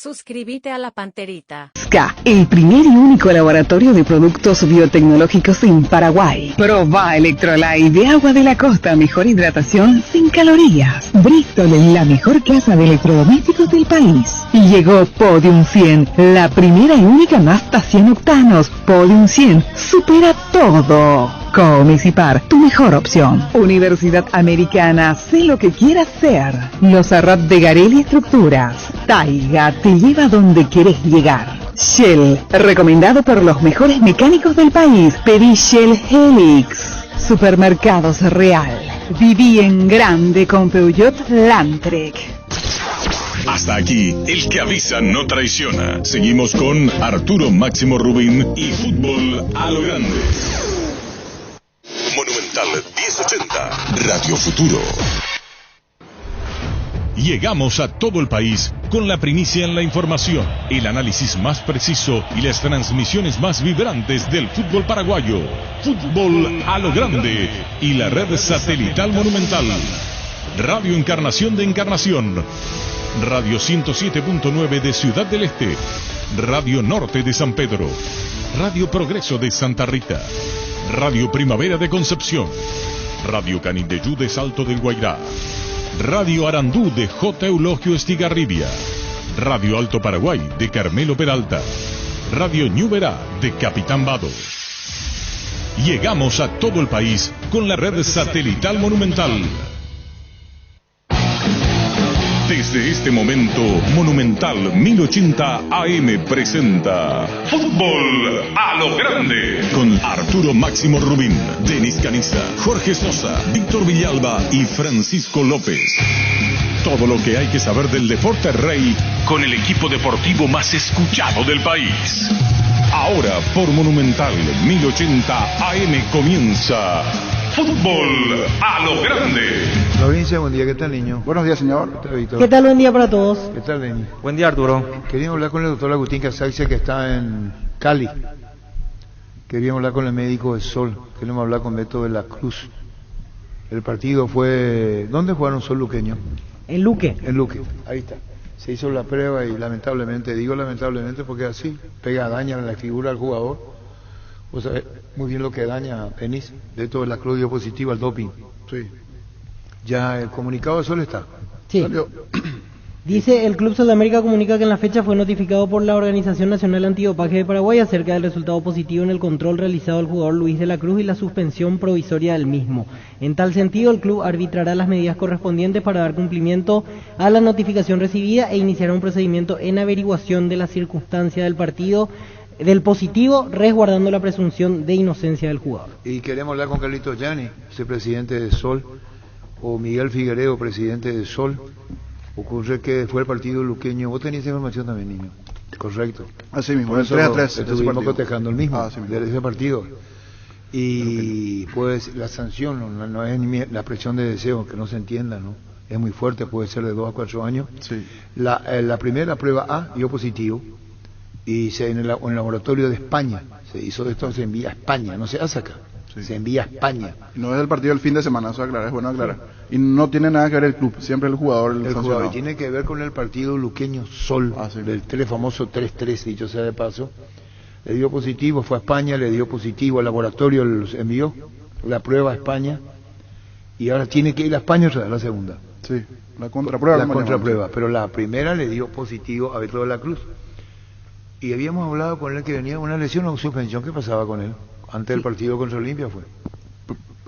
Suscríbete a La Panterita. SCA, el primer y único laboratorio de productos biotecnológicos en Paraguay. Proba Electrolyte de agua de la costa, mejor hidratación sin calorías. Bristol, la mejor casa de electrodomésticos del país. Y llegó Podium 100, la primera y única Mazda 100 octanos. Podium 100 supera todo. Comisipar, tu mejor opción. Universidad Americana, sé lo que quieras ser. Los Arrat de Garelli Estructuras. Taiga te lleva donde querés llegar. Shell, recomendado por los mejores mecánicos del país. Pedí Shell Helix. Supermercados Real. Viví en grande con Peugeot Landtrek. Hasta aquí, el que avisa no traiciona. Seguimos con Arturo Máximo Rubín y Fútbol a lo Grande. Monumental 1080, Radio Futuro. Llegamos a todo el país con la primicia en la información, el análisis más preciso y las transmisiones más vibrantes del fútbol paraguayo. Fútbol a lo Grande y la red satelital Monumental. Radio Encarnación de Encarnación. Radio 107.9 de Ciudad del Este. Radio Norte de San Pedro. Radio Progreso de Santa Rita. Radio Primavera de Concepción. Radio Canindeyú de Salto del Guairá. Radio Arandú de J. Eulogio Estigarribia. Radio Alto Paraguay de Carmelo Peralta. Radio Ñuberá de Capitán Vado. Llegamos a todo el país con la red satelital Monumental. Desde este momento, Monumental 1080 AM presenta Fútbol a lo Grande con Arturo Máximo Rubín, Denis Caniza, Jorge Sosa, Víctor Villalba y Francisco López. Todo lo que hay que saber del deporte rey con el equipo deportivo más escuchado del país. Ahora por Monumental 1080 AM comienza Fútbol a lo Grande. Provincia, buen día, ¿qué tal, niño? Buenos días, señor. ¿Qué tal, Víctor? ¿Qué tal? Buen día para todos. ¿Qué tal, Denis? Buen día, Arturo. Queríamos hablar con el doctor Agustín Casaxia, que está en Cali. Queríamos hablar con el médico de Sol. Queríamos hablar con Beto de la Cruz. El partido fue... ¿Dónde jugaron Sol Luqueño? En Luque. En Luque, ahí está. Se hizo la prueba y lamentablemente, digo lamentablemente porque así, daña la figura al jugador. Vos sabés muy bien lo que daña a Penis. Beto de la Cruz dio positivo al doping. Sí. Ya el comunicado de Sol está. Sí. Salió. Dice, el Club Sudamérica comunica que en la fecha fue notificado por la Organización Nacional Antidopaje de Paraguay acerca del resultado positivo en el control realizado al jugador Luis de la Cruz y la suspensión provisoria del mismo. En tal sentido, el club arbitrará las medidas correspondientes para dar cumplimiento a la notificación recibida e iniciará un procedimiento en averiguación de la circunstancia del partido del positivo, resguardando la presunción de inocencia del jugador. Y queremos hablar con Carlitos Gianni, vicepresidente de Sol, o Miguel Figueredo, presidente de Sol. Ocurre que fue el partido luqueño. Vos tenías información también, niño. Correcto. Así mismo, Por el eso 3-3. estuvimos cotejando el mismo, mismo. de ese partido. Y pues la sanción no es ni la presión de deseo, que no se entienda, ¿no? Es muy fuerte, puede ser de 2 a 4 años. Sí. La primera prueba A dio positivo, y en el laboratorio de España se hizo esto, se envía a España, no se hace acá. Sí. Se envía a España. No es el partido del fin de semana, eso aclara, es bueno aclarar. Y no tiene nada que ver el club, siempre el jugador El jugador tiene que ver con el partido luqueño Sol, sí. del famoso 3-3, dicho sea de paso. Le dio positivo, fue a España, le dio positivo al laboratorio, los envió la prueba a España, y ahora tiene que ir a España otra vez, la segunda. Sí, la contraprueba. La contraprueba, pero la primera le dio positivo a Beto de la Cruz. Y habíamos hablado con él que venía una lesión o suspensión, ¿qué pasaba con él? Antes del partido contra Olimpia fue.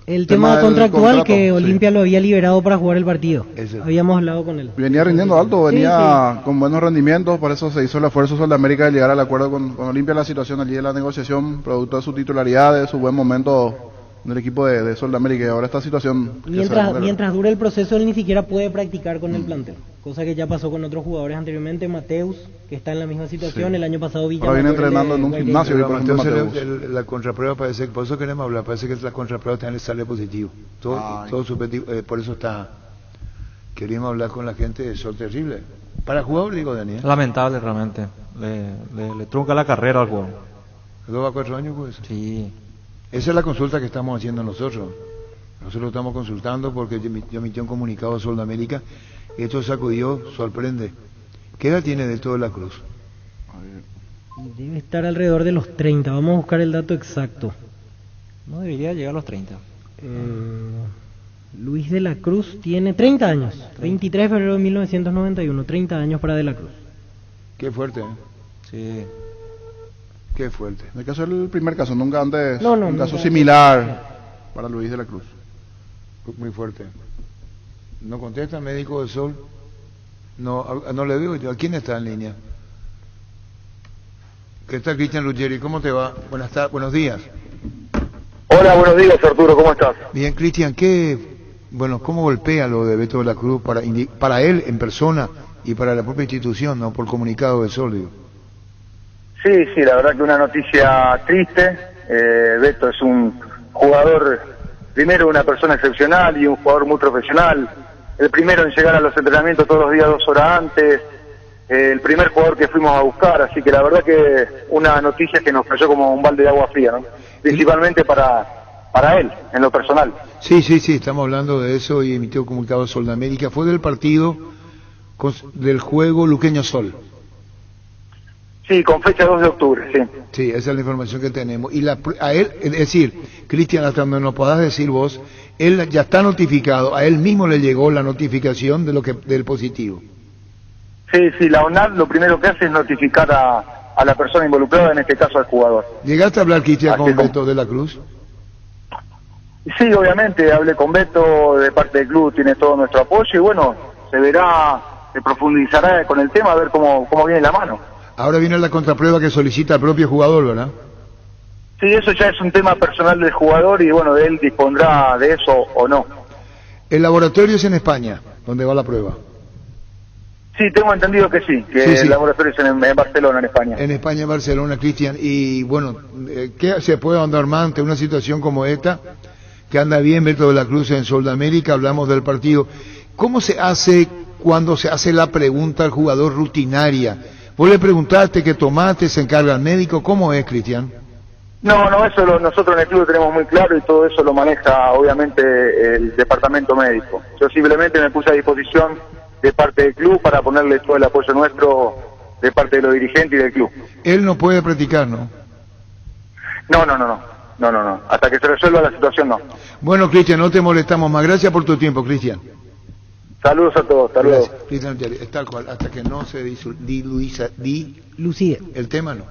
El tema del contractual contrato, que sí. Olimpia lo había liberado para jugar el partido. Ese. Habíamos hablado con él. Venía rindiendo alto, venía Sí. con buenos rendimientos, por eso se hizo el esfuerzo Sol de América de llegar al acuerdo con Olimpia. La situación allí de la negociación, producto de su titularidad, de su buen momento en el equipo de Sol de América, y ahora esta situación... Mientras dure el proceso, él ni siquiera puede practicar con el plantel. Cosa que ya pasó con otros jugadores anteriormente. Mateus, que está en la misma situación, Sí. el año pasado Villa. Ahora viene entrenando en un gimnasio. Pero por ejemplo, Mateus. la contraprueba parece, por eso queremos hablar, parece que la contraprueba también le sale positivo. Todo subjetivo, por eso está. Queríamos hablar con la gente de Sol terrible. Para jugador, digo, Daniel. Lamentable realmente. Le trunca la carrera al jugador. 2 a 4 años, pues. Sí. Esa es la consulta que estamos haciendo nosotros. Nosotros estamos consultando porque yo emití un comunicado a Sol de América y esto sacudió, sorprende. ¿Qué edad tiene Beto de la Cruz? Debe estar alrededor de los 30. Vamos a buscar el dato exacto. No debería llegar a los 30. Luis de la Cruz tiene 30 años. 23 de febrero de 1991. 30 años para de la Cruz. Qué fuerte, ¿eh? Sí. Qué fuerte. En el caso del primer caso, nunca antes, No, un caso nunca. similar para Luis de la Cruz. Muy fuerte. ¿No contesta el médico del Sol? No le veo yo. ¿A quién está en línea? ¿Qué tal, Cristian Ruggeri? ¿Cómo te va? Buenos días. Hola, buenos días, Arturo, ¿cómo estás? Bien, Cristian, ¿cómo golpea lo de Beto de la Cruz para él en persona y para la propia institución, no por comunicado del Sol, digo? Sí, la verdad que una noticia triste. Beto es un jugador, primero una persona excepcional y un jugador muy profesional. El primero en llegar a los entrenamientos todos los días 2 horas antes. El primer jugador que fuimos a buscar, así que la verdad que una noticia que nos cayó como un balde de agua fría, ¿no? Principalmente para él, en lo personal. Sí, estamos hablando de eso y emitió comunicado Sol de América. Fue del partido del juego Luqueño Sol. Sí, con fecha 2 de octubre, sí. Sí, esa es la información que tenemos. Y a él, es decir, Cristian, hasta donde nos podás decir vos, él ya está notificado, a él mismo le llegó la notificación del positivo. Sí, la ONAD lo primero que hace es notificar a la persona involucrada, en este caso al jugador. ¿Llegaste a hablar, Cristian, con como... Beto de la Cruz? Sí, obviamente, hablé con Beto, de parte del club tiene todo nuestro apoyo y bueno, se profundizará con el tema a ver cómo viene la mano. Ahora viene la contraprueba que solicita el propio jugador, ¿verdad? Sí, eso ya es un tema personal del jugador y bueno, él dispondrá de eso o no. El laboratorio es en España, donde va la prueba. Sí, tengo entendido que sí, Sí. el laboratorio es en Barcelona, en España. En España, en Barcelona, Cristian. Y bueno, ¿qué se puede andar más ante una situación como esta? Que anda bien Beto de la Cruz en Sol de América, hablamos del partido. ¿Cómo se hace cuando se hace la pregunta al jugador rutinaria? ¿Vos le preguntaste, qué tomaste, se encarga el médico? ¿Cómo es, Cristian? No, eso nosotros en el club lo tenemos muy claro y todo eso lo maneja obviamente el departamento médico. Yo simplemente me puse a disposición de parte del club para ponerle todo el apoyo nuestro de parte de los dirigentes y del club. Él no puede practicar, ¿no? No. Hasta que se resuelva la situación, no. Bueno, Cristian, no te molestamos más. Gracias por tu tiempo, Cristian. Saludos a todos, hasta luego. Cristian, es tal cual, hasta que no se Lucía. el tema, no.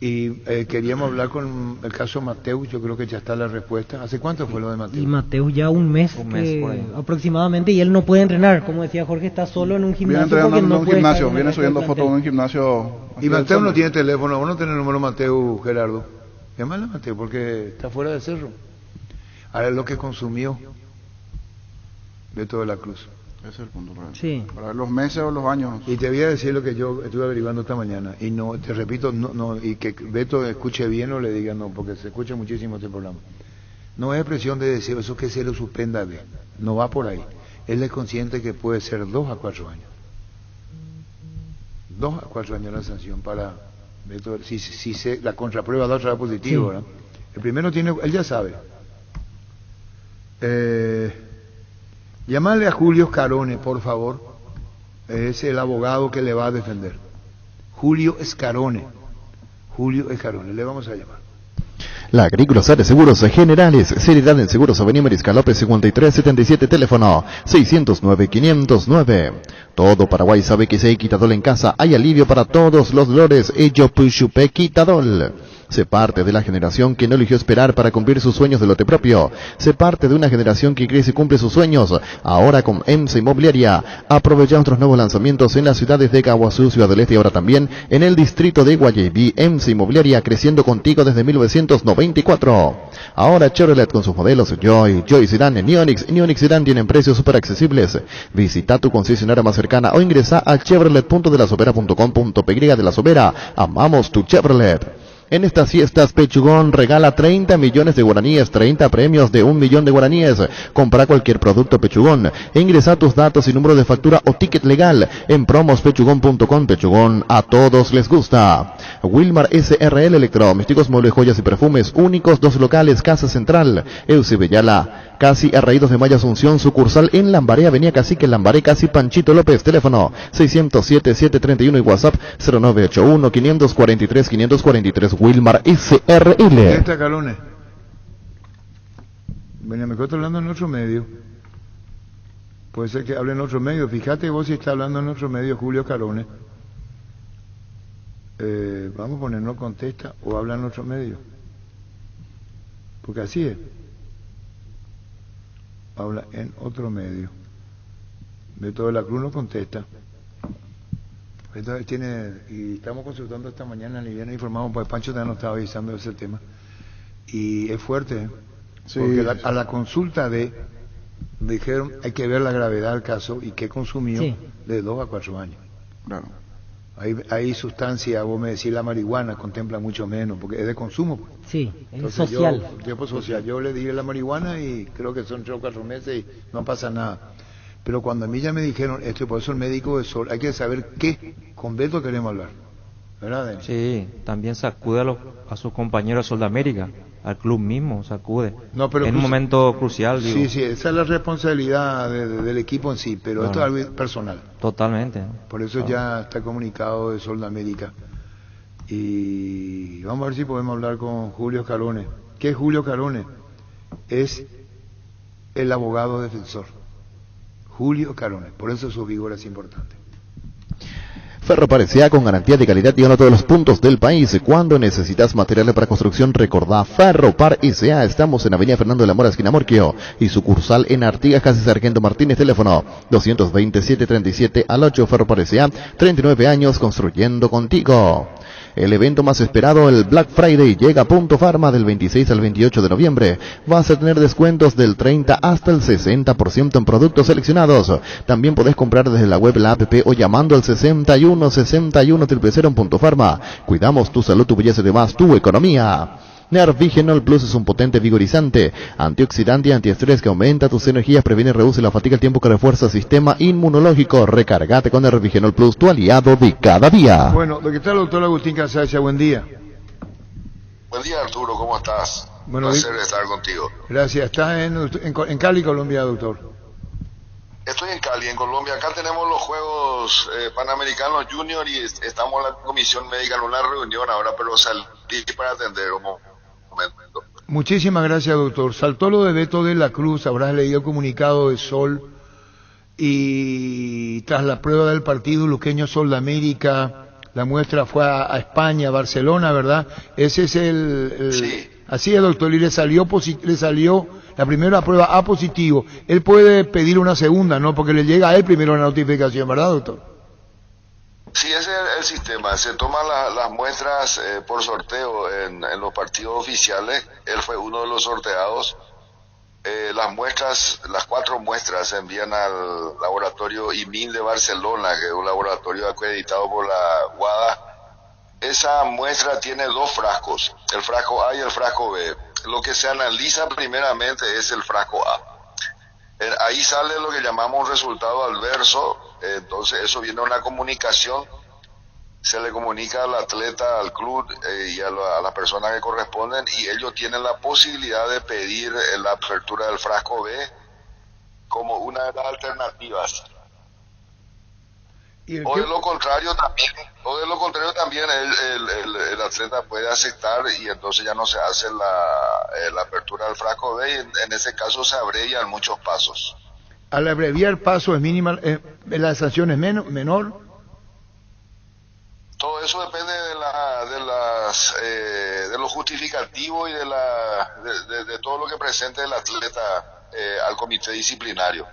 Y queríamos hablar con el caso Mateus, yo creo que ya está la respuesta. ¿Hace cuánto fue lo de Mateus? Y Mateus ya un mes por ahí. aproximadamente, y él no puede entrenar, como decía Jorge, está solo en un Viene gimnasio. entrenando en no un puede gimnasio, estar en viene el subiendo plantel. fotos en un gimnasio. Y Mateus no tiene teléfono, vos no tenés el número Mateus, Gerardo. Llámale a Mateus porque está fuera de cerro. Ahora es lo que consumió Beto de la Cruz. Ese es el punto para él. Sí. Para ver los meses o los años. Y te voy a decir lo que yo estuve averiguando esta mañana. Y no, te repito, no, y que Beto escuche bien o le diga no, porque se escucha muchísimo este programa. No es expresión de deseo, eso que se lo suspenda de. No va por ahí. Él es consciente que puede ser 2 a 4 años. 2 a 4 años la sanción para Beto. Si la contraprueba da otra positivo, ¿verdad? El primero tiene, él ya sabe. Llámale a Julio Scarone, por favor. Es el abogado que le va a defender. Julio Scarone. Le vamos a llamar. La Agrícola de Seguros Generales, seriedad en Seguros Avenida Mariscal López 5377, teléfono 609-509. Todo Paraguay sabe que si hay Quitadol en casa, hay alivio para todos los dolores. Ello Puchupe Quitadol. Se parte de la generación que no eligió esperar para cumplir sus sueños de lote propio. Se parte de una generación que crece y cumple sus sueños. Ahora con EMSA Inmobiliaria. Aprovecha nuestros nuevos lanzamientos en las ciudades de Caguazú, Ciudad del Este y ahora también en el distrito de Guayaquil. EMSA Inmobiliaria, creciendo contigo desde 1994. Ahora Chevrolet con sus modelos Joy Sedan, Neonix Sedan tienen precios súper accesibles. Visita tu concesionaria más cercana o ingresa a chevrolet.delasovera.com.py de La Sobera. Amamos tu Chevrolet. En estas fiestas, Pechugón regala 30 millones de guaraníes, 30 premios de 1 millón de guaraníes. Compra cualquier producto Pechugón. Ingresa tus datos y número de factura o ticket legal en promospechugón.com. Pechugón, a todos les gusta. Wilmar SRL Electrodomésticos, muebles, joyas y perfumes únicos, 2 locales, Casa Central, Eusebellala, Casi Arraídos de Maya Asunción, sucursal en Lambaré, Avenida Cacique, Lambaré, Casi Panchito López, teléfono 607-731 y WhatsApp 0981-543-543, Wilmar SRL. Esta Calone. Me estoy hablando en otro medio. Puede ser que hable en otro medio. Fíjate vos si está hablando en otro medio Julio Carone. Vamos a poner no contesta o habla en otro medio. Porque así es. Habla en otro medio. Beto de la Cruz no contesta. Entonces y estamos consultando esta mañana, ni bien informamos, pues Pancho ya nos estaba avisando de ese tema. Y es fuerte, Sí. porque a la consulta dijeron hay que ver la gravedad del caso y qué consumió Sí. de 2 a 4 años. Claro. Hay sustancia, vos me decís la marihuana, contempla mucho menos, porque es de consumo. Pues. Sí, es Entonces social. Tiempo social. Yo le dije la marihuana y creo que son 3 o 4 meses y no pasa nada. Pero cuando a mí ya me dijeron esto, y por eso el médico de Sol, hay que saber qué con Beto queremos hablar. ¿Verdad, Denis? Sí, también sacude a sus compañeros de Sol de América, al club mismo, sacude. No, pero en un momento crucial, digo. Sí, esa es la responsabilidad del equipo en sí, pero esto es algo personal. Totalmente. Por eso ya está comunicado de Sol de América. Y vamos a ver si podemos hablar con Julio Carone. ¿Qué es Julio Carone? Es el abogado defensor. Julio Carone. Por eso su figura es importante. Ferropar S.A. con garantía de calidad y a todos los puntos del país. Cuando necesitas materiales para construcción, recordá Ferropar S.A. Estamos en Avenida Fernando de la Mora, esquina Morquio, y sucursal en Artigas, casi Sargento Martínez, teléfono 227-37 al 8. Ferropar S.A. 39 años construyendo contigo. El evento más esperado, el Black Friday, llega a Punto Farma del 26 al 28 de noviembre. Vas a tener descuentos del 30 hasta el 60% en productos seleccionados. También podés comprar desde la web, la app o llamando al 61 61 000 en Punto Farma. Cuidamos tu salud, tu belleza y demás, tu economía. Nervigenol Plus es un potente vigorizante, antioxidante y antiestrés que aumenta tus energías, previene y reduce la fatiga al tiempo que refuerza el sistema inmunológico. Recargate con Nervigenol Plus, tu aliado de cada día. Bueno, ¿qué tal, doctor Agustín Casalla? Buen día. Buen día, Arturo, ¿cómo estás? Bueno, Un placer estar contigo. Gracias. ¿Estás en Cali, Colombia, doctor? Estoy en Cali, en Colombia. Acá tenemos los Juegos Panamericanos Junior y estamos en la Comisión Médica en una reunión ahora, pero salí para atender un momento. Muchísimas gracias, doctor. Saltó lo de Beto de la Cruz, habrás leído el comunicado de Sol, y tras la prueba del partido luqueño Sol de América, la muestra fue a España, a Barcelona, ¿verdad? Ese es Sí. Así es, doctor, y le salió la primera prueba A positivo. Él puede pedir una segunda, ¿no? Porque le llega a él primero la notificación, ¿verdad, doctor? Sí, ese es el sistema. Se toman las muestras por sorteo en los partidos oficiales. Él fue uno de los sorteados. Las 4 muestras se envían al laboratorio IMIN de Barcelona, que es un laboratorio acreditado por la WADA. Esa muestra tiene 2 frascos, el frasco A y el frasco B. Lo que se analiza primeramente es el frasco A. Ahí sale lo que llamamos un resultado adverso, entonces eso viene a una comunicación, se le comunica al atleta, al club y a las personas que corresponden, y ellos tienen la posibilidad de pedir la apertura del frasco B como una de las alternativas. O de lo contrario también el atleta puede aceptar y entonces ya no se hace la apertura del frasco B, y en ese caso se abrevian muchos pasos. Al abreviar paso es mínima, la sanción es menor. Todo eso depende de lo justificativo y de todo lo que presente el atleta al comité disciplinario.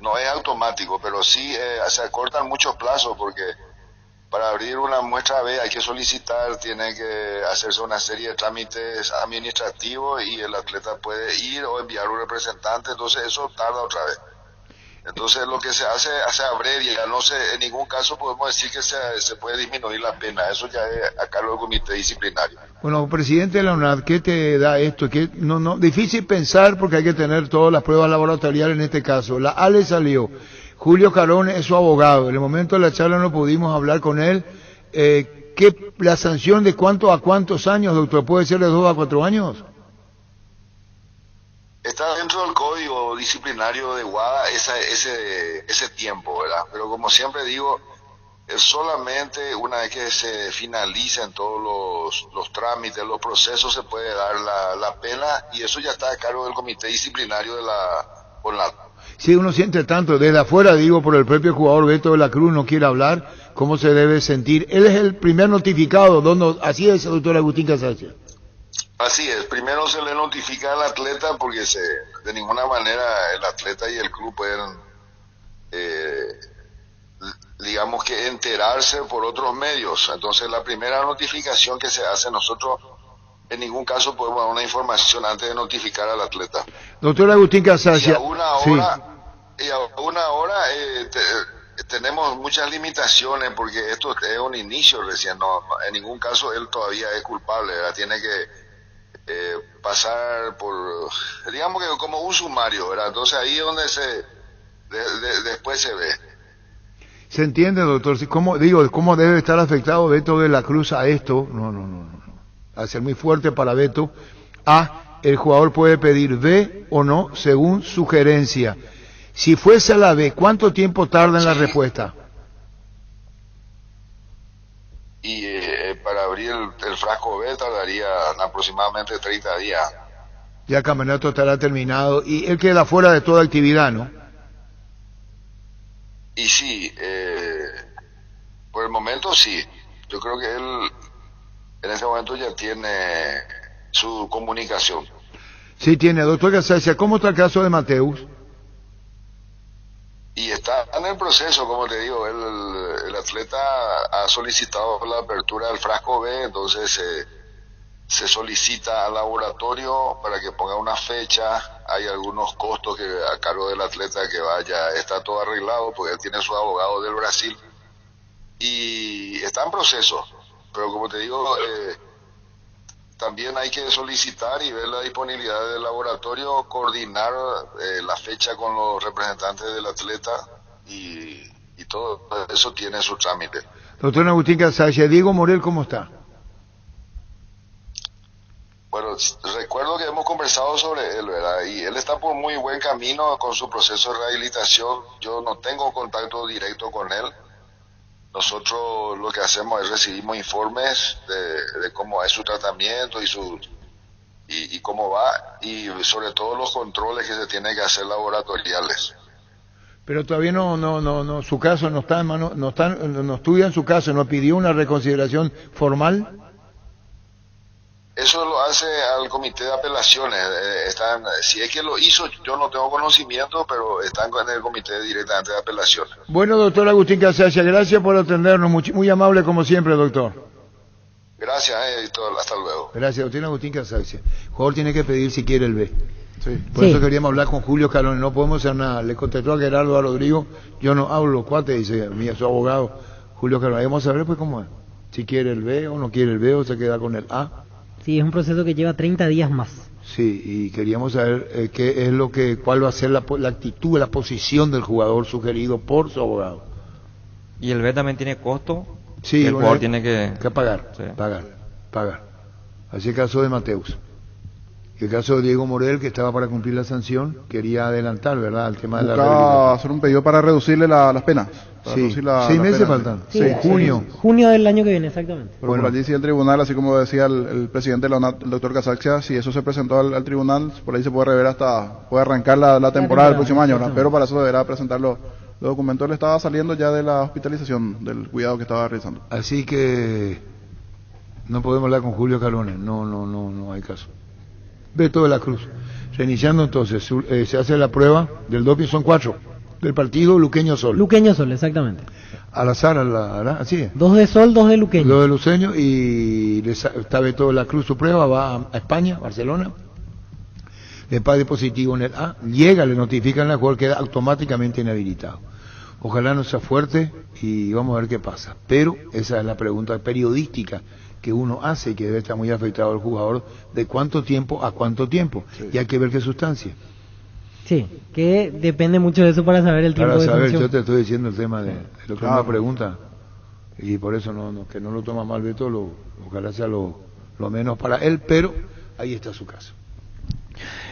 No es automático, pero sí se acortan muchos plazos, porque para abrir una muestra B hay que solicitar, tiene que hacerse una serie de trámites administrativos y el atleta puede ir o enviar un representante, entonces eso tarda otra vez. Entonces lo que se hace abrevia, no sé, en ningún caso podemos decir que se puede disminuir la pena, eso ya es a cargo del comité disciplinario. Bueno, presidente de la UNAD, ¿qué te da esto? Difícil pensar porque hay que tener todas las pruebas laboratoriales en este caso. La ALE salió, Julio Carone es su abogado, en el momento de la charla no pudimos hablar con él. ¿La sanción de cuánto a cuántos años, doctor? ¿Puede ser de 2 a 4 años? Está dentro del código disciplinario de WADA ese tiempo, ¿verdad? Pero como siempre digo, es solamente una vez que se finalicen todos los trámites, los procesos, se puede dar la pena, y eso ya está a cargo del comité disciplinario de la ONAD. Sí, uno siente tanto, desde afuera digo, por el propio jugador Beto de la Cruz no quiere hablar, ¿cómo se debe sentir? Él es el primer notificado, así es, doctor Agustín Casaccia. Así es, primero se le notifica al atleta porque de ninguna manera el atleta y el club pueden, digamos que enterarse por otros medios. Entonces la primera notificación que se hace, nosotros en ningún caso podemos dar una información antes de notificar al atleta. Doctor Agustín Casaccia. Y a una hora tenemos muchas limitaciones porque esto es un inicio recién, no, en ningún caso él todavía es culpable, ¿verdad? Tiene que pasar por, digamos que como un sumario, ¿verdad? Entonces ahí es donde después se ve. ¿Se entiende, doctor? ¿Cómo debe estar afectado Beto de la Cruz a esto? No. A ser muy fuerte para Beto. El jugador puede pedir B o no según sugerencia. Si fuese a la B, ¿cuánto tiempo tarda en la respuesta? Y para abrir el frasco B tardaría aproximadamente 30 días. Ya el campeonato estará terminado y él queda fuera de toda actividad, ¿no? Y sí, por el momento sí. Yo creo que él en este momento ya tiene su comunicación. Sí tiene, doctor Casaccia. ¿Cómo está el caso de Mateus? Y está en el proceso, como te digo, el atleta ha solicitado la apertura del frasco B, entonces se solicita al laboratorio para que ponga una fecha. Hay algunos costos que a cargo del atleta que vaya, está todo arreglado porque él tiene su abogado del Brasil y está en proceso, pero como te digo, también hay que solicitar y ver la disponibilidad del laboratorio, coordinar la fecha con los representantes del atleta y todo eso tiene su trámite. Doctor Agustín Casaccia, Diego Morel, ¿cómo está? Bueno, recuerdo que hemos conversado sobre él, ¿verdad? Y él está por muy buen camino con su proceso de rehabilitación. Yo no tengo contacto directo con él. Nosotros lo que hacemos es recibimos informes de cómo es su tratamiento y cómo va, y sobre todo los controles que se tienen que hacer laboratoriales. Pero todavía no, su caso no está en mano, no estudia en su caso, no pidió una reconsideración formal. Eso lo hace al comité de apelaciones. Si es que lo hizo, yo no tengo conocimiento, pero están en el comité directamente de apelaciones. Bueno, doctor Agustín Casaccia, gracias por atendernos, muy amable como siempre, doctor. Gracias, hasta luego. Gracias, doctor Agustín Casaccia. El jugador tiene que pedir si quiere el B. Sí. Por eso queríamos hablar con Julio Carone, no podemos hacer nada. Le contestó a Gerardo, a Rodrigo, yo no hablo, cuate, dice su abogado, Julio Carone. Vamos a ver pues cómo es. Si quiere el B o no quiere el B o se queda con el A. Sí, es un proceso que lleva 30 días más. Sí, y queríamos saber cuál va a ser la actitud, la posición del jugador sugerido por su abogado. ¿Y el B también tiene costo? Sí, el jugador tiene que pagar, sí. pagar. Así el caso de Mateus. El caso de Diego Morel, que estaba para cumplir la sanción, quería adelantar, ¿verdad?, el tema de la rehabilitación. Hacer un pedido para reducirle las penas. Sí, 6 meses faltan. Sí, junio del año que viene, exactamente. Pero por allí sí el tribunal, así como decía el presidente de la UNAD, el doctor Casaccia, si eso se presentó al tribunal, por ahí se puede rever puede arrancar la temporada del próximo año, ¿no? Pero para eso deberá presentar los documentos. Él estaba saliendo ya de la hospitalización, del cuidado que estaba realizando. Así que no podemos hablar con Julio Carone, no hay caso. Beto de la Cruz. Reiniciando entonces, se hace la prueba del doping, son 4, del partido Luqueño Sol. Luqueño Sol, exactamente. Al azar, así es. 2 de Sol, 2 de Luqueño. 2 de Luqueño y está Beto de la Cruz, su prueba, va a España, Barcelona. de positivo en el A, llega, le notifican la jugador, queda automáticamente inhabilitado. Ojalá no sea fuerte y vamos a ver qué pasa. Pero esa es la pregunta periodística que uno hace y que debe estar muy afectado el jugador, de cuánto tiempo a cuánto tiempo. Sí. Y hay que ver qué sustancia. Sí, que depende mucho de eso para saber el tiempo para de saber, función. yo te estoy diciendo el tema de lo que uno pregunta, y por eso que no lo toma mal Beto, ojalá sea lo menos para él, pero ahí está su caso.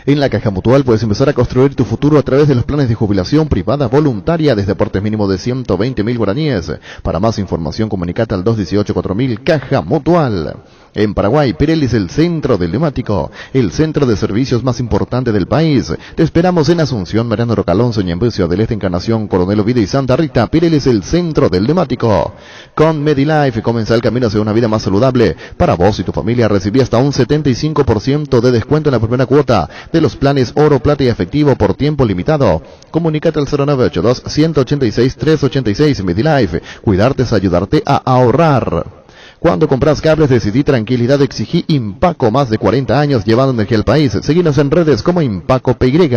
En la Caja Mutual puedes empezar a construir tu futuro a través de los planes de jubilación privada voluntaria desde aportes mínimo de 120.000 guaraníes. Para más información comunicate al 218-4000 Caja Mutual. En Paraguay, Pirelli es el centro del neumático, el centro de servicios más importante del país. Te esperamos en Asunción, Mariano Rocalonso, Ñembucio del Este, Encarnación, Coronel Oviedo y Santa Rita. Pirelli es el centro del neumático. Con Medilife comienza el camino hacia una vida más saludable. Para vos y tu familia recibí hasta un 75% de descuento en la primera cuota de los planes oro, plata y efectivo por tiempo limitado. Comunícate al 0982-186-386. Medilife. Cuidarte es ayudarte a ahorrar. Cuando compras cables, decidí tranquilidad, exigí Impaco, más de 40 años llevando energía al país. Seguinos en redes como Impaco PY.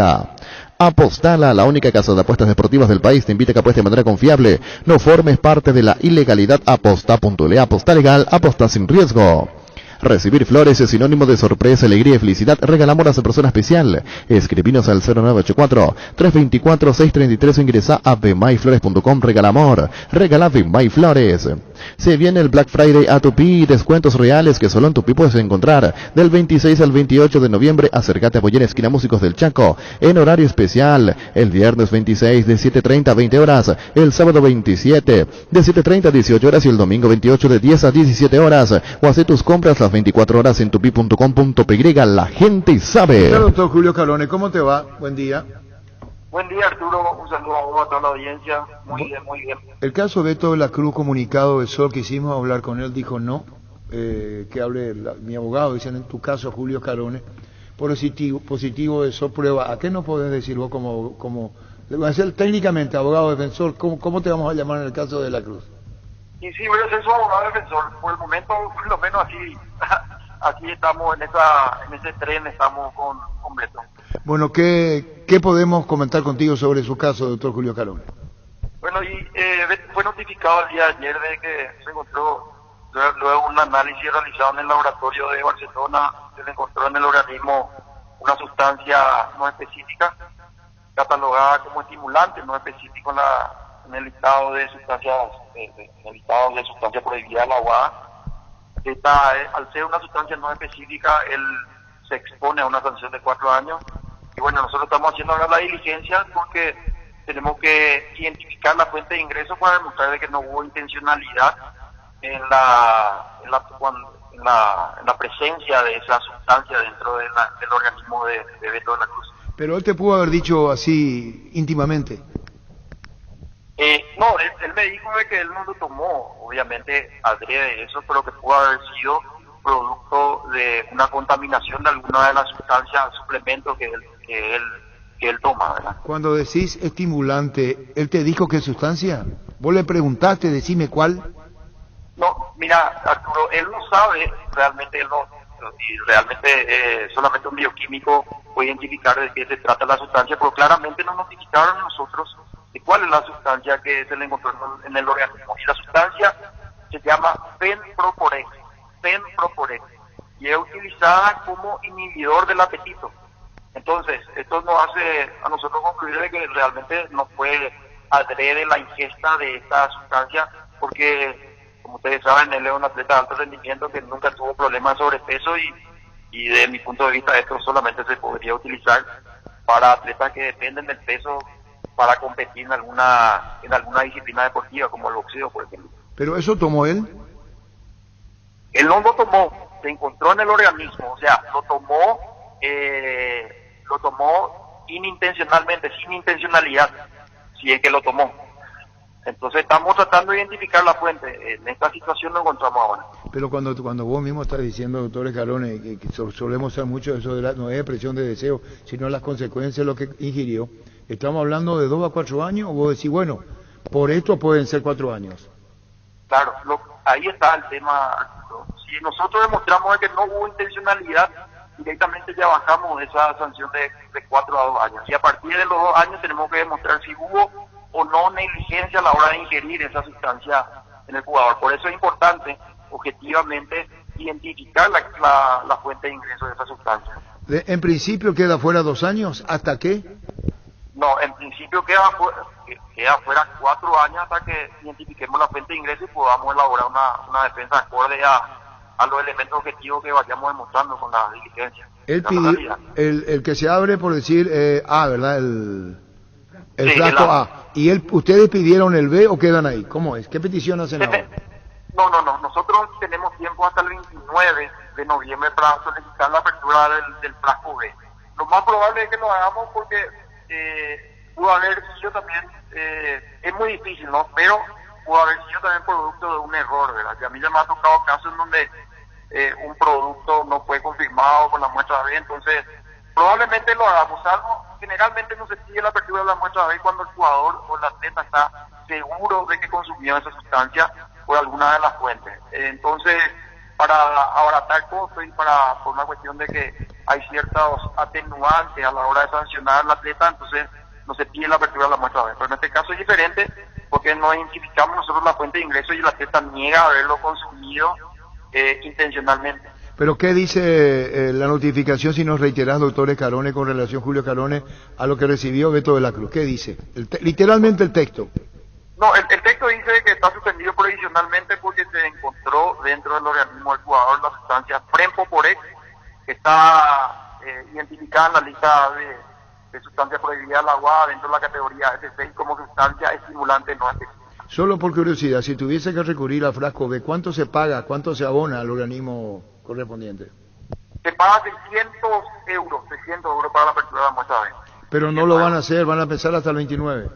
Apostala, la única casa de apuestas deportivas del país, te invita a que apuestes de manera confiable. No formes parte de la ilegalidad. Aposta.le, aposta legal, aposta sin riesgo. Recibir flores es sinónimo de sorpresa, alegría y felicidad. Regalamos a persona especial. Escribinos al 0984-324-633 o ingresa a bmayflores.com. Regalamor. Regala Bmay-Flores. Se viene el Black Friday a Tupi, descuentos reales que solo en Tupi puedes encontrar. Del 26 al 28 de noviembre, acércate a Boyén, esquina Músicos del Chaco, en horario especial. El viernes 26 de 7:30 a 20 horas. El sábado 27 de 7:30 a 18 horas y el domingo 28 de 10 a 17 horas. O hace tus compras las 24 horas en tupi.com.py. La gente sabe. Hola, doctor Julio Calone, ¿cómo te va? Buen día. Buen día, Arturo. Un saludo a vos, a toda la audiencia. Muy bien, muy bien. El caso Beto de la Cruz, comunicado de Sol, quisimos hablar con él, dijo no, que hable mi abogado, dicen en tu caso, Julio Calone, positivo de Sol, prueba. ¿A qué no podés decir vos como técnicamente abogado defensor, cómo te vamos a llamar en el caso de la Cruz? Y sí, voy a ser su abogado defensor. Por el momento, por lo menos así estamos en ese tren, estamos con Beto. Bueno, ¿qué podemos comentar contigo sobre su caso, doctor Julio Calone? Bueno, fue notificado el día de ayer de que se encontró, luego un análisis realizado en el laboratorio de Barcelona, se le encontró en el organismo una sustancia no específica, catalogada como estimulante no específico en el listado de sustancias prohibidas de la UAA. Al ser una sustancia no específica, él se expone a una sanción de 4 años. Y bueno, nosotros estamos haciendo ahora la diligencia porque tenemos que identificar la fuente de ingreso para demostrar de que no hubo intencionalidad en la presencia de esa sustancia dentro del organismo de Beto de la Cruz. Pero él te pudo haber dicho así íntimamente. No, él me dijo de que él no lo tomó, obviamente, adrede eso, pero que pudo haber sido producto de una contaminación de alguna de las sustancias, suplementos que él toma, ¿verdad? Cuando decís estimulante, ¿él te dijo qué sustancia? ¿Vos le preguntaste, decime cuál? No, mira, Arturo, él no sabe, realmente solamente un bioquímico puede identificar de qué se trata la sustancia, pero claramente nos notificaron a nosotros de cuál es la sustancia que se le encontró en el organismo. Y la sustancia se llama Fenproporex, y es utilizada como inhibidor del apetito. Entonces, esto nos hace a nosotros concluir de que realmente no fue adrede la ingesta de esta sustancia, porque, como ustedes saben, él es un atleta de alto rendimiento que nunca tuvo problemas de sobrepeso y de mi punto de vista esto solamente se podría utilizar para atletas que dependen del peso para competir en alguna disciplina deportiva como el boxeo, por ejemplo. ¿Pero eso tomó él? Él no lo tomó, se encontró en el organismo, o sea, lo tomó inintencionalmente, sin intencionalidad, si es que lo tomó. Entonces estamos tratando de identificar la fuente. En esta situación nos encontramos ahora. Pero cuando vos mismo estás diciendo, doctor Calone, que solemos usar mucho eso de no es presión de deseo, sino las consecuencias de lo que ingirió, ¿estamos hablando de 2 a 4 años? ¿O vos decís, bueno, por esto pueden ser 4 años? Claro, ahí está el tema. Si nosotros demostramos que no hubo intencionalidad, directamente ya bajamos esa sanción de 4 a 2 años. Y a partir de los 2 años tenemos que demostrar si hubo o no negligencia a la hora de ingerir esa sustancia en el jugador. Por eso es importante, objetivamente, identificar la fuente de ingreso de esa sustancia. En principio queda fuera 2 años, ¿hasta qué? No, en principio queda fuera 4 años hasta que identifiquemos la fuente de ingreso y podamos elaborar una defensa acorde a los elementos objetivos que vayamos demostrando con la diligencia. El que se abre, por decir, A, ¿verdad? El sí, frasco A. ¿Y ustedes pidieron el B o quedan ahí? ¿Cómo es? ¿Qué petición hacen ahora? No. Nosotros tenemos tiempo hasta el 29 de noviembre para solicitar la apertura del frasco B. Lo más probable es que lo hagamos porque pudo haber sido también, es muy difícil, ¿no? Pero pudo haber sido también producto de un error, ¿verdad? Que a mí ya me ha tocado casos en donde un producto no fue confirmado con la muestra B, entonces probablemente lo hagamos, algo generalmente no se sigue la apertura de la muestra B cuando el jugador o el atleta está seguro de que consumió esa sustancia por alguna de las fuentes. Entonces, para abaratar costos y por una cuestión de que hay ciertos atenuantes a la hora de sancionar al atleta, entonces no se pide la apertura de la muestra B. Pero en este caso es diferente porque no identificamos nosotros la fuente de ingreso y el atleta niega haberlo consumido intencionalmente. ¿Pero qué dice la notificación, si nos reiterás, doctor Escarone, con relación, Julio Escarone, a lo que recibió Beto de la Cruz? ¿Qué dice? Literalmente el texto. No, el texto dice que está suspendido provisionalmente porque se encontró dentro del organismo del jugador la sustancia Frenpoporex, que está identificada en la lista de sustancias prohibidas de la UADA dentro de la categoría S6 como sustancia estimulante no específica. Solo por curiosidad, si tuviese que recurrir al frasco B, ¿cuánto se paga, cuánto se abona al organismo correspondiente? Se paga 600 euros para la apertura de la muestra B. Pero no lo van a hacer, van a empezar hasta el 29.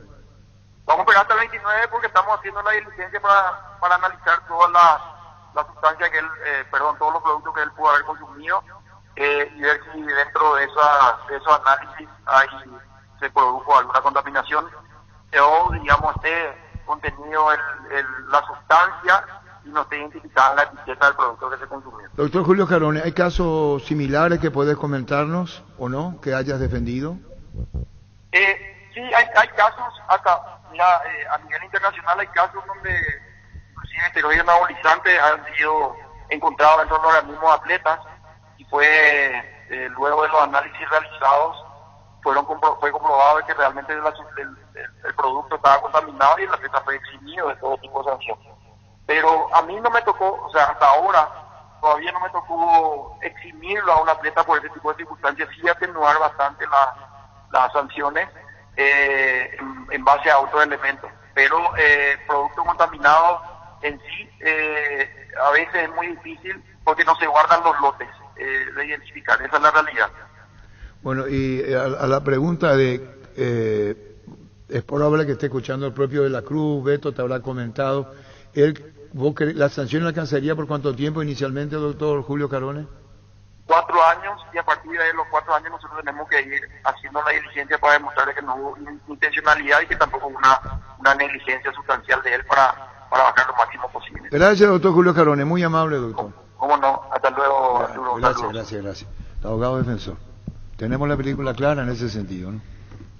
Vamos a esperar hasta el 29 porque estamos haciendo la diligencia para analizar todas las sustancias que él, todos los productos que él pudo haber consumido y ver si dentro de esos análisis se produjo alguna contaminación o, digamos, esté contenido la sustancia y no esté identificada en la etiqueta del producto que se consumió. Doctor Julio Escarone, ¿hay casos similares que puedes comentarnos o no, que hayas defendido? Sí, hay casos acá. Mira, a nivel internacional hay casos donde inclusive esteroides anabolizantes han sido encontrados dentro de los organismos de atletas y fue luego de los análisis realizados fue comprobado que realmente el producto estaba contaminado y el atleta fue eximido de todo tipo de sanción. Pero a mí no me tocó, o sea, hasta ahora todavía no me tocó eximirlo a un atleta por ese tipo de circunstancias, sí atenuar bastante las sanciones en base a otros elementos. Pero producto contaminado en sí a veces es muy difícil porque no se guardan los lotes de identificar, esa es la realidad. Bueno, y a la pregunta de es probable que esté escuchando el propio de la Cruz, Beto te habrá comentado, ¿la sanción alcanzaría por cuánto tiempo inicialmente, doctor Julio Escarone? 4 años, y a partir de los 4 años nosotros tenemos que ir haciendo la diligencia para demostrar que no hubo intencionalidad y que tampoco hubo una negligencia sustancial de él para bajar lo máximo posible. Gracias, doctor Julio Escarone, muy amable, doctor. ¿Cómo no? Hasta luego, Arturo. Gracias. Abogado defensor. Tenemos la película clara en ese sentido, ¿no?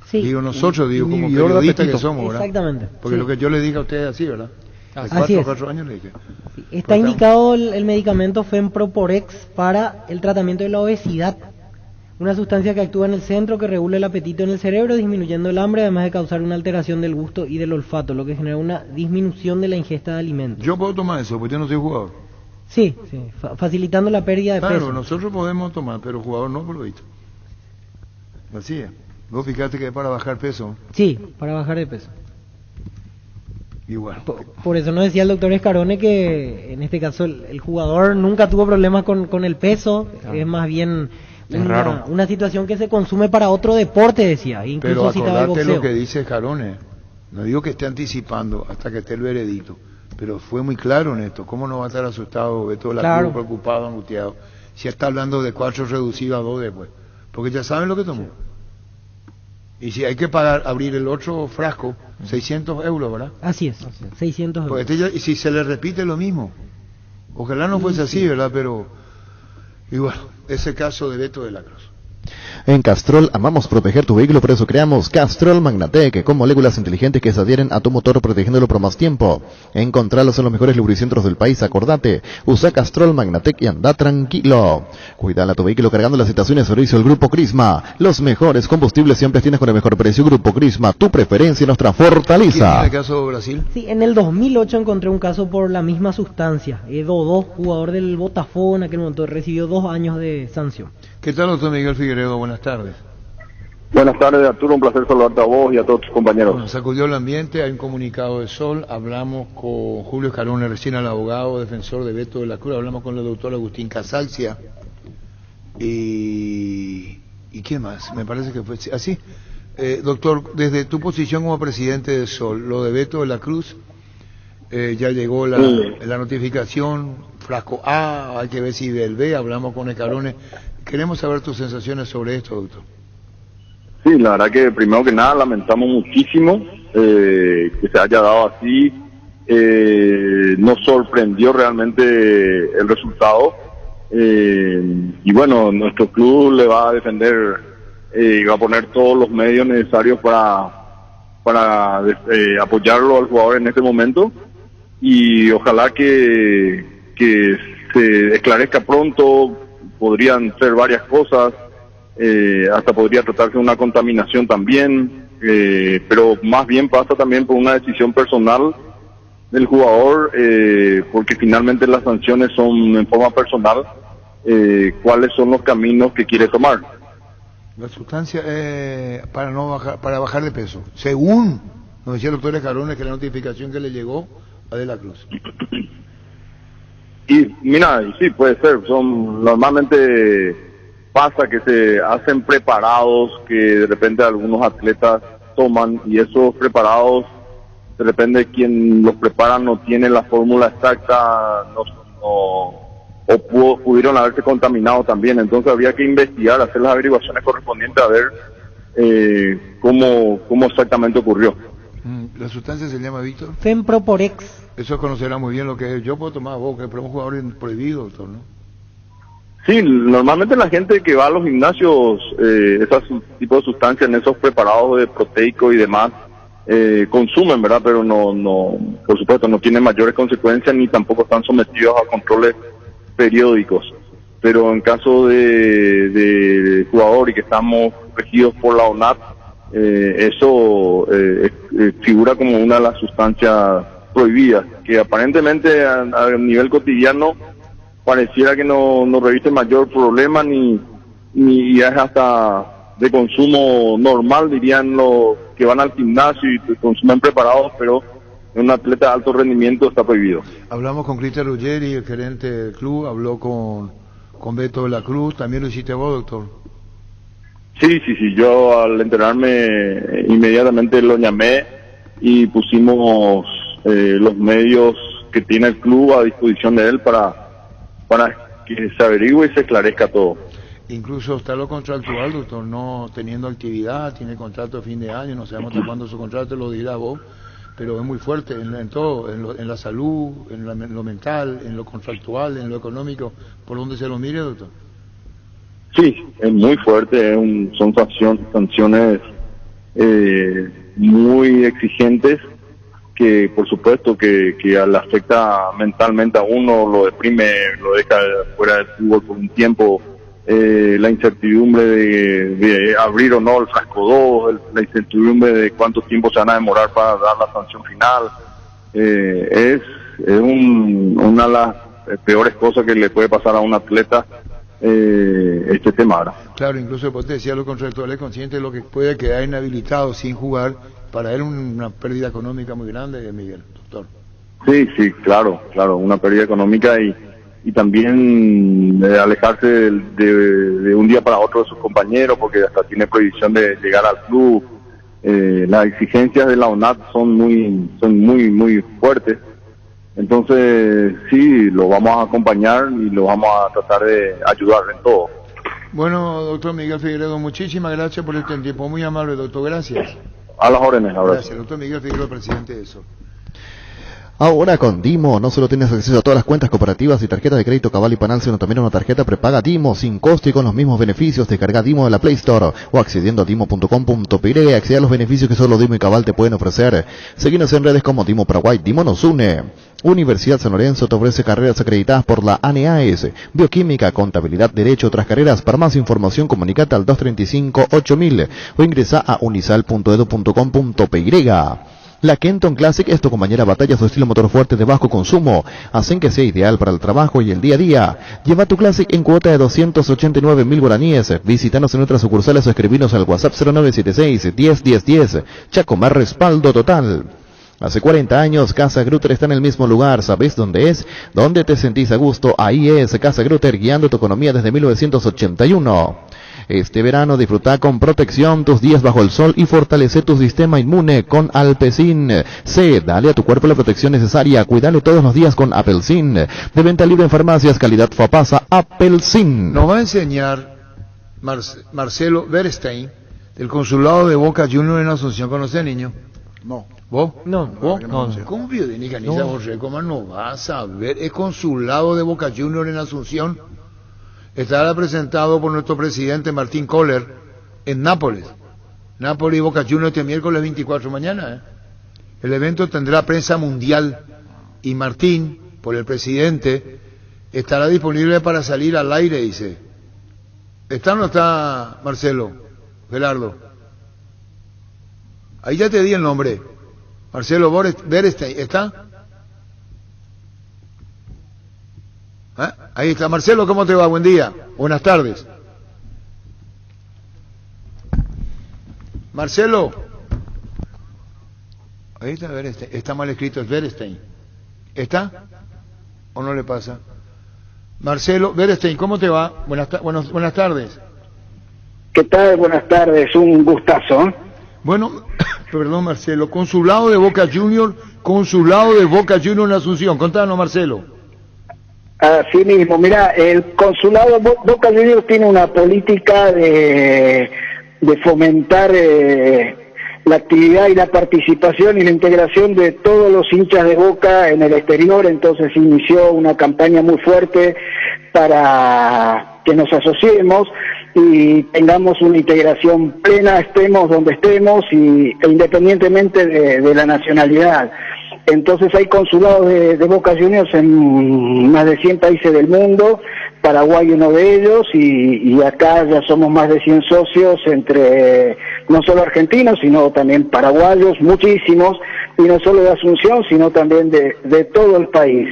Sí. Digo nosotros, como periodistas que somos, ¿verdad? Exactamente. Porque lo que yo le diga a usted es así, ¿verdad? Así es. 4 años le dije. Está indicado el medicamento Fenproporex para el tratamiento de la obesidad, una sustancia que actúa en el centro, que regula el apetito en el cerebro, disminuyendo el hambre, además de causar una alteración del gusto y del olfato, lo que genera una disminución de la ingesta de alimentos. Yo puedo tomar eso, porque yo no soy jugador. Sí, facilitando la pérdida de peso. Claro, nosotros podemos tomar, pero jugador no, por lo visto. Así es. Vos fíjate que es para bajar peso. Sí, para bajar de peso. Igual. Por eso nos decía el doctor Escarone que en este caso el jugador nunca tuvo problemas con el peso, es más bien una situación que se consume para otro deporte, decía. Incluso pero acordate lo que dice Escarone, no digo que esté anticipando hasta que esté el veredicto, pero fue muy claro en esto. ¿Cómo no va a estar asustado, Beto de la Cruz, preocupado, angustiado, si está hablando de 4 reducido a 2 después? Porque ya saben lo que tomó. Y si hay que abrir el otro frasco, 600 euros, ¿verdad? Así es, 600 euros. Pues y si se le repite lo mismo. Ojalá no fuese así, ¿verdad? Pero Y bueno, ese caso de Beto de la Cruz. En Castrol amamos proteger tu vehículo, por eso creamos Castrol Magnatec, con moléculas inteligentes que se adhieren a tu motor protegiéndolo por más tiempo. Encontralos en los mejores lubricentros del país, acordate. Usa Castrol Magnatec y anda tranquilo. Cuidala tu vehículo cargando las estaciones de servicio del Grupo Crisma. Los mejores combustibles siempre tienes con el mejor precio. Grupo Crisma, tu preferencia, nuestra fortaleza. ¿En el caso de Brasil? Sí, en el 2008 encontré un caso por la misma sustancia. Dodó, jugador del Botafogo en aquel momento, recibió 2 años de sanción. ¿Qué tal, doctor Miguel Figueredo? Buenas tardes. Buenas tardes, Arturo, un placer saludarte a vos y a todos tus compañeros. Bueno, sacudió el ambiente, hay un comunicado de Sol, hablamos con Julio Escalone, recién al abogado, defensor de Beto de la Cruz, hablamos con el doctor Agustín Casalcia, y ¿qué más? Me parece que fue así. Doctor, desde tu posición como presidente de Sol, lo de Beto de la Cruz, ya llegó la notificación, frasco A, hay que ver si el B, hablamos con Escalone. Queremos saber tus sensaciones sobre esto, doctor. Sí, la verdad que primero que nada lamentamos muchísimo que se haya dado así. Nos sorprendió realmente el resultado. Y bueno, nuestro club le va a defender y va a poner todos los medios necesarios para apoyarlo al jugador en este momento. Y ojalá que se esclarezca pronto. Podrían ser varias cosas, hasta podría tratarse de una contaminación también, pero más bien pasa también por una decisión personal del jugador, porque finalmente las sanciones son en forma personal, cuáles son los caminos que quiere tomar. La sustancia para bajar de peso, según nos decía el doctor Escalone, que la notificación que le llegó a De la Cruz. Y mira, sí, puede ser, normalmente pasa que se hacen preparados que de repente algunos atletas toman, y esos preparados, de repente quien los prepara no tiene la fórmula exacta, pudieron haberse contaminado también. Entonces habría que investigar, hacer las averiguaciones correspondientes a ver cómo exactamente ocurrió. ¿La sustancia se llama, Víctor? Femproporex. Eso conocerá muy bien lo que es. Yo puedo tomar Boca, pero es un jugador prohibido, doctor, ¿no? Sí, normalmente la gente que va a los gimnasios, esos tipos de sustancias en esos preparados de proteico y demás, consumen, ¿verdad? Pero no, por supuesto, no tienen mayores consecuencias ni tampoco están sometidos a controles periódicos. Pero en caso de jugador y que estamos regidos por la ONAT, eso figura como una de las sustancias prohibidas, que aparentemente a nivel cotidiano pareciera que no reviste mayor problema ni es hasta de consumo normal, dirían los que van al gimnasio y consumen preparados, pero en un atleta de alto rendimiento está prohibido. Hablamos con Cristian Ruggeri, el gerente del club, habló con Beto de la Cruz, también lo hiciste vos, doctor. Sí, yo al enterarme inmediatamente lo llamé y pusimos los medios que tiene el club a disposición de él para que se averigüe y se esclarezca todo. Incluso está lo contractual, doctor, no teniendo actividad, tiene contrato de fin de año, no sabemos hasta cuándo su contrato, lo dirá vos, pero es muy fuerte en todo, en la salud, en lo mental, en lo contractual, en lo económico, por donde se lo mire, doctor. Sí, es muy fuerte, son sanciones muy exigentes, que por supuesto que le afecta mentalmente a uno, lo deprime, lo deja fuera del fútbol por un tiempo, la incertidumbre de abrir o no el frasco 2, la incertidumbre de cuánto tiempo se van a demorar para dar la sanción final, es una de las peores cosas que le puede pasar a un atleta, este tema ahora. Claro, incluso después te decía lo contractual, es consciente de lo que puede quedar inhabilitado sin jugar, para él una pérdida económica muy grande, Miguel, doctor. Sí, claro, una pérdida económica y también alejarse de un día para otro de sus compañeros, porque hasta tiene prohibición de llegar al club. Las exigencias de la ONAT son muy fuertes. Entonces, sí, lo vamos a acompañar y lo vamos a tratar de ayudar en todo. Bueno, doctor Miguel Figueredo, muchísimas gracias por este tiempo. Muy amable, doctor, gracias. A las órdenes, abrazo. Gracias, doctor Miguel Figueredo, presidente de eso. Ahora con Dimo no solo tienes acceso a todas las cuentas cooperativas y tarjetas de crédito Cabal y Panal, sino también a una tarjeta prepaga Dimo sin costo y con los mismos beneficios. Descarga Dimo de la Play Store o accediendo a dimo.com.py. Accede a los beneficios que solo Dimo y Cabal te pueden ofrecer. Seguinos en redes como Dimo Paraguay. Dimo nos une. Universidad San Lorenzo te ofrece carreras acreditadas por la ANEAES, Bioquímica, Contabilidad, Derecho, otras carreras. Para más información comunicate al 235-8000 o ingresa a unisal.edu.com.py. La Kenton Classic es tu compañera batalla, su estilo motor fuerte de bajo consumo hacen que sea ideal para el trabajo y el día a día. Lleva tu Classic en cuota de 289.000 guaraníes. Visítanos en nuestras sucursales o escribinos al WhatsApp 0976-101010. Chacomar, respaldo total. Hace 40 años Casa Grutter está en el mismo lugar. ¿Sabes dónde es? ¿Dónde te sentís a gusto? Ahí es Casa Grutter, guiando tu economía desde 1981. Este verano disfruta con protección tus días bajo el sol y fortalece tu sistema inmune con Alpecin C. Dale a tu cuerpo la protección necesaria. Cuídale todos los días con Apelsin. De venta libre en farmacias, calidad Fapasa, Apelsin. Nos va a enseñar Marcelo Berstein, del consulado de Boca Juniors en Asunción. ¿Conoce, niño? No. ¿Vos? No. ¿Vos? No. ¿Cómo Biodénica ni Borré? ¿Cómo no vas a ver? Es consulado de Boca Juniors en Asunción. Estará presentado por nuestro presidente Martín Kohler en Nápoles. Nápoles y Boca Juniors este miércoles 24 mañana. El evento tendrá prensa mundial y Martín, por el presidente, estará disponible para salir al aire, dice. ¿Está o no está, Marcelo? Gerardo. Ahí ya te di el nombre. Marcelo Berestein, ¿está? Ahí está. Marcelo, ¿cómo te va? Buen día. Buenas tardes. Marcelo. Ahí está Berestein. Está mal escrito, es Berestein. ¿Está? ¿O no le pasa? Marcelo Berestein, ¿cómo te va? Buenas tardes. ¿Qué tal? Buenas tardes. Un gustazo. Bueno, perdón, Marcelo. Consulado de Boca Juniors en Asunción. Contanos, Marcelo. Así mismo, mira, el consulado Boca Juniors tiene una política de fomentar la actividad y la participación y la integración de todos los hinchas de Boca en el exterior. Entonces inició una campaña muy fuerte para que nos asociemos y tengamos una integración plena, estemos donde estemos e independientemente de la nacionalidad. Entonces hay consulados de Boca Juniors en más de 100 países del mundo, Paraguay uno de ellos, y acá ya somos más de 100 socios entre no solo argentinos, sino también paraguayos, muchísimos, y no solo de Asunción, sino también de todo el país.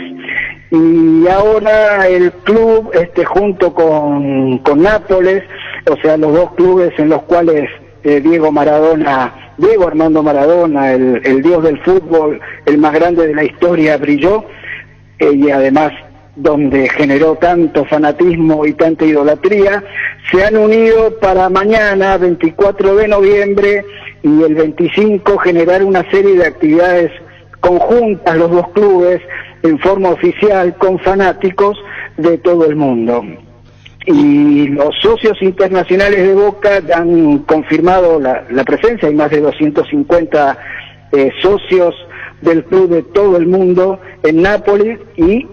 Y ahora el club, junto con Nápoles, o sea, los dos clubes en los cuales Diego Armando Maradona, el dios del fútbol, el más grande de la historia, brilló, y además donde generó tanto fanatismo y tanta idolatría, se han unido para mañana, 24 de noviembre, y el 25 generar una serie de actividades conjuntas, los dos clubes, en forma oficial, con fanáticos de todo el mundo. Y los socios internacionales de Boca han confirmado la presencia, hay más de 250 socios del club de todo el mundo en Nápoles, y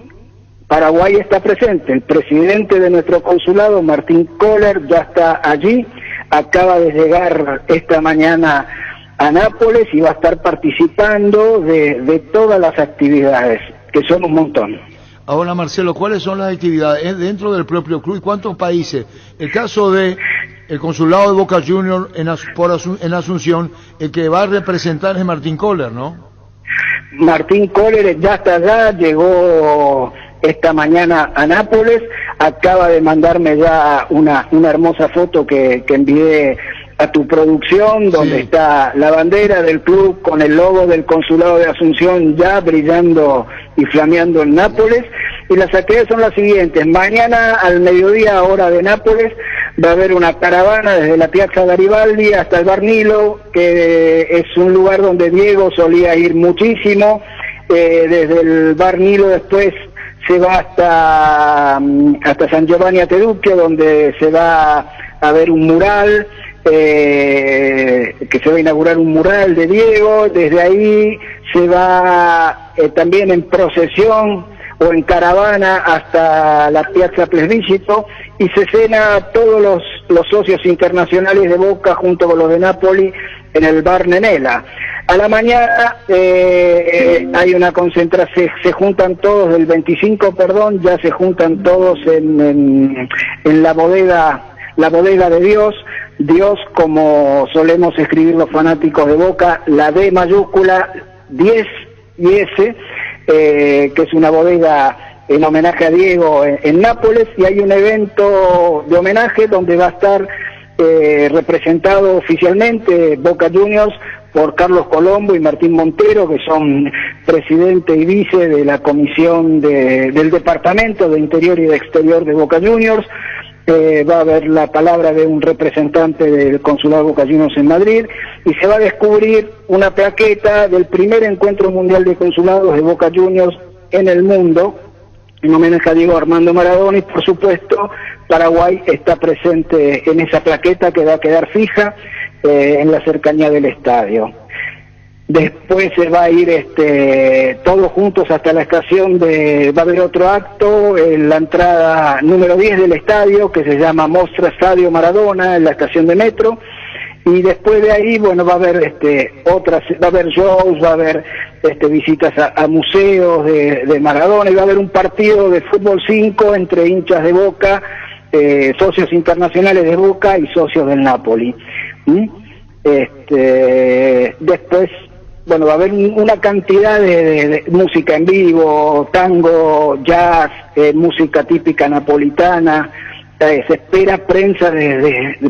Paraguay está presente. El presidente de nuestro consulado, Martín Kohler, ya está allí, acaba de llegar esta mañana a Nápoles y va a estar participando de todas las actividades, que son un montón. Ahora, Marcelo, ¿cuáles son las actividades dentro del propio club y cuántos países? El caso de el consulado de Boca Juniors en Asunción, el que va a representar es Martín Kohler, ¿no? Martín Kohler ya está allá, llegó esta mañana a Nápoles, acaba de mandarme ya una hermosa foto que envié a tu producción, donde sí está la bandera del club con el logo del consulado de Asunción ya brillando y flameando en Nápoles. Y las actividades son las siguientes: mañana al mediodía, hora de Nápoles, va a haber una caravana desde la Piazza Garibaldi hasta el Bar Nilo, que es un lugar donde Diego solía ir muchísimo. Desde el Bar Nilo después se va hasta San Giovanni a Teduccio, donde se va a ver un mural, que se va a inaugurar un mural de Diego. Desde ahí se va también en procesión o en caravana hasta la Piazza Plebiscito y se cena a todos los socios internacionales de Boca junto con los de Napoli en el bar Nenela. A la mañana hay una concentración, se juntan todos, del 25, ya se juntan todos en la bodega de Dios, como solemos escribir los fanáticos de Boca, la D mayúscula, 10 y S, que es una bodega en homenaje a Diego en Nápoles, y hay un evento de homenaje donde va a estar representado oficialmente Boca Juniors por Carlos Colombo y Martín Montero, que son presidente y vice de la comisión del Departamento de Interior y de Exterior de Boca Juniors. Va a haber la palabra de un representante del Consulado Boca Juniors en Madrid, y se va a descubrir una plaqueta del primer encuentro mundial de consulados de Boca Juniors en el mundo, en homenaje a Diego Armando Maradona, y por supuesto Paraguay está presente en esa plaqueta que va a quedar fija en la cercanía del estadio. Después se va a ir todos juntos hasta la estación va a haber otro acto en la entrada número 10 del estadio, que se llama Mostra Stadio Maradona, en la estación de metro, y después de ahí, bueno, va a haber va a haber shows, va a haber visitas a museos de Maradona, y va a haber un partido de fútbol 5 entre hinchas de Boca, socios internacionales de Boca y socios del Napoli. Después, bueno, va a haber una cantidad de música en vivo, tango, jazz, música típica napolitana. Se espera prensa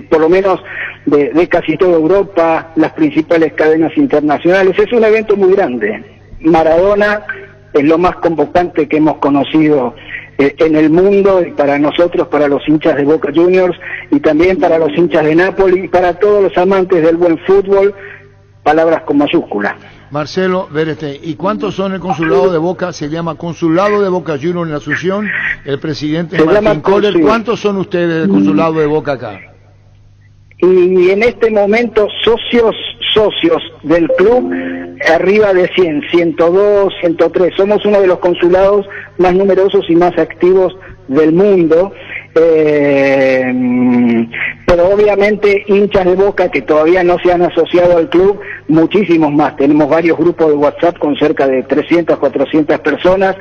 por lo menos de casi toda Europa, las principales cadenas internacionales. Es un evento muy grande. Maradona es lo más convocante que hemos conocido en el mundo, y para nosotros, para los hinchas de Boca Juniors, y también para los hinchas de Napoli, y para todos los amantes del buen fútbol, palabras con mayúsculas. Marcelo Berestein, ¿y cuántos son el consulado de Boca? Se llama Consulado de Boca Juniors en Asunción, el presidente es Martín Kohler. ¿Cuántos son ustedes del consulado de Boca acá? Y en este momento socios del club, arriba de 100, 102, 103. Somos uno de los consulados más numerosos y más activos del mundo. Pero obviamente hinchas de Boca que todavía no se han asociado al club, muchísimos más. Tenemos varios grupos de WhatsApp con cerca de 300, 400 personas,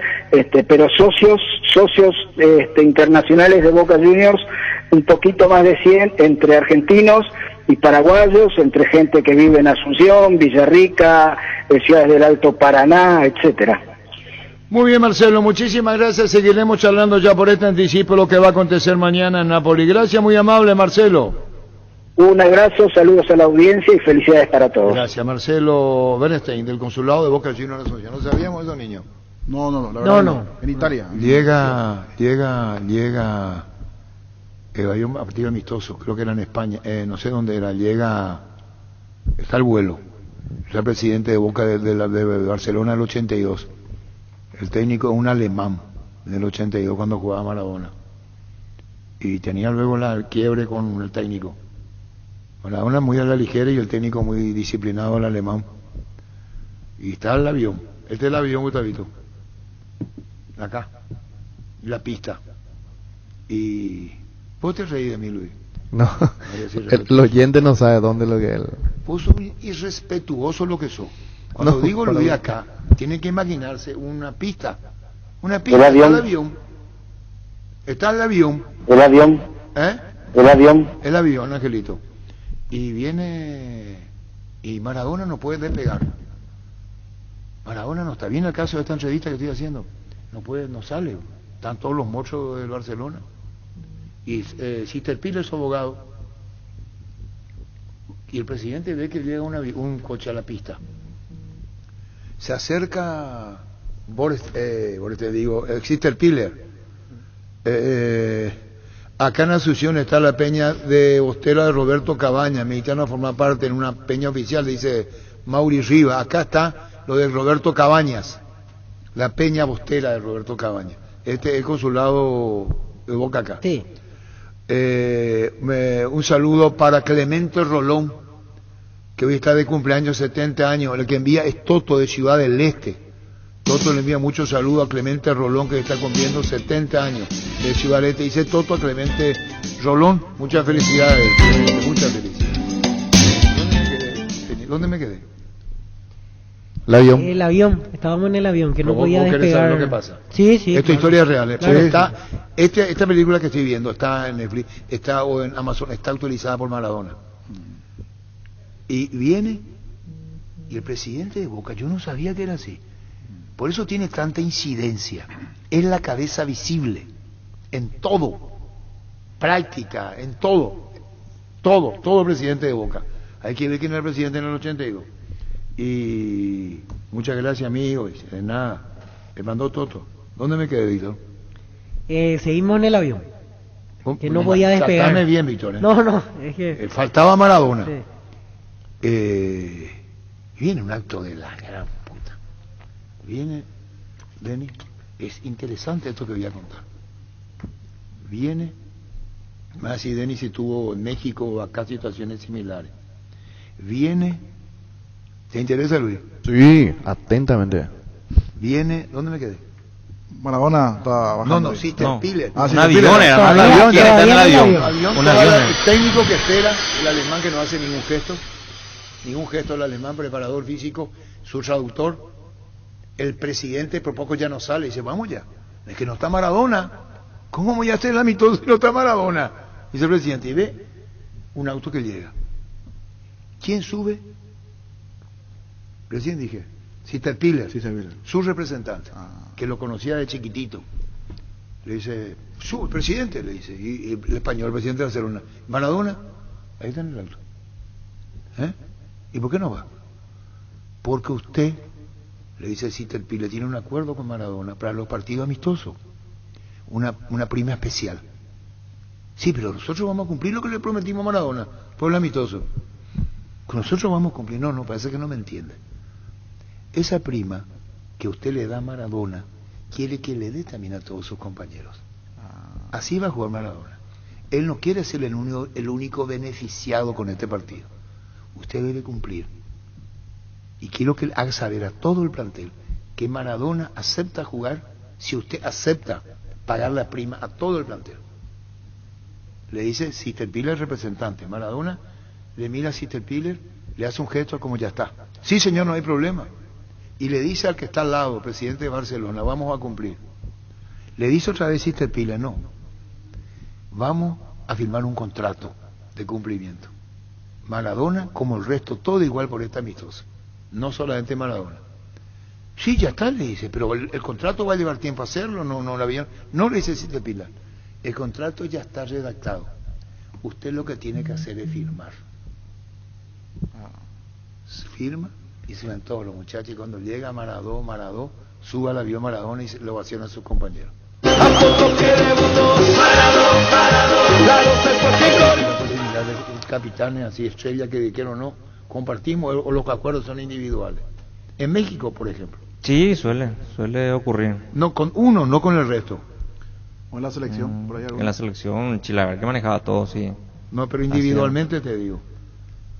pero socios internacionales de Boca Juniors, un poquito más de 100, entre argentinos y paraguayos, entre gente que vive en Asunción, Villarrica, ciudades del Alto Paraná, etcétera. Muy bien, Marcelo, muchísimas gracias. Seguiremos charlando ya por este anticipo lo que va a acontecer mañana en Napoli. Gracias, muy amable, Marcelo. Un abrazo, saludos a la audiencia y felicidades para todos. Gracias, Marcelo Bernstein, del Consulado de Boca Juniors en Asunción. ¿No sabíamos eso, niño? No, la verdad no. En Italia. Llega había un partido amistoso, creo que era en España, no sé dónde era, está el vuelo. Era presidente de Boca de Barcelona del 82. El técnico es un alemán del 82 cuando jugaba Maradona. Y tenía luego la quiebre con el técnico. Maradona muy a la ligera y el técnico muy disciplinado, el alemán. Y está el avión. Este es el avión, Gustavito. Acá. La pista. Y vos te reí de mí, Luis. No, el oyente no sabe dónde lo que él... Vos sos irrespetuoso lo que sos. Cuando digo Luis acá, tienen que imaginarse una pista. Una pista, está el avión. Está el avión. El avión. El avión. El avión, Angelito. Y viene... Y Maradona no puede despegar. Maradona no está bien el caso de esta entrevista que estoy haciendo. No sale. Están todos los mochos del Barcelona. Y Sister Piller es abogado. Y el presidente ve que llega un coche a la pista. Se acerca Sister Piller. Acá en Asunción está la peña de Bostera de Roberto Cabañas, mexicano a formar parte en una peña oficial, dice Mauri Riva. Acá está lo de Roberto Cabañas, la peña Bostera de Roberto Cabañas. Este es el consulado de Boca acá. Sí. Un saludo para Clemente Rolón, que hoy está de cumpleaños 70 años. El que envía es Toto de Ciudad del Este. Toto le envía muchos saludos a Clemente Rolón, que está cumpliendo 70 años de Ciudad del Este. Dice Toto a Clemente Rolón, muchas felicidades, muchas felicidades. ¿Dónde me quedé? El avión. El avión, estábamos en el avión, que no podía ¿Vos querés despegar. saber lo que pasa? Sí, Esta historia es real. Claro. Está, esta película que estoy viendo está en Netflix, está o en Amazon, está autorizada por Maradona. Y viene, y el presidente de Boca, yo no sabía que era así. Por eso tiene tanta incidencia. Es la cabeza visible en todo, práctica, en todo, todo presidente de Boca. Hay que ver quién era el presidente en el 82. Y muchas gracias, amigo. De nada, me mandó Toto. ¿Dónde me quedé, Víctor? Seguimos en el avión, que no podía despegar. Tratame bien, Víctor. No, es que... faltaba Maradona. Sí. Viene un acto de la gran puta. Viene, Denis, es interesante esto que voy a contar. Viene, más si Denis estuvo en México o acá situaciones similares. Viene, ¿te interesa, Luis? Sí, atentamente. Viene, ¿dónde me quedé? Maradona está bajando. No, Sister Piller. Ah, sí, Un avión era, un avión, ya está en el avión. Un avión, el técnico que espera, el alemán que no hace ningún gesto el alemán, preparador físico, su traductor, el presidente por poco ya no sale, dice, vamos ya, es que no está Maradona, ¿cómo voy a hacer la mitad si no está Maradona? Dice el presidente, y ve un auto que llega. ¿Quién sube? Recién dije, Sister Piller, su representante, que lo conocía de chiquitito. Le dice, sube, presidente, le dice, y el español, el presidente de Barcelona, Maradona, ahí está en el auto. ¿Y por qué no va? Porque usted, le dice Sister Piller, tiene un acuerdo con Maradona para los partidos amistosos, una prima especial. Sí, pero nosotros vamos a cumplir lo que le prometimos a Maradona, pueblo amistoso. Nosotros vamos a cumplir. No, parece que no me entiende. Esa prima que usted le da a Maradona, quiere que le dé también a todos sus compañeros. Así va a jugar Maradona. Él no quiere ser el único beneficiado con este partido. Usted debe cumplir. Y quiero que haga saber a todo el plantel que Maradona acepta jugar si usted acepta pagar la prima a todo el plantel. Le dice Sister Piller, representante. Maradona le mira a Sister Piller, le hace un gesto como ya está. Sí, señor, no hay problema. Y le dice al que está al lado, presidente de Barcelona, vamos a cumplir. Le dice otra vez Sister Piller, no. Vamos a firmar un contrato de cumplimiento. Maradona, como el resto, todo igual por esta amistosa. No solamente Maradona. Sí, ya está, le dice, pero el contrato va a llevar tiempo a hacerlo, no le dice Sister Piller. El contrato ya está redactado. Usted lo que tiene que hacer es firmar. Firma y se van todos los muchachos, y cuando llega Maradó, suba al avión Maradona y lo ovaciona a sus compañeros. La posibilidad de capitanes así, estrella que dijeron no, compartimos o los acuerdos son individuales. En México, por ejemplo. Sí, suele ocurrir. No con uno, no con el resto. O en la selección, por ahí en la selección, Chilaver que manejaba todo, sí. No, pero individualmente te digo.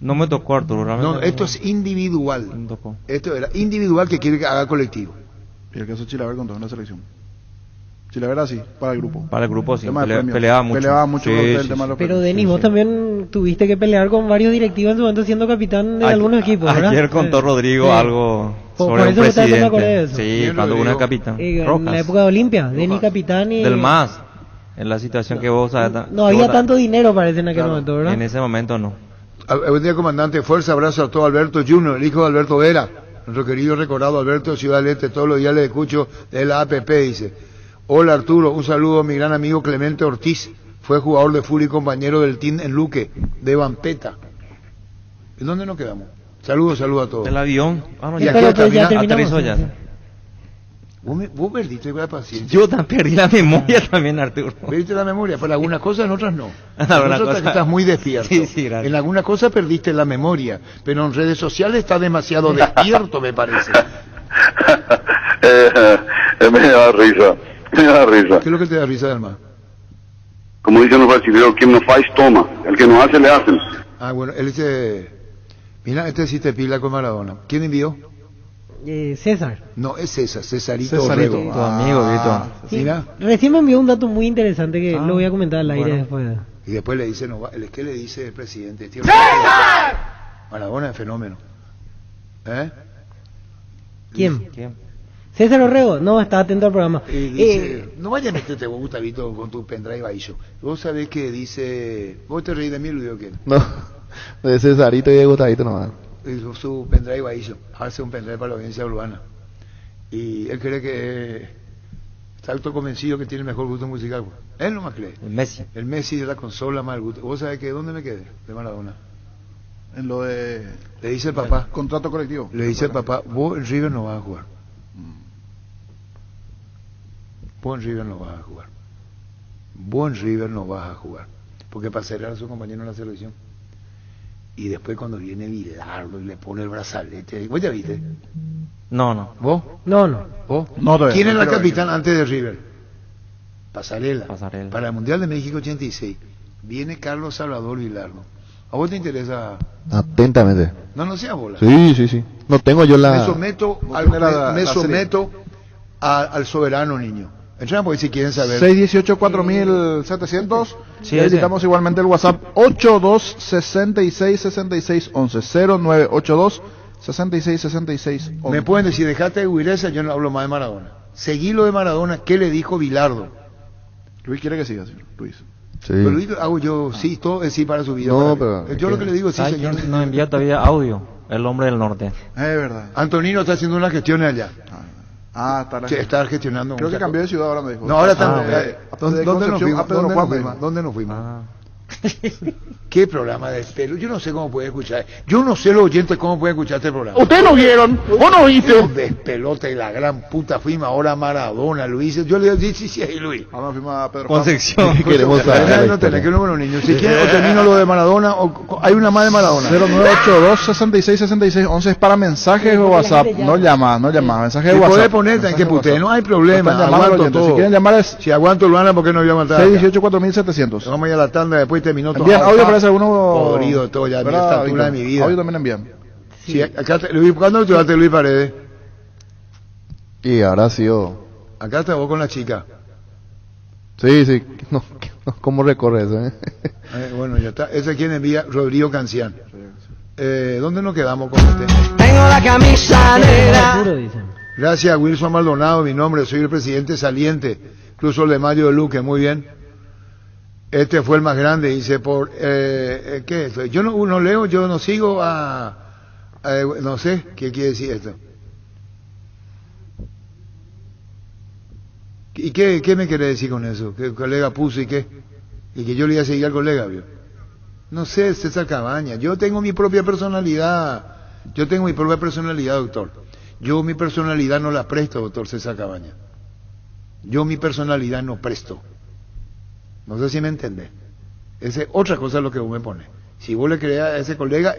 No me tocó, Arturo, realmente. No, esto es individual. Esto era individual que quiere que haga colectivo. Y el caso de Chilaver con todo en la selección. Chilaver era así, para el grupo. Para el grupo, sí. Peleaba mucho. Peleaba mucho sí, con el sí, tema de los Pero Denis, vos también tuviste que pelear con varios directivos en su momento siendo capitán de algunos equipos, ¿verdad? Ayer contó Rodrigo algo sobre por un eso me acordé de presidente. eso. Sí, cuando uno es capitán. En la época de Olimpia, Denis capitán y... Del MAS. En la situación que vos sabes. No había tanto dinero, parece, en aquel momento, ¿verdad? En ese momento no. Buen día, comandante. Fuerza, abrazo a todo Alberto Junior, el hijo de Alberto Vera, nuestro querido recordado Alberto de Ciudad del Este. Todos los días le escucho de la APP, dice. Hola Arturo, un saludo a mi gran amigo Clemente Ortiz. Fue jugador de fútbol y compañero del team en Luque, de Vampeta. ¿En dónde nos quedamos? Saludos a todos. Del avión. Y aquí aterrizó ya. Vos perdiste la paciencia. Yo perdí la memoria también, Arturo. Perdiste la memoria, pero algunas cosas, en otras no. En otras otras estás muy despierto. Sí, gracias. En algunas cosas perdiste la memoria, pero en redes sociales estás demasiado despierto, me parece. Me da risa. ¿Qué es lo que te da risa, Dalma? Como dicen los brasileños, quien no faz, toma. El que no hace, le hacen. Bueno, él dice... Mira, este sí te pila con Maradona. ¿Quién envió? César. No, es César, Cesarito Cesarito, Orrego. Tu amigo, Vito. Sí, Mira. recién me envió un dato muy interesante que lo voy a comentar al aire después. Y después le dice, ¿qué le dice el presidente? Tío, ¡César! Maradona es fenómeno. ¿Eh? ¿Quién? César Orrego. No, está atento al programa. Y dice, no vayas a meterte vos, Gustavito, con tu pendrive ahí yo. Vos sabés que dice, vos te reís de mí, Luis, ¿o qué? No, de Cesarito y de Gustavito nomás. Su pendrive ahí yo. Hace un pendrive para la audiencia urbana. Y él cree que está autoconvencido que tiene el mejor gusto musical. Él no más cree. El Messi. El Messi de la consola más el gusto. ¿Vos sabés que dónde me quedé? De Maradona. En lo de... Le dice el papá. Contrato colectivo. Le dice el papá, vos en River no vas a jugar. Vos en River no vas a jugar. Vos en River no vas a jugar. Porque para cerrar a su compañero en la selección. Y después cuando viene Bilardo y le pone el brazalete. ¿Vos ya viste? No. ¿Vos? No. ¿Vos? No, todavía, ¿Quién no era el quiero capitán ver. antes de River? Pasarela. Pasarela. Para el Mundial de México 86. Viene Carlos Salvador Bilardo. ¿A vos te interesa? Atentamente. No sea bola. Sí. No tengo yo la... Me someto, al soberano, niño. Entran porque si quieren saber. 618-4700. Sí, y necesitamos ese. igualmente el WhatsApp 82666611 0982-666611. Me pueden decir, dejate de huir esa, yo no hablo más de Maradona. Seguí lo de Maradona, ¿qué le dijo Bilardo? Luis quiere que siga, señor. Luis. Sí. Pero Luis, hago yo, sí, todo es sí para su vida. No, para pero... yo lo que le digo, sí, ¿Sabes señor. quién nos envía todavía audio? El hombre del norte. Es verdad. Antonino está haciendo unas gestiones allá. Está Sí, está gestionando. Creo que muchas cambió de cosas. ciudad ahora me dijo. No, ahora está. de ¿Dónde nos Concepción fuimos? a Pedro ¿Dónde Juan, nos me fuimos? dijo. ¿Dónde nos fuimos? ¿Qué programa de pelo? Yo no sé cómo puede escuchar. Yo no sé los oyentes cómo pueden escuchar este programa. ¿Ustedes no vieron? ¿O no oíste? Despelote y la gran puta. Fuimos ahora a Maradona, Luis. Yo le digo, sí, Luis. Ahora nos fuimos a Pedro Juan. Concepción. Queremos saber. No tenés que uno con los niños. Si quieren, o termino lo de Maradona, o hay una más de Maradona. 0982-666611 es para mensajes o WhatsApp. No llama. Mensajes de Si WhatsApp. podés ponerte en que puté, no hay problema. Están llamando Aguanto oyentes. todo. Si quieren llamar es Si aguanto Luana, ¿por qué no voy a aguantar? 618-4700. Vamos a ir a la tanda, después terminó todo. Envían audio, parece alguno. Podrido todo ya, a ¿Verdad, esta altura de Víctor? mi vida. Audio también envían. Sí, acá Luis, ¿cuándo estudiaste Luis Paredes? Y ahora sí, yo... Acá estás vos con la chica. Sí. No, ¿cómo recorre eso, Bueno, ya está. ¿Ese quién envía? Rodrigo Cancián. ¿Dónde nos quedamos con este? Tengo la camisa negra. Arturo, dicen. Gracias, Wilson Maldonado, mi nombre, soy el presidente saliente, Cruz de Mayo de Luque, muy bien. Este fue el más grande, dice, ¿qué es esto? Yo no leo, yo no sigo no sé, ¿qué quiere decir esto? ¿Y qué me quiere decir con eso? ¿Que el colega puso y qué? Y que yo le iba a seguir al colega, ¿vio? No sé, César Cabaña, yo tengo mi propia personalidad, doctor. Yo mi personalidad no la presto, doctor César Cabaña. Yo mi personalidad no presto. No sé si me entendés. Esa es otra cosa lo que vos me pones. Si vos le creas a ese colega,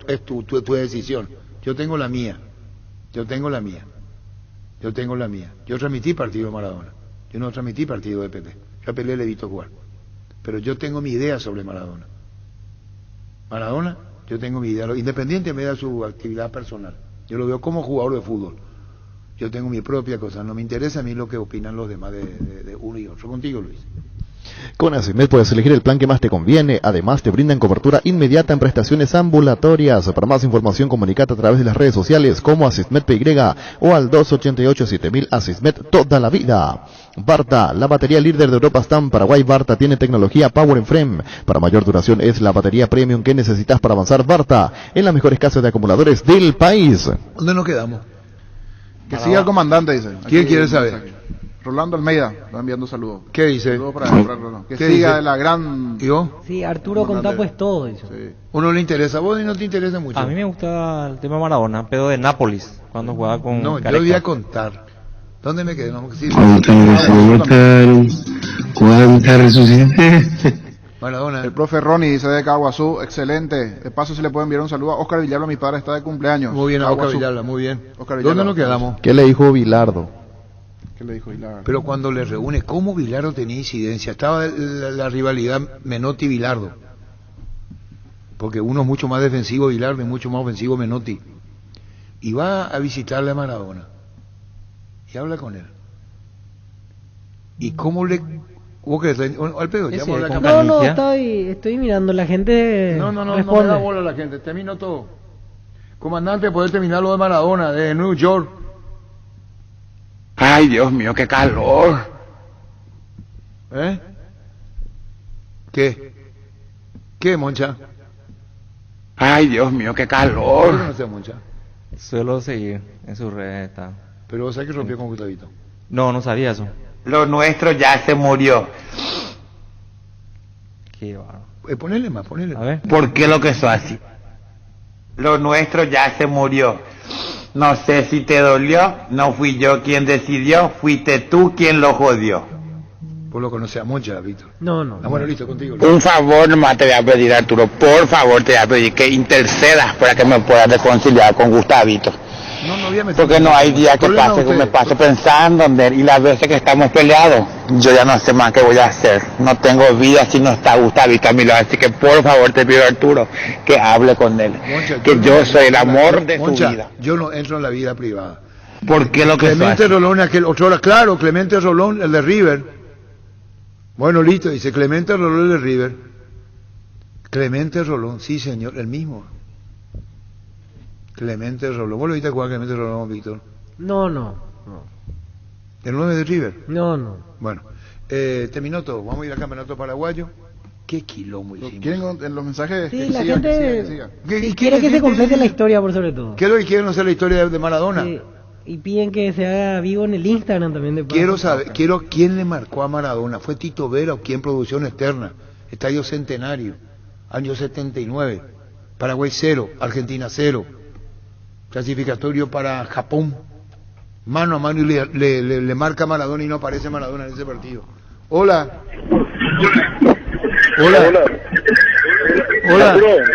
es tu decisión. Yo tengo la mía. Yo transmití partido de Maradona. Yo no transmití partido de PP. Yo a Pelé le he visto jugar. Pero yo tengo mi idea sobre Maradona. Yo tengo mi idea. Independientemente de su actividad personal. Yo lo veo como jugador de fútbol. Yo tengo mi propia cosa. No me interesa a mí lo que opinan los demás de uno y otro. Contigo, Luis. Con Asismed puedes elegir el plan que más te conviene. Además, te brindan cobertura inmediata en prestaciones ambulatorias. Para más información, comunicate a través de las redes sociales como Asismed PY o al 288-7000 Asismed toda la vida. Varta, la batería líder de Europa está en Paraguay. Varta tiene tecnología Power and Frame. Para mayor duración es la batería premium que necesitas para avanzar. Varta, en las mejores casas de acumuladores del país. ¿Dónde nos quedamos? Que siga el comandante, dice. ¿Quién quiere saber? Rolando Almeida está enviando saludos. ¿Qué dice? Saludos para Rolando. Que siga de la gran... ¿Yo? Sí, Arturo contá pues todo eso. Sí. Uno le interesa, a vos y no te interesa mucho. A mí me gusta el tema Maradona, pero de Nápoles, cuando jugaba con No, Careca. yo voy a contar. ¿Dónde me quedé? No, sí. ¿Cuánta resucité? Maradona. El profe Ronnie dice de Caguazú, excelente. De paso, si le puede enviar un saludo a Oscar Villalba, mi padre está de cumpleaños. Muy bien, a Oscar Caguazú. Villalba, muy bien. Oscar Villalba. ¿Dónde nos quedamos? ¿Qué le dijo Bilardo? ¿Qué le dijo Hilar? Pero cuando le reúne, ¿cómo Bilardo tenía incidencia? Estaba la rivalidad Menotti-Bilardo. porque uno es mucho más defensivo Vilardo y mucho más ofensivo Menotti, y va a visitarle a Maradona y habla con él. ¿Y cómo le... ¿Vos querés? Al pedo, llamo a la cámara. No, estoy mirando, la gente No me responde. da bola a la gente, termino todo. Comandante, ¿podés terminar lo de Maradona, de New York? Ay, Dios mío, qué calor. ¿Eh? ¿Qué, Moncha? Ay, Dios mío, qué ¿Por qué calor. no sé, Moncha? Suelo seguir en sus redes. Está. Pero vos sabés que rompió con Gustavito. No sabía eso. Lo nuestro ya se murió. Qué bárbaro. Ponele más. A ver. ¿Por qué lo que sos así? Lo nuestro ya se murió. No sé si te dolió, no fui yo quien decidió, fuiste tú quien lo jodió. Vos lo conocés a Moncha, Víctor. No. Ah, bueno, listo, contigo. Un favor nomás te voy a pedir, Arturo, por favor te voy a pedir que intercedas para que me puedas reconciliar con Gustavito. No voy a meter. Porque no hay día que Problema pase que ustedes. me paso pensando en él, y las veces que estamos peleados, yo ya no sé más qué voy a hacer. No tengo vida si no está Gustavito a mi lado, así que por favor te pido, Arturo, que hable con él. Moncha, Que yo soy el amor de Moncha, su vida. yo no entro en la vida privada. ¿Por qué lo que Clemente sos? Rolón, aquel otro hora, claro, Clemente Rolón, el de River. Bueno, listo, dice Clemente Rolón, el de River. Clemente Rolón, sí señor, el mismo. Clemente Rolón. ¿Vos lo viste jugar a Clemente Rolón, Víctor? No. ¿El 9 de River? No. Bueno, terminó todo. Vamos a ir al campeonato paraguayo. ¿Qué quilombo hicimos? ¿Quieren en los mensajes? Sí, que la sigan, gente que sigan. sí, quiere que se complete la historia, por sobre todo. ¿Qué es lo que quieren hacer la historia de Maradona? Sí, y piden que se haga vivo en el Instagram también. De Quiero saber, quién le marcó a Maradona. ¿Fue Tito Vera o quién producción externa? Estadio Centenario, año 79. Paraguay 0, Argentina 0. Clasificatorio para Japón. Mano a mano y le marca Maradona y no aparece Maradona en ese partido. Hola.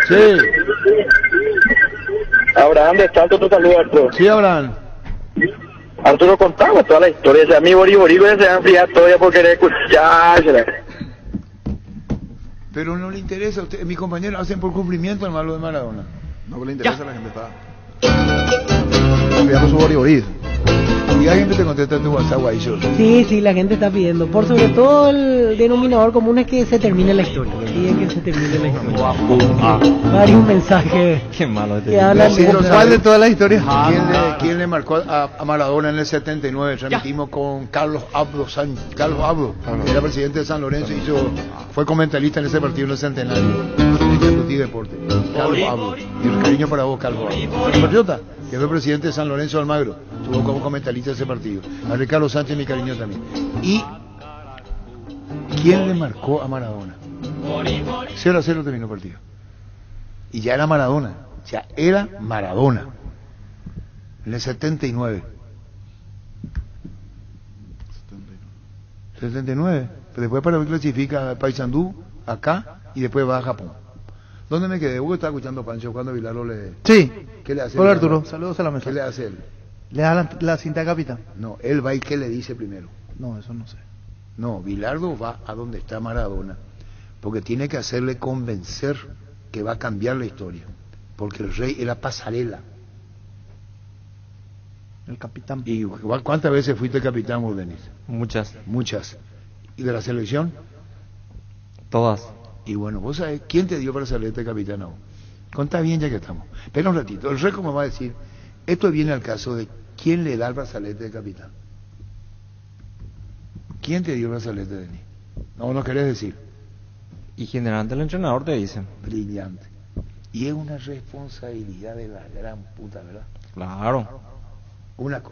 Sí. Abraham, de tanto te saludo, Arturo. Sí, Abraham. Arturo, contaba toda la historia. O sea, mi boriborí se va a enfriar todavía por querer escuchársela. Pero no le interesa a usted. Mis compañeros hacen por cumplimiento el malo de Maradona. No le interesa a la gente, está enviando su boriborí. Y alguien te contesta en tu WhatsApp, Guayso. Sí, la gente está pidiendo. Por sobre todo el denominador común es que se termine la historia. Piden que se termine la historia. Varios mensajes. Qué malo que hablan de ¿Cuál de todas las historias? ¿Quién le marcó a Maradona en el 79? Transmitimos con Carlos Abdo Sánchez. Carlos Abdo, era presidente de San Lorenzo y fue comentarista en ese partido en el Centenario. En Chatutí Deporte. Carlos Abdo. Y el cariño para vos, Carlos Abdo. Patriota, que fue presidente de San Lorenzo Almagro. Estuvo como comentarista de ese partido. A Ricardo Sánchez, mi cariño también. ¿Y quién le marcó a Maradona? 0-0 terminó el partido. Y ya era Maradona. En el 79. 79. Pero después Paraguay clasifica a Paysandú, acá, y después va a Japón. ¿Dónde me quedé? Hugo estaba escuchando a Pancho cuando Vilaro le... Sí. ¿Qué le hace? Hola, Arturo, saludos a la mesa. ¿Qué le hace él? ¿Le da la cinta de capitán? No, él va y ¿qué le dice primero? No, eso no sé. No, Bilardo va a donde está Maradona, porque tiene que hacerle convencer que va a cambiar la historia, porque el rey era pasarela. El capitán. ¿Y cuántas veces fuiste capitán, vos, Denis? Muchas. ¿Y de la selección? Todas. Y bueno, vos sabés, ¿quién te dio brazalete de capitán a vos? Contá bien ya que estamos. Espera un ratito, el rey como va a decir, esto viene al caso de quién le da el brazalete de capitán. ¿Quién te dio el brazalete, Denis? No querés decir. Y generalmente el entrenador te dice. Brillante. Y es una responsabilidad de la gran puta, ¿verdad? Claro.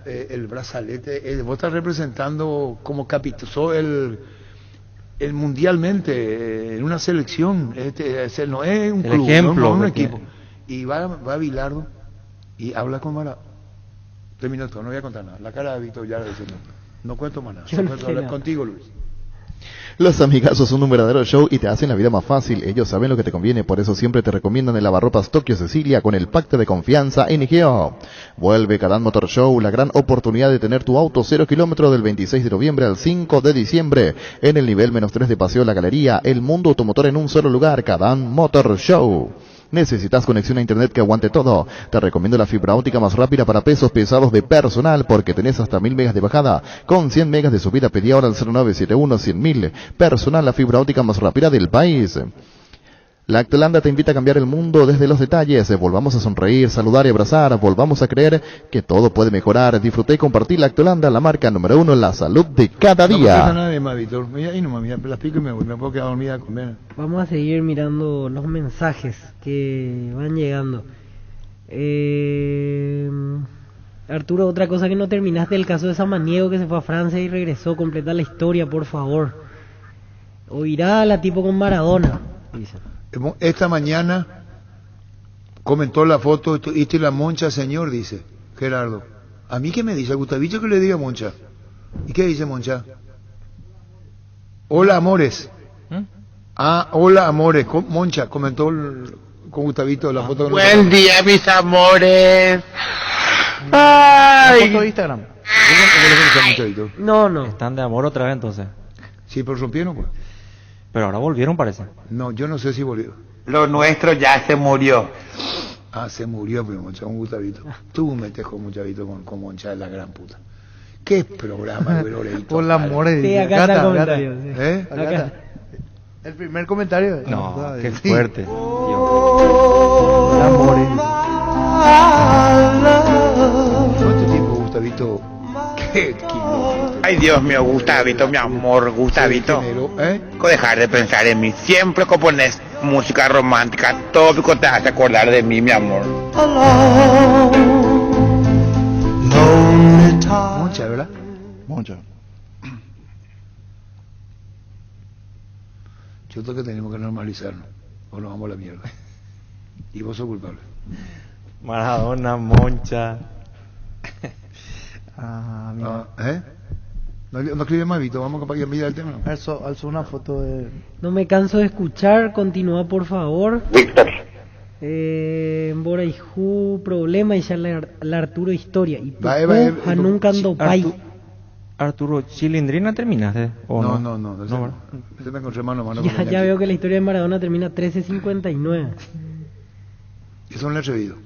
El brazalete, vos estás representando como capitán, sos el mundialmente en una selección, no es un club, ejemplo, no es un equipo. Y va Bilardo y habla con Maradona. Terminó todo, no voy a contar nada. La cara de Víctor ya diciendo, no cuento más nada. No cuento hablar contigo, Luis. Los amigazos son un verdadero show y te hacen la vida más fácil. Ellos saben lo que te conviene, por eso siempre te recomiendan el lavarropas Tokio Cecilia con el pacto de confianza NGO. Vuelve Carán Motor Show, la gran oportunidad de tener tu auto 0 kilómetros del 26 de noviembre al 5 de diciembre. En el nivel -3 de Paseo La Galería, el mundo automotor en un solo lugar, Carán Motor Show. ¿Necesitas conexión a internet que aguante todo? Te recomiendo la fibra óptica más rápida para pesos pesados de personal, porque tenés hasta 1000 megas de bajada, con 100 megas de subida. Pedí ahora al 0971-100.000. Personal, la fibra óptica más rápida del país. Lactolanda te invita a cambiar el mundo desde los detalles. Volvamos a sonreír, saludar y abrazar. Volvamos a creer que todo puede mejorar. Disfruté y compartí Lactolanda, la marca número 1 en la salud de cada No día. pasa nada de más, Víctor. Mira, ahí nomás, mira, las pico y me voy. Me puedo quedar dormida a comer. Vamos a seguir mirando los mensajes que van llegando. Arturo, otra cosa que no terminaste, el caso de Samaniego, que se fue a Francia y regresó. Completa la historia, por favor. O irá a la tipo con Maradona, dice. Esta mañana comentó la foto y la Moncha, señor, dice Gerardo. ¿A mí qué me dice? ¿A Gustavito que le diga Moncha? ¿Y qué dice Moncha? Hola, amores. Hola, amores. Moncha comentó con Gustavito la foto. Buen día, mis amores. Ay. ¿La foto de Instagram? No. ¿Están de amor otra vez entonces? Sí, pero rompieron, pues. Pero ahora volvieron, parece. No, yo no sé si volvió. Lo nuestro ya se murió. Se murió, pero Moncha, un Gustavito. Tú metes con Gustavito con Moncha de la gran puta. ¿Qué programa, güey? Por la amores. Sí, acá está el comentario. Sí. Acá está. El primer comentario. No, qué fuerte. Por la amores. ¿Cuánto tiempo, Gustavito? ¿Qué kilómetros? Ay, Dios mío, Gustavito, mi amor, Gustavito. Dejar de pensar en mí. Siempre que pones música romántica, tópico, te hace acordar de mí, mi amor. Moncha, ¿verdad? Moncha. Yo creo que tenemos que normalizarnos, o nos vamos a la mierda. Y vos sos culpable. Maradona, Moncha. No escribe más, Vito, vamos a cambiar el tema. Alzó una foto de... No me canso de escuchar, continúa por favor. Víctor. Boraijú, problema, y ya la Arturo historia. Y nunca ando pai. Arturo, ¿Chilindrina terminaste? ¿O no. Se me encontré mano a mano. Ya veo que la historia de Maradona termina 13:59. Eso no le he atrevido.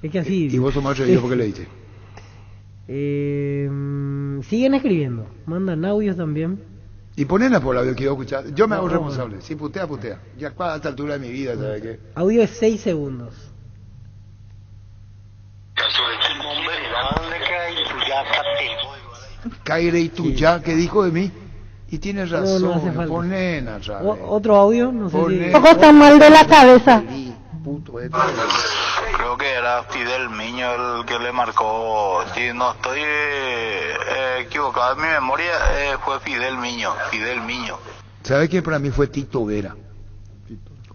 Es que así. Y vos sos más atrevido porque leíste. Siguen escribiendo, mandan audios también. Y ponela por audio, quiero escuchar. Yo me hago responsable. Si putea. Ya a esta altura de mi vida, ¿sabes qué? Audio es 6 segundos. Caire y tú ya, ¿qué dijo de mí? Y tienes razón, no hace falta. Ponen otro audio, no sé si... Ojo, está mal de la cabeza. Creo que era Fidel Miño el que le marcó, si no estoy equivocado en mi memoria, fue Fidel Miño. ¿Sabe quién para mí fue Tito Vera?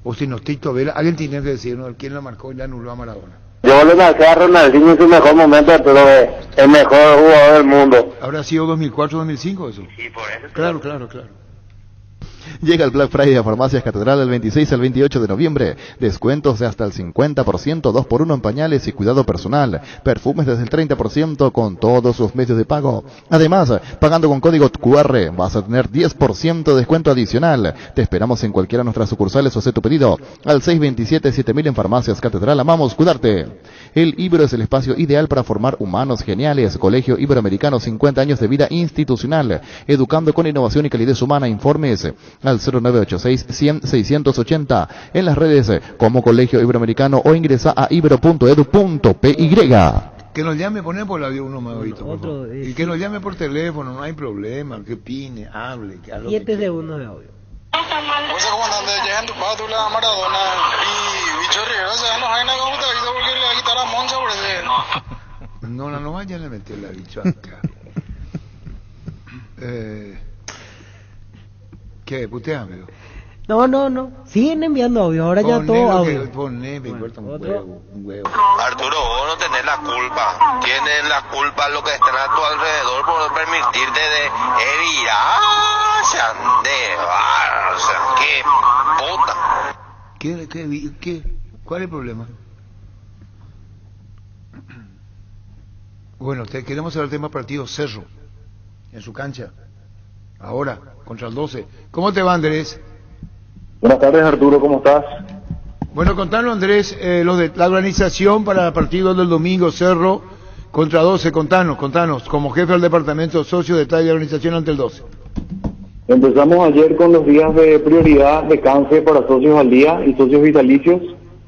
O si no, Tito Vera, alguien tiene que decirnos quién le marcó y le anuló a Maradona. Yo le marqué a Ronaldinho en su mejor momento, pero el mejor jugador del mundo. ¿Habrá sido 2004-2005 eso? Sí, por eso. Claro. Llega el Black Friday a Farmacias Catedral del 26 al 28 de noviembre. Descuentos de hasta el 50%, 2x1 en pañales y cuidado personal. Perfumes desde el 30% con todos sus medios de pago. Además, pagando con código QR, vas a tener 10% de descuento adicional. Te esperamos en cualquiera de nuestras sucursales o haz tu pedido al 627-7000 en Farmacias Catedral. Amamos cuidarte. El Ibero es el espacio ideal para formar humanos geniales. Colegio Iberoamericano, 50 años de vida institucional. Educando con innovación y calidez humana. Informes al 0986-100-680 en las redes como Colegio Iberoamericano o ingresa a ibero.edu.py. Que nos llame, poner por la uno más ahorita, por favor. Y que nos llame por teléfono, no hay problema, que opine, hable, que haga 7 segundos de audio. Vos sos comandante, llega en tu patio la Maradona y bicho Rivera se da enojada con Gustavito porque le va a quitar a Moncha por ese. No vayan a meter la bicho acá. ¿Qué? ¿Putea, amigo? No. Siguen enviando audio. Ahora ya todo audio. Me importa un huevo. Arturo, vos no tenés la culpa. Tienes la culpa lo que están a tu alrededor por permitirte de o sea, qué puta. ¿Qué? ¿Cuál es el problema? Bueno, queremos saber el tema partido Cerro, en su cancha. Ahora, contra el 12. ¿Cómo te va, Andrés? Buenas tardes, Arturo, ¿cómo estás? Bueno, contanos, Andrés, los de la organización para el partido del domingo, Cerro contra 12, contanos, como jefe del departamento socio, detalle de organización ante el 12. Empezamos ayer con los días de prioridad de canje para socios al día y socios vitalicios.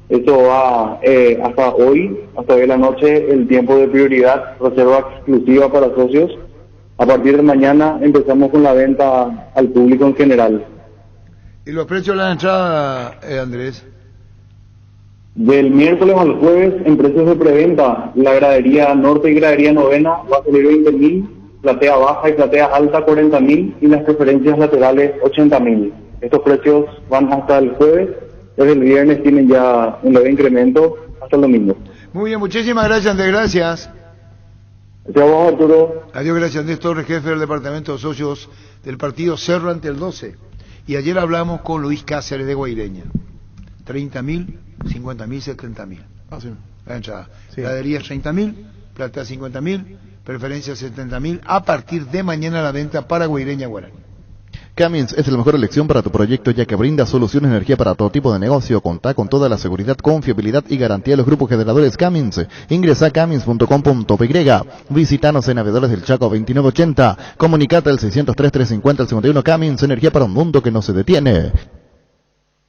Esto va hasta hoy, hasta hoy en la noche, el tiempo de prioridad, reserva exclusiva para socios. A partir de mañana empezamos con la venta al público en general. ¿Y los precios de la entrada, Andrés? Del miércoles al jueves, en precios de preventa, la gradería norte y gradería novena va a salir 20.000, platea baja y platea alta 40.000 y las preferencias laterales 80.000. Estos precios van hasta el jueves, desde el viernes tienen ya un leve incremento hasta el domingo. Muy bien, muchísimas gracias, Andrés, gracias. Gracias a vos, Arturo. Adiós, gracias, Andrés Torres, jefe del departamento de socios del partido Cerro ante el 12. Y ayer hablamos con Luis Cáceres de Guaireña. 30.000, 50.000, 70.000. Ah, sí. La entrada. Sí. Gradería 30.000, platea 50.000, preferencia 70.000. A partir de mañana la venta para Guaireña Guaraní. Cummins es la mejor elección para tu proyecto, ya que brinda soluciones de energía para todo tipo de negocio. Contá con toda la seguridad, confiabilidad y garantía de los grupos generadores Cummins. Ingresa a cummins.com.py. Visítanos en Avedores del Chaco 2980. Comunicate al 603-350-51. Cummins, energía para un mundo que no se detiene.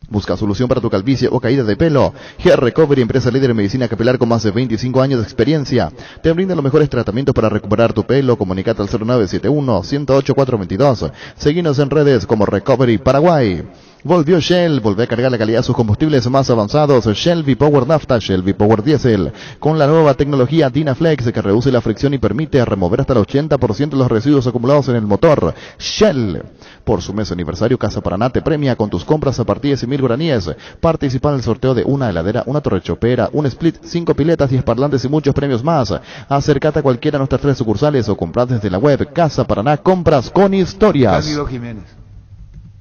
Busca solución para tu calvicie o caída de pelo. Hair Recovery, empresa líder en medicina capilar con más de 25 años de experiencia, te brinda los mejores tratamientos para recuperar tu pelo. Comunicate al 0971-108-422. Seguinos en redes como Recovery Paraguay. Volvió Shell, volvió a cargar la calidad de sus combustibles más avanzados. Shell V-Power Nafta, Shell V-Power Diesel, con la nueva tecnología Dynaflex, que reduce la fricción y permite remover hasta el 80% de los residuos acumulados en el motor. Shell. Por su mes aniversario, Casa Paraná te premia con tus compras a partir de 100.000 guaraníes. Participa en el sorteo de una heladera, una torre chopera, un split, 5 piletas, 10 parlantes y muchos premios más. Acércate a cualquiera de nuestras 3 sucursales o comprad desde la web. Casa Paraná, compras con historias.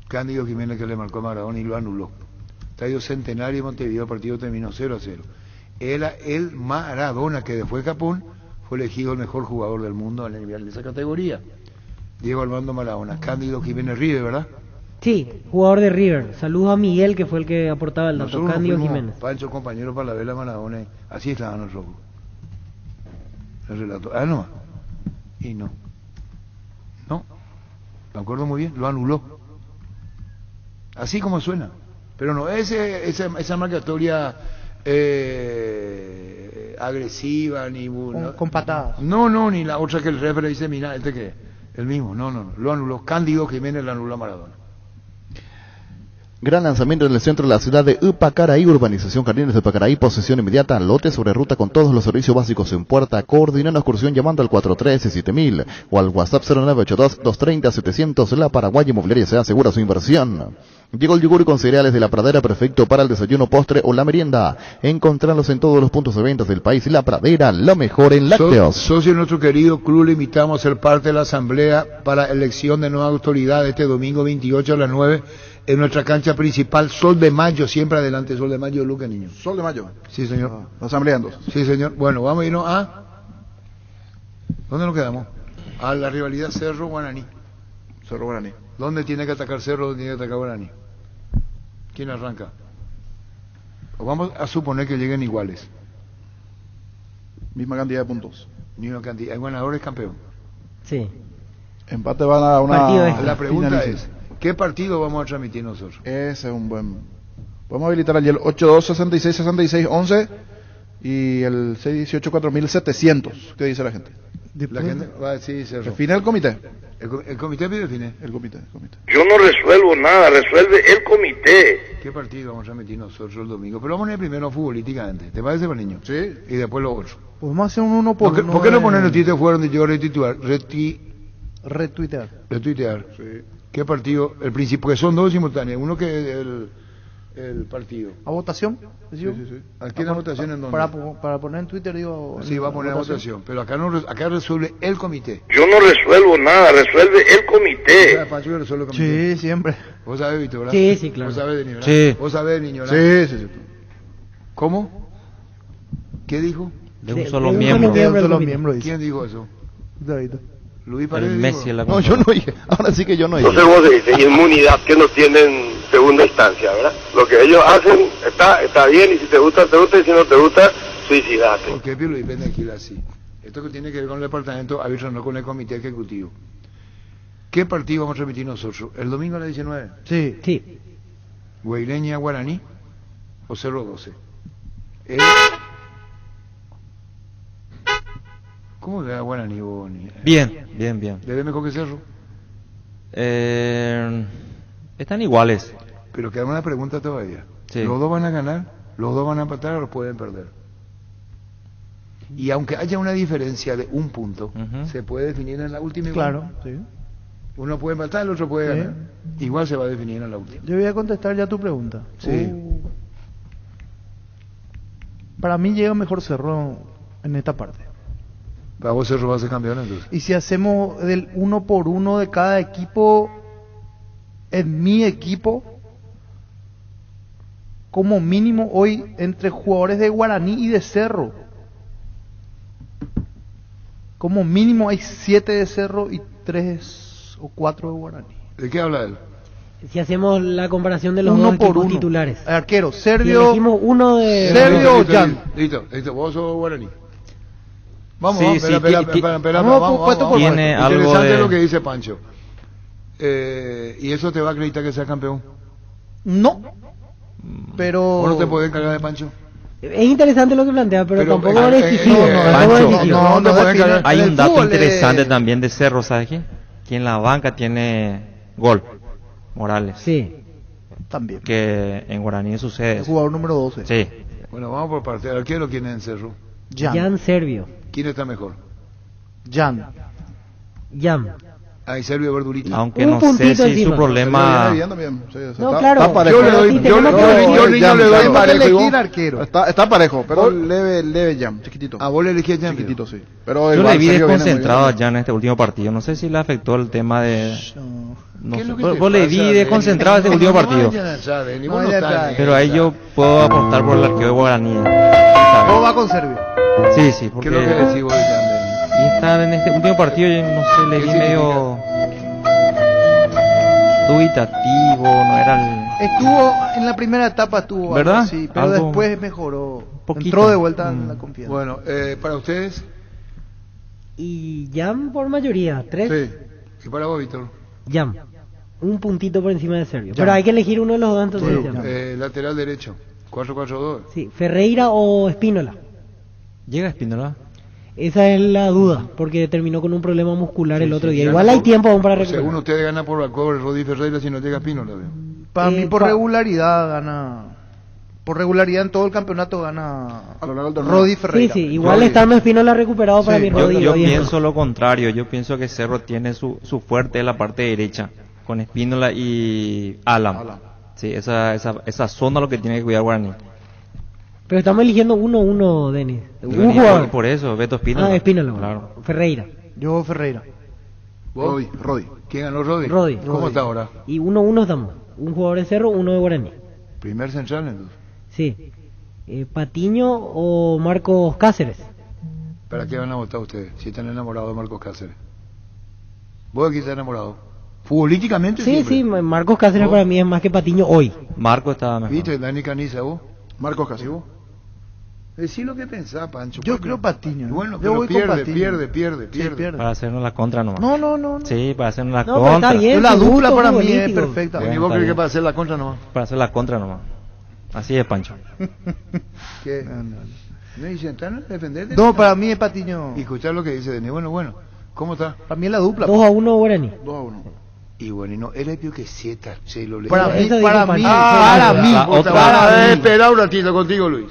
Cándido Jiménez, que le marcó a Maradona y lo anuló. Estadio Centenario de Montevideo, el partido terminó 0-0. Era el Maradona, que después de Japón fue elegido el mejor jugador del mundo a nivel de esa categoría. Diego Armando Maradona. Cándido Jiménez River, ¿verdad? Sí, jugador de River. Saludos a Miguel, que fue el que aportaba el dato. Nosotros Cándido fuimos, Jiménez. Pancho, compañero para la vela Maradona. Así estaba nosotros. El relato. Ah, no. Y no. No. Me acuerdo muy bien. Lo anuló. Así como suena. Pero no, esa marcatoria agresiva, ni... Con patadas. No, ni la otra que el referee dice, mira, que el mismo. No. Lo anuló. Cándido Jiménez lo anuló a Maradona. Gran lanzamiento en el centro de la ciudad de Upacaraí, urbanización Jardines de Upacaraí, posesión inmediata, lote sobre ruta con todos los servicios básicos en puerta. Coordina una excursión llamando al 413-7000 o al WhatsApp 0982-230-700. La Paraguay Inmobiliaria se asegura su inversión. Llegó el yogur con cereales de La Pradera, perfecto para el desayuno, postre o la merienda. Encontrarlos en todos los puntos de ventas del país. La Pradera, lo mejor en lácteos. Socio de nuestro querido club, le invitamos a ser parte de la asamblea para elección de nueva autoridad este domingo 28 a las 9 en nuestra cancha principal, Sol de Mayo, siempre adelante, Sol de Mayo, Luca, niño. Sol de Mayo. Sí, señor. La asamblea entonces. Sí, señor. Bueno, vamos a irnos a... ¿Dónde nos quedamos? A la rivalidad Cerro-Guaraní. Cerro-Guaraní. ¿Dónde tiene que atacar Cerro? ¿Dónde tiene que atacar Guaraní? ¿Quién arranca? O vamos a suponer que lleguen iguales. Misma cantidad de puntos. Misma cantidad. ¿El ganador es campeón? Sí. Empate van a una... La pregunta es, ¿qué partido vamos a transmitir nosotros? Ese es un buen... Podemos habilitar allí el 82666611 y el 6184700. ¿Qué dice la gente? La gente va a decir Cerro. ¿Define el comité? ¿El comité define? El comité. Yo no resuelvo nada, resuelve el comité. ¿Qué partido vamos a transmitir nosotros el domingo? Pero vamos a ir primero futbolísticamente. ¿Te parece, niño? Sí. Y después lo otro. Podemos hacer un uno por uno. ¿Por qué no poner los títulos fueron de yo retuitear? Retuitear. Sí. ¿Qué partido? El principio, porque son dos simultáneos. Uno que el partido. ¿A votación? Sí. ¿Aquí la votación en dónde? Para poner en Twitter, digo... Sí, va a poner votación. Pero acá resuelve el comité. Yo no resuelvo nada, resuelve el comité. Pancho que resuelve el comité. Sí, siempre. Vos sabés, Víctor, ¿verdad? Sí, claro. Vos sabés de niño, ¿verdad? Sí. Vos sabés de niño, ¿verdad? Sí. ¿Cómo? ¿Qué dijo? De un solo miembro. ¿Quién dijo eso? David. Luis El Paredes Messi dijo. No, yo no dije. Ahora sí que yo no No dije. sé vos dice, inmunidad que no tienen segunda instancia, ¿verdad? Lo que ellos hacen está bien, y si te gusta, y si no te gusta, suicidate. ¿Por qué Pio Luis Penagil así? Esto que tiene que ver con el departamento árbitro, no con el comité ejecutivo. ¿Qué partido vamos a transmitir nosotros? ¿El domingo a las 19? Sí. Sí. ¿Guaileña Guaraní o Cerro 12? ¿Cómo ve a Guaraní vos? Bien. ¿Le ve mejor que Cerro? Están iguales. Pero queda una pregunta todavía. Sí. ¿Los dos van a ganar? ¿Los dos van a empatar o los pueden perder? Y aunque haya una diferencia de un punto, se puede definir en la última igual. Claro, sí. Uno puede empatar, el otro puede Sí. ganar. Igual se va a definir en la última. Yo voy a contestar ya tu pregunta. Sí. Para mí llega mejor Cerro en esta parte. Para vos Cerro va a ser campeón entonces. Y si hacemos del 1-por-1 de cada equipo, en mi equipo, como mínimo hoy entre jugadores de Guaraní y de Cerro, como mínimo hay 7 de Cerro y 3 o 4 de Guaraní. ¿De qué habla él? Si hacemos la comparación de los Uno dos por equipos uno. titulares. Arquero, Si Servio, elegimos uno de... Servio o Listo, Jan. listo, vos sos Guaraní. Vamos, Sí, vamos, sí, espera, Vamos, puesto por Tiene puesto. algo Interesante de... lo que dice Pancho. ¿Y eso te va a acreditar que sea campeón? No, pero... ¿Vos no te podés encargar de Pancho? Es interesante lo que plantea, pero tampoco es decisivo. Pancho, Tampoco es decisivo. no te podés encargar. Hay En un el dato fútbol, interesante también de Cerro, ¿sabes qué? Que en la banca tiene gol, Morales. Sí. También. Que en Guaraní sucede El eso. jugador número 12. Sí. Bueno, vamos por parte. ¿Arquero quién es en Cerro? Jan Servio. ¿Quién está mejor? Jan. Jan. Ahí Servio Verdurita. Aunque Un no sé puntito si encima. su problema... Viene bien también. Sí, o sea, No, está- claro. está parejo. Yo le doy, Sí, yo tenemos que le doy Jam, parejo. tenemos que igual. elegir arquero. Está parejo, pero Vos- leve jam, chiquitito. A vos le elegí a Jan. Chiquitito, sí. Pero Yo igual le vi Sergio viene muy desconcentrado bien. ya en este último partido. No sé si le afectó el tema de... No ¿Qué es sé. lo que te Vos le pasa, vi Denis? desconcentrado este último partido. No vayan allá, Denis, vos No no vayan estás allá. en Pero ahí esa. yo puedo apostar por el arquero de Guaraní. ¿Cómo ¿sabes? va con Servio? Sí, sí, ¿Qué porque... es lo que decís vos de Jan, Denis? Y estar en este último partido, yo no sé, le ¿Qué vi significa? medio... dubitativo, no era el... Estuvo, en la primera etapa estuvo ¿Verdad? algo así, pero Algo- después mejoró. Poquito. Entró de vuelta en la confianza. Bueno, para ustedes, Y Jan por mayoría. 3. sí. ¿Y para vos, Víctor? Jan. Un puntito por encima de Servio. Jan. Pero hay que elegir uno de los dos, entonces. Sí, Jan. Lateral derecho, 4-4-2. Sí, Ferreira o Espínola. ¿Llega Espínola? Esa es la duda, porque terminó con un problema muscular el otro día. Ya Igual no- hay tiempo aún para Según recuperar. ustedes gana por Balcó, Rodri Ferreira si no llega Pino, la veo. Para mí por pa- regularidad gana. Por regularidad en todo el campeonato gana A lo largo del torneo. Rodi Sí, Ferreira. sí, igual Rodri. estando Espínola recuperado para Sí, mí. Yo, Rodri, yo hoy es pienso más. lo contrario, yo pienso que Cerro tiene su fuerte en la parte derecha, con Espínola y Alam. Sí, esa zona lo que tiene que cuidar Guaraní. Pero estamos eligiendo 1-1, Denis. Y Un bueno, jugador. por eso, Beto Espínola. Ah, Espínola. bueno. Claro. Ferreira. Yo Ferreira. ¿Vos? Rodi. ¿Quién ganó Rodri? Rodri. ¿Cómo está ahora? Y 1-1 estamos. Un jugador de Cerro, uno de Guaraní. Primer central entonces. Sí. Patiño o Marcos Cáceres. ¿Para qué van a votar ustedes si están enamorados de Marcos Cáceres? ¿Vos aquí estás enamorado? ¿Futbolísticamente? Sí, siempre? sí, Marcos Cáceres ¿Vos? para mí es más que Patiño hoy. Marco estaba mejor. ¿Viste? Dani Caniza, vos. Marcos Casi. ¿Y vos? Decí lo que pensás, Pancho. Yo ¿por qué? creo Patiño. Y bueno, Yo pero voy con pierde, Patiño. pierde. Sí, pierde. Para hacernos la contra nomás. No. Sí, para hacernos la No, pero contra. está bien. Yo la su dupla gusto para mí es futbolístico. perfecta. ¿Y Bien, vos está crees que bien. para hacer la contra nomás? Para hacer la contra nomás. Así es, Pancho. ¿Qué? ¿No dicen tan a defenderte? No, para mí es Patiño. Y escuchar lo que dice Denis. Bueno. ¿Cómo está? Para mí es la dupla. 2-1 Guaraní. 2-1. Y bueno, y no, él es più que siete, se lo leí. Para mí, Eso dijo para Pancho. mí, La otra- para mí. Espera un ratito contigo, Luis.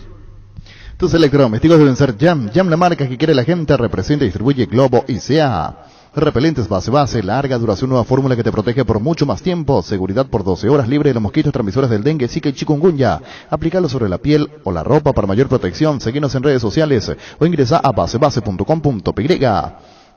Tus electrodomésticos deben ser Jam. Jam, la marca que quiere la gente, representa y distribuye Globo y SEA. Repelentes base, larga duración, nueva fórmula que te protege por mucho más tiempo. Seguridad por 12 horas, libre de los mosquitos transmisores del dengue, zika y chikungunya. Aplícalo sobre la piel o la ropa para mayor protección. Seguinos en redes sociales o ingresa a basebase.com.py.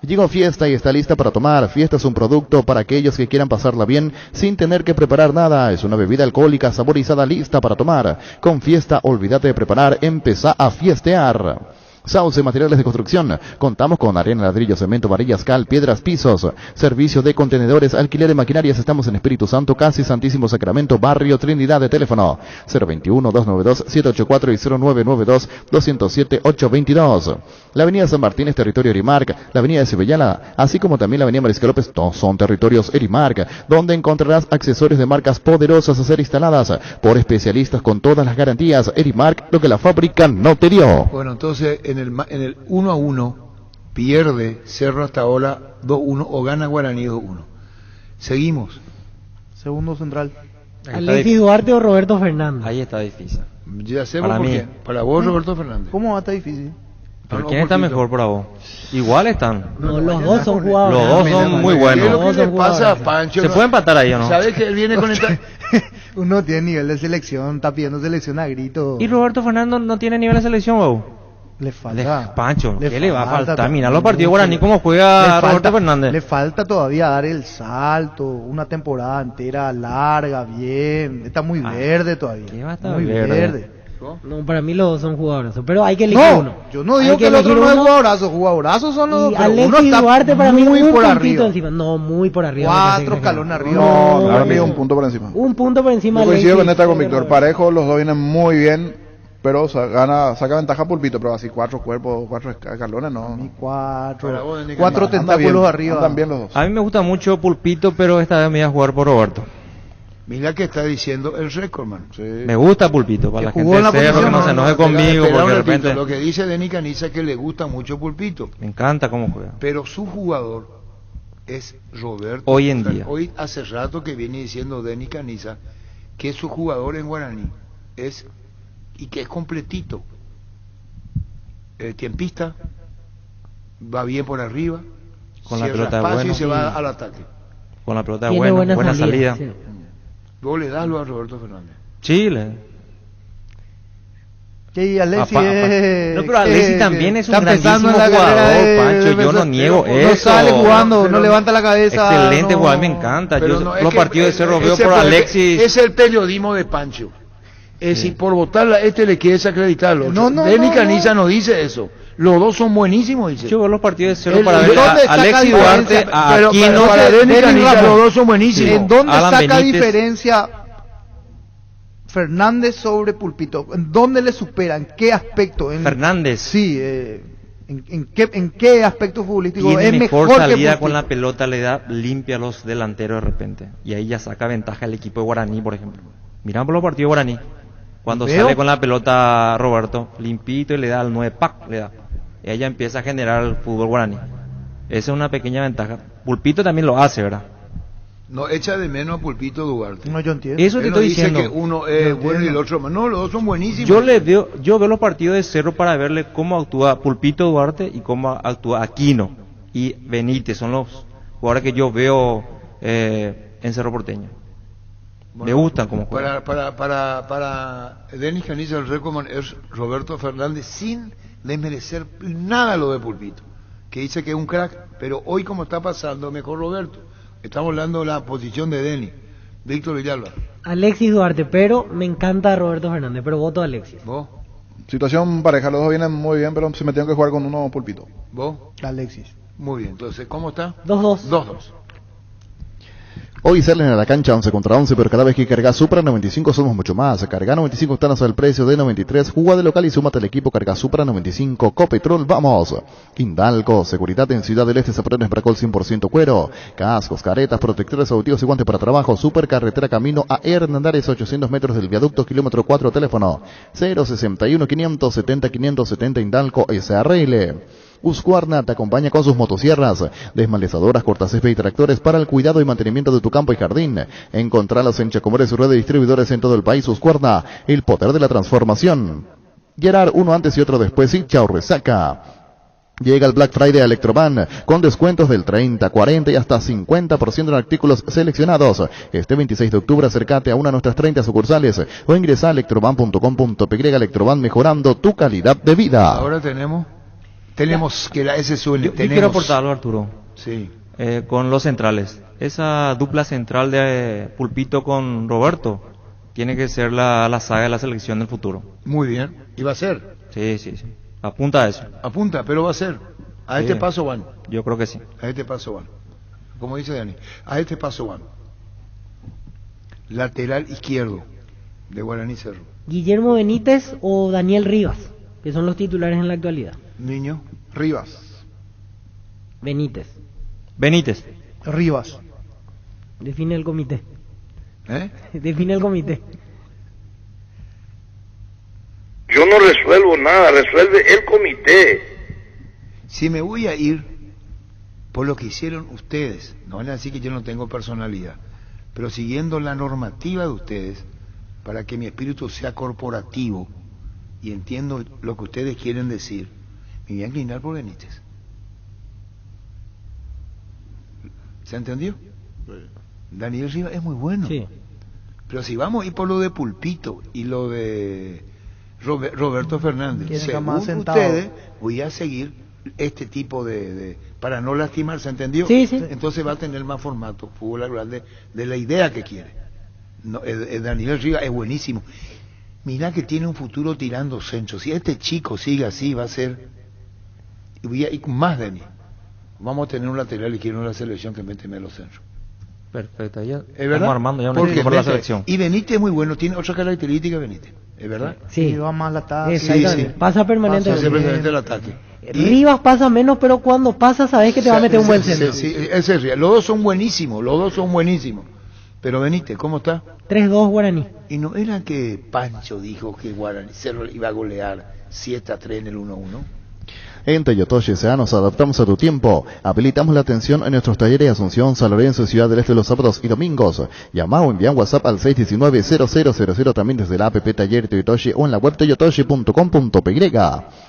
Llegó Fiesta y está lista para tomar. Fiesta es un producto para aquellos que quieran pasarla bien sin tener que preparar nada. Es una bebida alcohólica saborizada lista para tomar. Con Fiesta, olvídate de preparar, empezá a fiestear. Sauce Materiales de Construcción. Contamos con arena, ladrillo, cemento, varillas, cal, piedras, pisos. Servicio de contenedores, alquiler de maquinarias. Estamos en Espíritu Santo, casi Santísimo Sacramento, Barrio Trinidad. De teléfono 021-292-784 y 0992-207-822. La avenida San Martín es territorio Erimark. La avenida de Cebellala, así como también la avenida Mariscal López, todos son territorios Erimark, donde encontrarás accesorios de marcas poderosas a ser instaladas por especialistas con todas las garantías. Erimark, lo que la fábrica no te dio. Bueno, entonces en el 1-1 pierde Cerro hasta ahora 2-1 o gana Guaraní 2-1. Seguimos. Segundo central. Alexis Duarte o Roberto Fernández. Ahí está difícil. Ya sé Para por mí. qué. Para vos, Roberto Fernández. ¿Cómo va a estar difícil? ¿Pero quién está mejor para vos? Igual están. No, los dos son jugadores. Los dos son muy buenos. ¿Qué es lo que le pasa a Pancho? ¿Se puede empatar ahí o no? ¿Sabes que él viene con esta... Uno tiene nivel de selección, está pidiendo selección a grito. ¿Y Roberto Fernando no tiene nivel de selección, wow? Le falta. Pancho, ¿qué le va a faltar? todavía. Mira los partidos Guaraní cómo juega Roberto Fernández. Le falta todavía dar el salto, una temporada entera larga, bien. Está muy verde todavía. ¿Qué va a estar muy verde? No, para mí los dos son jugadores, pero hay que elegir uno. No, yo no digo que el otro no es jugadorazo son los dos, pero Alexis uno está Duarte para mí muy un por puntito arriba. encima. No, muy por arriba. 4 escalones arriba. No, para mí un punto por encima. Un punto por encima Yo de coincido Alexis. con esta con Víctor. Parejo, los dos vienen muy bien, pero saca ventaja Pulpito, pero así 4 cuerpos, 4 escalones, no. 4 Anda tentáculos bien, arriba. andan bien los dos. A mí me gusta mucho Pulpito, pero esta vez me voy a jugar por Roberto. Mira que está diciendo el récord, man. Me gusta Pulpito, para la gente jugó en de la Cerro que posición, no se enoje conmigo, porque de repente... Lo que dice Denis Caniza es que le gusta mucho Pulpito, Me encanta cómo juega. pero su jugador es Roberto. Hoy en día. Hoy hace rato que viene diciendo Denis Caniza que su jugador en Guaraní es, y que es completito. Tiempista, va bien por arriba, Con la cierra pelota espacio bueno. y se va al ataque. Con la pelota Tiene buena salida. sí. Vos le das lo a Roberto Fernández. Chile. Y Alexis No, pero Alexis también es un grandísimo jugador, Pancho, yo no niego eso. No sale jugando, no levanta la cabeza. Excelente no. jugador, me encanta. Pero Yo no, es los que partidos de Cerro veo ese por fue- Alexis. Es el periodismo de Pancho. Es decir, por votarla, le quiere desacreditarlo. No, Denis Caniza no dice eso. Los dos son buenísimos, dice. Yo veo los partidos de Cerro El- para ver ¿dónde a saca Alexis diferencia? Duarte, a pero Aquino. para Denis Denis Caniza Ramos. los dos son buenísimos. ¿En dónde Alan saca Benítez. diferencia Fernández sobre Pulpito? ¿En dónde le supera? ¿En qué aspecto? Fernández Sí, ¿en qué aspecto futbolístico tiene es mejor mejor que salida Pulpito? con la pelota, le da limpia a los delanteros de repente. Y ahí ya saca ventaja el equipo de Guaraní, por ejemplo. Miramos los partidos de Guaraní. Cuando Veo. sale con la pelota Roberto, limpito y le da al 9, ¡pac! Le da. Y ahí ya empieza a generar el fútbol guaraní. Esa es una pequeña ventaja. Pulpito también lo hace, ¿verdad? No echa de menos a Pulpito Duarte. No, yo entiendo. Eso te Él no estoy dice diciendo. que uno es Yo bueno y el entiendo. otro no, los dos son buenísimos. Yo veo los partidos de Cerro para verle cómo actúa Pulpito Duarte y cómo actúa Aquino y Benítez. Son los jugadores que yo veo en Cerro Porteño. Me gustan cómo juegan. Para Denis Caniza el récord es Roberto Fernández, sin desmerecer nada lo de Pulpito, que dice que es un crack, pero hoy como está pasando mejor Roberto. Estamos hablando de la posición de Denis. Víctor Villalba. Alexis Duarte, pero me encanta Roberto Fernández, pero voto a Alexis. ¿Vos? Situación pareja, los dos vienen muy bien, pero se metieron que jugar con uno Pulpito. ¿Vos? Alexis. Muy bien, entonces, ¿cómo está? 2-2. 2-2. Hoy salen a la cancha 11 contra 11, pero cada vez que cargas Supra 95 somos mucho más. Carga 95 estanos al precio de 93. Juega de local y súmate al equipo Carga Supra 95. Copetrol, vamos. Indalco, seguridad en Ciudad del Este, Zapateros Bracol 100% cuero. Cascos, caretas, protectores auditivos y guantes para trabajo. Supercarretera camino a Hernandares, 800 metros del viaducto, kilómetro 4, teléfono 061 570 570 Indalco SRL. Husqvarna te acompaña con sus motosierras, desmalezadoras, cortacésped y tractores para el cuidado y mantenimiento de tu campo y jardín. Encontralos en Chacomores y red de distribuidores en todo el país. Husqvarna, el poder de la transformación. Gerard, uno antes y otro después, y chao resaca. Llega el Black Friday a Electroban con descuentos del 30, 40 y hasta 50% en artículos seleccionados. Este 26 de octubre acércate a una de nuestras 30 sucursales o ingresa a electroban.com.py. Electroban, mejorando tu calidad de vida. Ahora tenemos que ese suene. Yo quiero aportar algo, Arturo. Sí. Con los centrales. Esa dupla central de Pulpito con Roberto tiene que ser la saga de la selección del futuro. Muy bien. ¿Y va a ser? Sí. Apunta a eso. Apunta, pero va a ser. A Sí. este paso van. Yo creo que sí. A este paso van. Como dice Dani, a este paso van. Lateral izquierdo de Guaraní Cerro. Guillermo Benítez o Daniel Rivas, que son los titulares en la actualidad. Niño. Rivas. Benítez. Benítez. Rivas. Define el comité. ¿Eh? Define el comité. Yo no resuelvo nada, resuelve el comité. Si me voy a ir por lo que hicieron ustedes, no van a decir que yo no tengo personalidad, pero siguiendo la normativa de ustedes, para que mi espíritu sea corporativo y entiendo lo que ustedes quieren decir, me voy a inclinar por Benítez. ¿Se entendió? Daniel Rivas es muy bueno. Sí. Pero si vamos a ir por lo de Pulpito y lo de Roberto Fernández, Quieren según más sentado. ustedes, voy a seguir este tipo para no lastimar, ¿se entendió? Sí, sí. Entonces va a tener más formato, fútbol rural de la idea que quiere. No, Daniel Rivas es buenísimo. Mira que tiene un futuro tirando centro. Si este chico sigue así, va a ser, y más de mí. Vamos a tener un lateral izquierdo en la selección que mete los centros. Perfecto. Ya ¿Es verdad? estamos armando ya un Porque equipo para la mete- selección. Y Benítez es muy bueno, tiene otra característica Benítez, ¿es verdad? Sí. Va más al ataque. Exactamente. sí. Pasa permanentemente. Hace precisamente el ataque. Rivas pasa menos, pero cuando pasa sabes que te va a meter un buen centro. Sí, ese es real. Los dos son buenísimos, los dos son buenísimos. Pero Benítez, ¿cómo está? 3-2 Guaraní. Y no era que Pancho dijo que Guaraní Cerro iba a golear 7-3 en el 1-1. En Toyotoshi SA nos adaptamos a tu tiempo. Habilitamos la atención en nuestros talleres de Asunción, San Lorenzo y Ciudad del Este los sábados y domingos. Llama o envía un WhatsApp al 619-0000 también desde la app Taller Toyotoshi o en la web toyotoshi.com.py.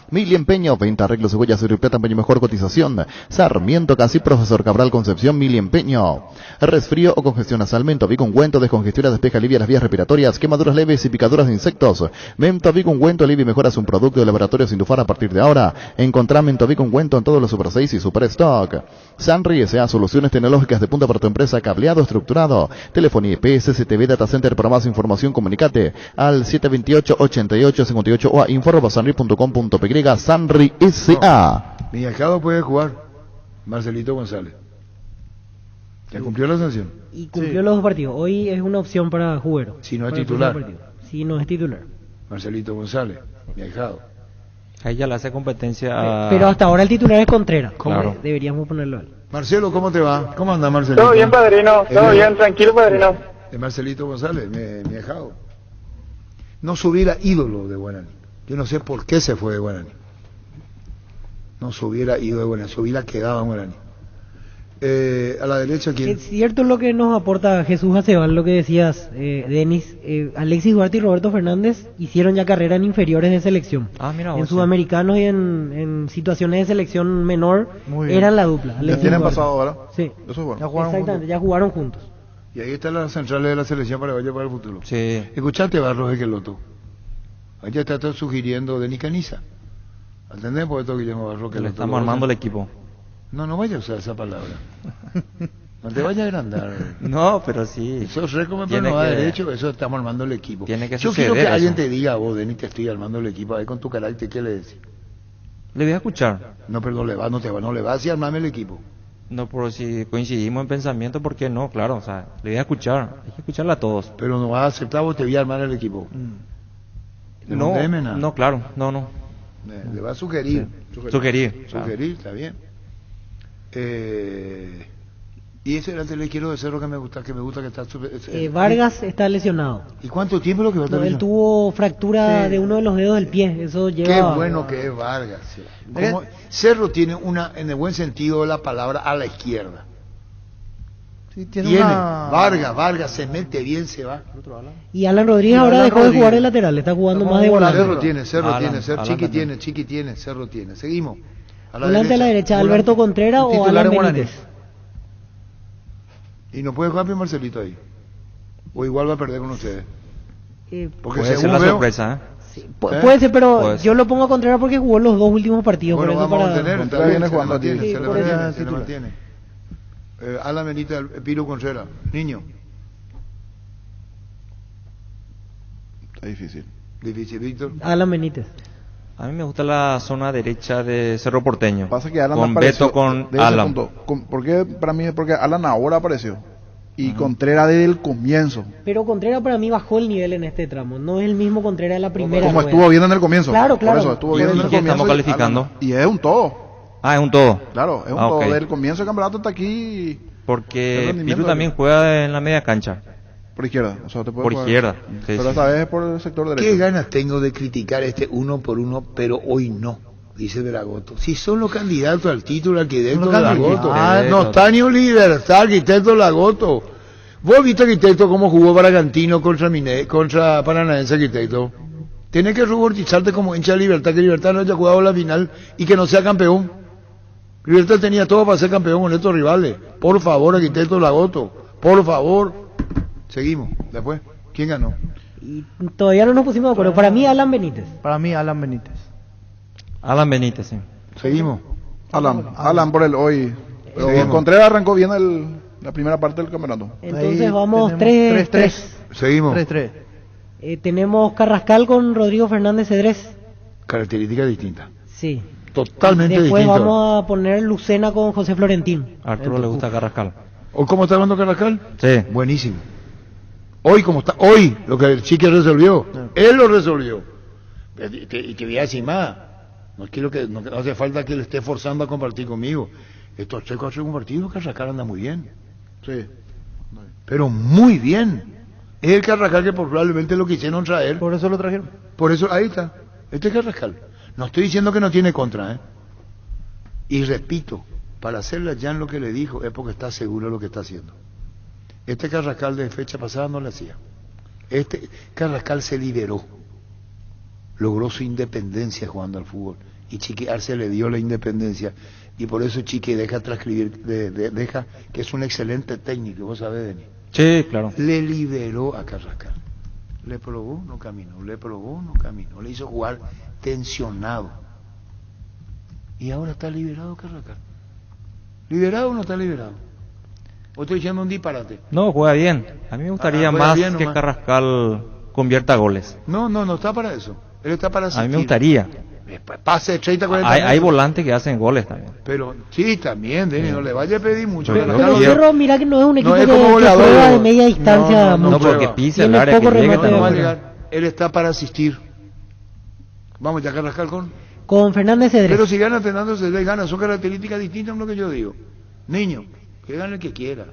Mil Empeño, 20 arreglos, huellas y plata, empeño mejor cotización. Sarmiento, casi Profesor Cabral Concepción, Mil Empeño. Resfrío o congestión nasal, Mentovic ungüento, descongestiona, despeja, alivia las vías respiratorias, quemaduras leves y picaduras de insectos. Mentovic ungüento alivia y mejora un producto de laboratorio Sindufar a partir de ahora. Encontrá Mentovic ungüento en todos los Super 6 y Super Stock. Sanri S.A. Soluciones tecnológicas de punta para tu empresa, cableado estructurado. Telefonía IP, SCTV Data Center. Para más información comunicate al 728-8858 o a info@sanri.com.py. Sanri S.A. Mi ahijado puede jugar, Marcelito González. ¿Ya cumplió la sanción? Y cumplió los dos partidos. Hoy es una opción para Juguero. Si no es para el titular. primer partido. Si no es titular. Marcelito González, mi ahijado. Ahí ya le hace competencia a... Pero hasta ahora el titular es Contreras. Claro. Deberíamos ponerlo a él. Marcelo, ¿cómo te va? ¿Cómo anda Marcelito? Todo bien, padrino. Todo bien, tranquilo, padrino. De Marcelito González, mi ahijado. No subiera ídolo de Guaraní. Yo no sé por qué se fue de Guaraní. No se hubiera ido de Guaraní, se hubiera quedado en Guaraní. A la derecha, ¿quién? Es cierto lo que nos aporta Jesús Acebal, lo que decías, Denis. Alexis Duarte y Roberto Fernández hicieron ya carrera en inferiores de selección. Mira en vos, sudamericanos y en situaciones de selección menor Muy bien. eran la dupla. Ya Alexis tienen Duarte. pasado ahora. Sí. Eso es bueno. Ya jugaron Exactamente, juntos. ya jugaron juntos. Y ahí están las centrales de la selección paraguaya para el futuro. Sí. Escuchate, Barros Equeloto. Allá está sugiriendo Denis Caniza. ¿Entendés por esto, Guillermo Barros Le Equeloto? estamos armando el equipo. No vayas a usar esa palabra. No te vayas a agrandar. No, pero sí. Eso es re como Tiene no va que- derecho, eso estamos armando el equipo. Tiene que Yo quiero suceder que alguien eso. te diga, vos, Denis, te estoy armando el equipo. Ahí con tu carácter, ¿qué le decís? Le voy a escuchar. No, pero no le va, así armame el equipo. No, pero si coincidimos en pensamiento, ¿por qué no? Claro, o sea, le voy a escuchar. Hay que escucharla a todos. Pero no vas a aceptar, vos te voy a armar el equipo. No, Nada. no, claro, no. Le va a sugerir. Sugerir, claro. Sugerir, está bien. Y ese era el telequiero de Cerro que me gusta que está... Vargas está lesionado. ¿Y cuánto tiempo es lo que va a estar No, él lesionado? tuvo fractura de uno de los dedos del pie. Eso lleva... Qué bueno que es Vargas. Como Cerro tiene una, en el buen sentido de la palabra, a la izquierda. Sí, Tiene Vargas se mete bien, se va. Y Alan Rodríguez Y ahora Alan dejó de Rodríguez. jugar de lateral, está jugando más de volante. Cerro Alan, tiene, Alan Chiqui tiene, Cerro tiene. Seguimos. Volante a la derecha, Alberto Contreras o titular Alan en Guaraní. Benítez. Y no puede jugar bien Marcelito ahí. O igual va a perder con ustedes. Porque Puede ser según la veo, sorpresa, ¿eh? Puede ser, pero Puede ser. yo lo pongo a Contreras porque jugó los dos últimos partidos. bueno, por eso vamos para... a tener, está Contreras bien, viene se le jugando mantiene, aquí. se le Sí, por eso. mantiene, se le Titular. mantiene. Alan Benítez, Piro Contreras, niño. Está difícil. Difícil, Víctor. Alan Benítez. A mí me gusta la zona derecha de Cerro Porteño. Pasa que Alan con apareció Beto, con de ese Alan. punto. ¿Por qué? Para mí es porque Alan ahora apareció. Y Contreras desde el comienzo. Pero Contreras para mí bajó el nivel en este tramo. No es el mismo Contreras de la primera. Como estuvo bien en el comienzo. Claro, claro. Por eso estuvo bien en el ¿Y qué comienzo. estamos calificando? Y es un todo. Ah, es un todo. Claro, es un todo. Del comienzo del campeonato hasta aquí. Porque Pitu también juega en la media cancha. Por izquierda. O sea, te puede Por jugar. izquierda. Sí, Pero sí. esta vez es por el sector derecho. Qué ganas tengo de criticar uno por uno, pero hoy no, dice Veragoto. Si son los candidatos al título, arquitecto Veragoto. No está ni un libertad, arquitecto Lagoto. ¿Vos viste, arquitecto, cómo jugó Bragantino contra Paranaense, arquitecto? Tienes que rubordizarte como hincha de Libertad, que Libertad no haya jugado la final y que no sea campeón. Libertad tenía todo para ser campeón con estos rivales. Por favor, arquitecto Lagoto, por favor. Seguimos, después. ¿Quién ganó? Y todavía no nos pusimos de acuerdo. Para mí, Alan Benítez. Para mí, Alan Benítez. Alan Benítez, sí. Seguimos. Alan por el hoy. Pero Seguimos. Contreras arrancó bien la primera parte del campeonato. Entonces Ahí vamos tenemos 3-3. Seguimos. 3-3. Tenemos Carrascal con Rodrigo Fernández Cedrés. Características distintas. Sí. Totalmente Después distintas. vamos a poner Lucena con José Florentín. A Arturo le gusta Carrascal. ¿O cómo está hablando Carrascal? Sí. Buenísimo. Hoy, como está, hoy, lo que el Chique resolvió, él lo resolvió. Y te voy a decir más. No quiero que, no hace falta que le esté forzando a compartir conmigo. Estos 3-4 compartidos, Carrascal anda muy bien. Sí. Pero muy bien. Es el Carrascal que probablemente lo quisieron traer. Por eso lo trajeron. Por eso, ahí está. Este es Carrascal. No estoy diciendo que no tiene contra, ¿eh? Y repito, para hacerle ya en lo que le dijo, es porque está seguro de lo que está haciendo. Este Carrascal de fecha pasada no lo hacía. Este Carrascal se liberó. Logró su independencia jugando al fútbol. Y Chiqui Arce le dio la independencia. Y por eso Chiqui deja transcribir, deja que es un excelente técnico, vos sabés, Denis. Sí, claro. Le liberó a Carrascal. Le probó, no caminó. Le probó, no caminó. Le hizo jugar tensionado. Y ahora está liberado Carrascal. ¿Liberado o no está liberado? ¿O estoy diciendo un disparate? No, juega bien. A mí me gustaría juega más bien que nomás. Carrascal convierta goles. No está para eso. Él está para asistir. A mí me gustaría. Pase 30, 40 Hay metros. volantes que hacen goles también. Pero sí, también, Denis, no le vaya a pedir mucho. Pero Pero Cerro, mira que no es un equipo es que como goleador. juega de media distancia No, mucho. porque pisa el Tiene área, poco que llegue remate de No va a también. gol. llegar. Él está para asistir. Vamos ya a Carrascal Con Fernández Cedrés. Pero si gana Fernando Cedrés, gana. Son características distintas a lo que yo digo. Niño, que gane el que quiera.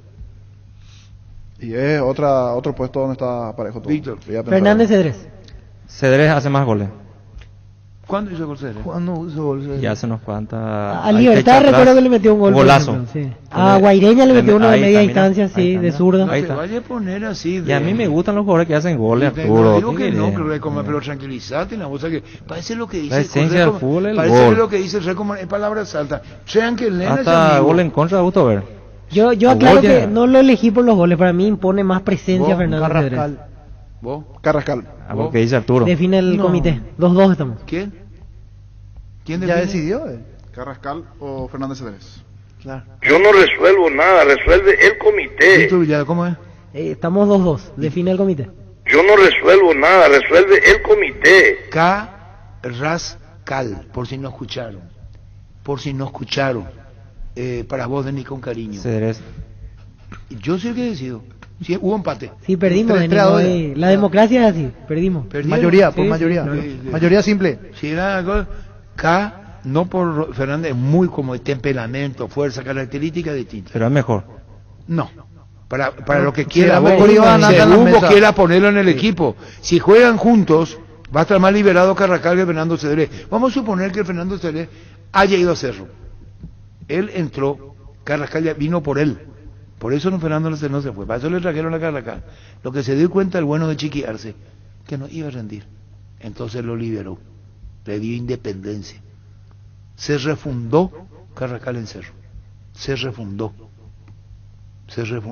Y es otro puesto donde está parejo todo. Víctor. Fernández Cedrés. Cedrés hace más goles. ¿Cuándo hizo gol Cedrés? ¿Cuándo hizo gol? Y hace unos cuantos. A Libertad recuerdo que le metió un gol. por Golazo. ejemplo, sí. A Guaireña le metió uno de Ahí media está, mira. distancia, sí, Ahí está, de mira. zurda. No Ahí te está. vayas a poner así. Y a mí me gustan los jugadores que hacen goles, No Arturo. digo que ¿Qué no, querés? pero tranquilízate, la cosa que parece lo que dice. La esencia del fútbol es el parece gol. lo que dice el Recomar, en palabras altas. Sean que Lena Hasta gol en contra de gusto ver. Yo A aclaro gol que ya. no lo elegí por los goles, para mí impone más presencia ¿Vos? Fernández Cedrés. Carrascal. ¿Vos? Carrascal. A lo que dice Arturo. Define el No. comité. 2-2 estamos. ¿Quién? ¿Quién Ya define? decidió él. Carrascal o Fernández Cedrés. Claro. Yo no resuelvo nada, resuelve el comité. Víctor Villada, ¿cómo es? Estamos 2-2. Define el comité. Yo no resuelvo nada, resuelve el comité. Carrascal, por si no escucharon. Por si no escucharon. Para vos, Denis, con cariño. Cedrés. Yo soy el que decido. Sí, hubo empate. Sí, perdimos. 3-3 Denis, a no 2. hay- La democracia es así. Perdimos. ¿Perdieron? Mayoría, por Sí, mayoría. sí. Mayoría simple. Si era gol, no por Fernández, muy como de temperamento, fuerza, características distintas. Pero es mejor. No. Para lo que Si quiera, la vos, mejor iba a ganar en la según vos mesa. quiera ponerlo en el equipo. Si juegan juntos, va a estar más liberado Carrascal que Fernando Cedrés. Vamos a suponer que Fernando Cedrés haya ido a Cerro. Él entró, Carrascal ya vino por él. Por eso Fernando Cedrés no se fue. Para eso le trajeron a Carrascal. Lo que se dio cuenta el bueno de Chiqui Arce, que no iba a rendir. Entonces lo liberó. Le dio independencia. Se refundó Carrascal en Cerro. Se refundó.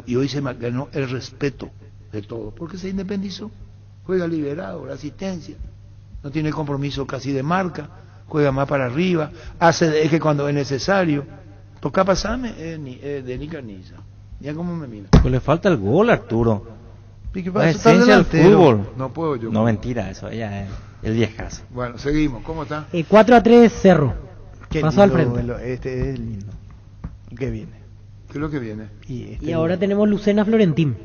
Y hoy se ganó el respeto de todo, porque se independizó. Juega liberado, la asistencia. No tiene compromiso casi de marca. Juega más para arriba. Hace de eje cuando es necesario. Toca pasarme de Nicarniza. Ya como me mira. Pues le falta el gol, Arturo. ¿Y qué La pasa? Está el esencia del delantero. fútbol. No puedo yo. No, mentira, eso ya es el viejazo. Bueno, seguimos. ¿Cómo está? 4-3 Cerro. Qué Pasó al lindo frente. duelo. Este es lindo. ¿Qué viene? ¿Qué es lo que viene? Y ahora tenemos Lucena Florentín.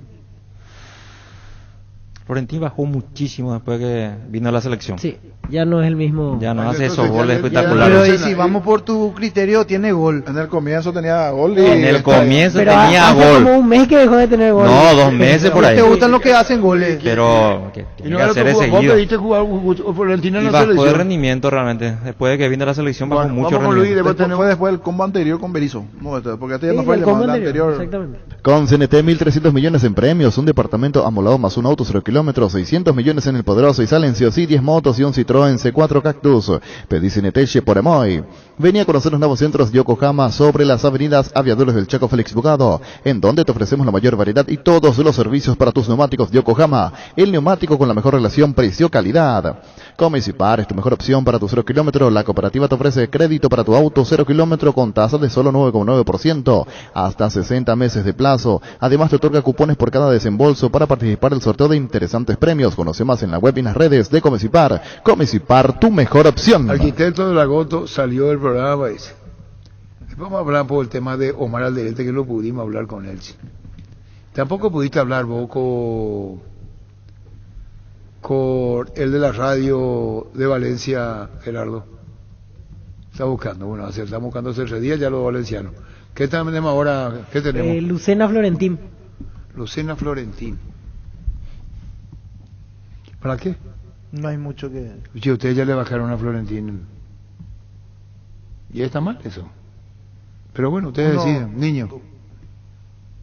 Florentín bajó muchísimo después que vino a la selección. Sí, ya no es el mismo. Ya no Bueno, hace entonces esos ya goles le- espectaculares. Pero y si vamos por tu criterio, tiene gol. En el comienzo tenía gol En el comienzo Pero tenía hace gol. como un mes que dejó de tener gol. No, 2 meses por ahí. ¿Te gustan los que hacen goles? Pero que Y tiene no que era hacer tu es jugador, vos seguido. pediste jugar Florentina en Y la bajó de selección. rendimiento realmente. Después de que vino a la selección bajó Bueno, mucho vamos con Luis, rendimiento. después Fue después del combo anterior con Berizzo. No, porque este ya Sí, no fue el del llamado, combo el anterior. Exactamente. Con CNT 1.300 millones en premios, un departamento amolado más un auto 0 kilómetros, 600 millones en el poderoso y salen sí o sí 10 motos y un Citroën C4 Cactus. Pedí CNT por Emoy. Venía a conocer los nuevos centros Yokohama sobre las avenidas Aviadores del Chaco Félix Bugado, en donde te ofrecemos la mayor variedad y todos los servicios para tus neumáticos Yokohama, el neumático con la mejor relación precio-calidad. Comisipar es tu mejor opción para tu 0 kilómetro. La cooperativa te ofrece crédito para tu auto 0 kilómetro con tasa de solo 9,9%, hasta 60 meses de plazo. Además te otorga cupones por cada desembolso para participar del sorteo de interesantes premios. Conoce más en la web y en las redes de Comisipar. Comisipar, tu mejor opción. Arquitecto de la Goto salió del programa ese. Después vamos a hablar por el tema de Omar Alderete, que no pudimos hablar con él. Tampoco pudiste hablar vos con el de la radio de Valencia, Gerardo. Está buscando, bueno, estamos buscando hace días ya los valencianos. ¿Qué tenemos ahora? ¿Qué tenemos? Lucena Florentín. Lucena Florentín. ¿Para qué? No hay mucho que... Si ustedes ya le bajaron a Florentín. Y está mal eso. Pero bueno, ustedes No. deciden, niño.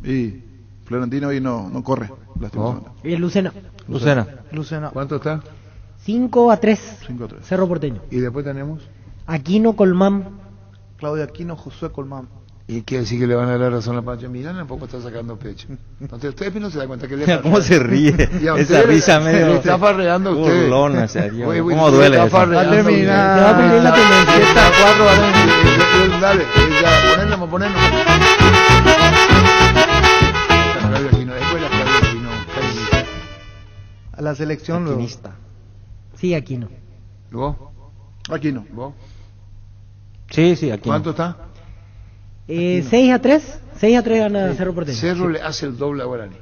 Y Florentino hoy no corre, lastimosamente. Lucena. Lucena. ¿Cuánto está? 5-3. 5-3. Cerro Porteño. Y después tenemos. Aquino Colmán. Claudio Aquino, Josué Colmán. Y quiere decir que le van a dar la razón a Pancho Milán, tampoco está sacando pecho. Entonces ustedes no se dan cuenta que le Mira cómo se ríe. Y a Esa ustedes risa le medio está farreando a ustedes. burlona, serio. Oye, ¿Cómo le duele está eso? farreando Va a terminar. a ustedes. Se va a perder la tendencia. Está 4, dale, ya, ponelo. Claudio Aquino, después la Claudio Aquino, Cariño. A la selección luego. Maquinista. Sí, Aquino. ¿Vos? Aquino. ¿Vos? Sí, aquí. ¿Cuánto está? 6-3. 6-3 gana Cerro Porteño. Cerro le hace el doble a Guaraní.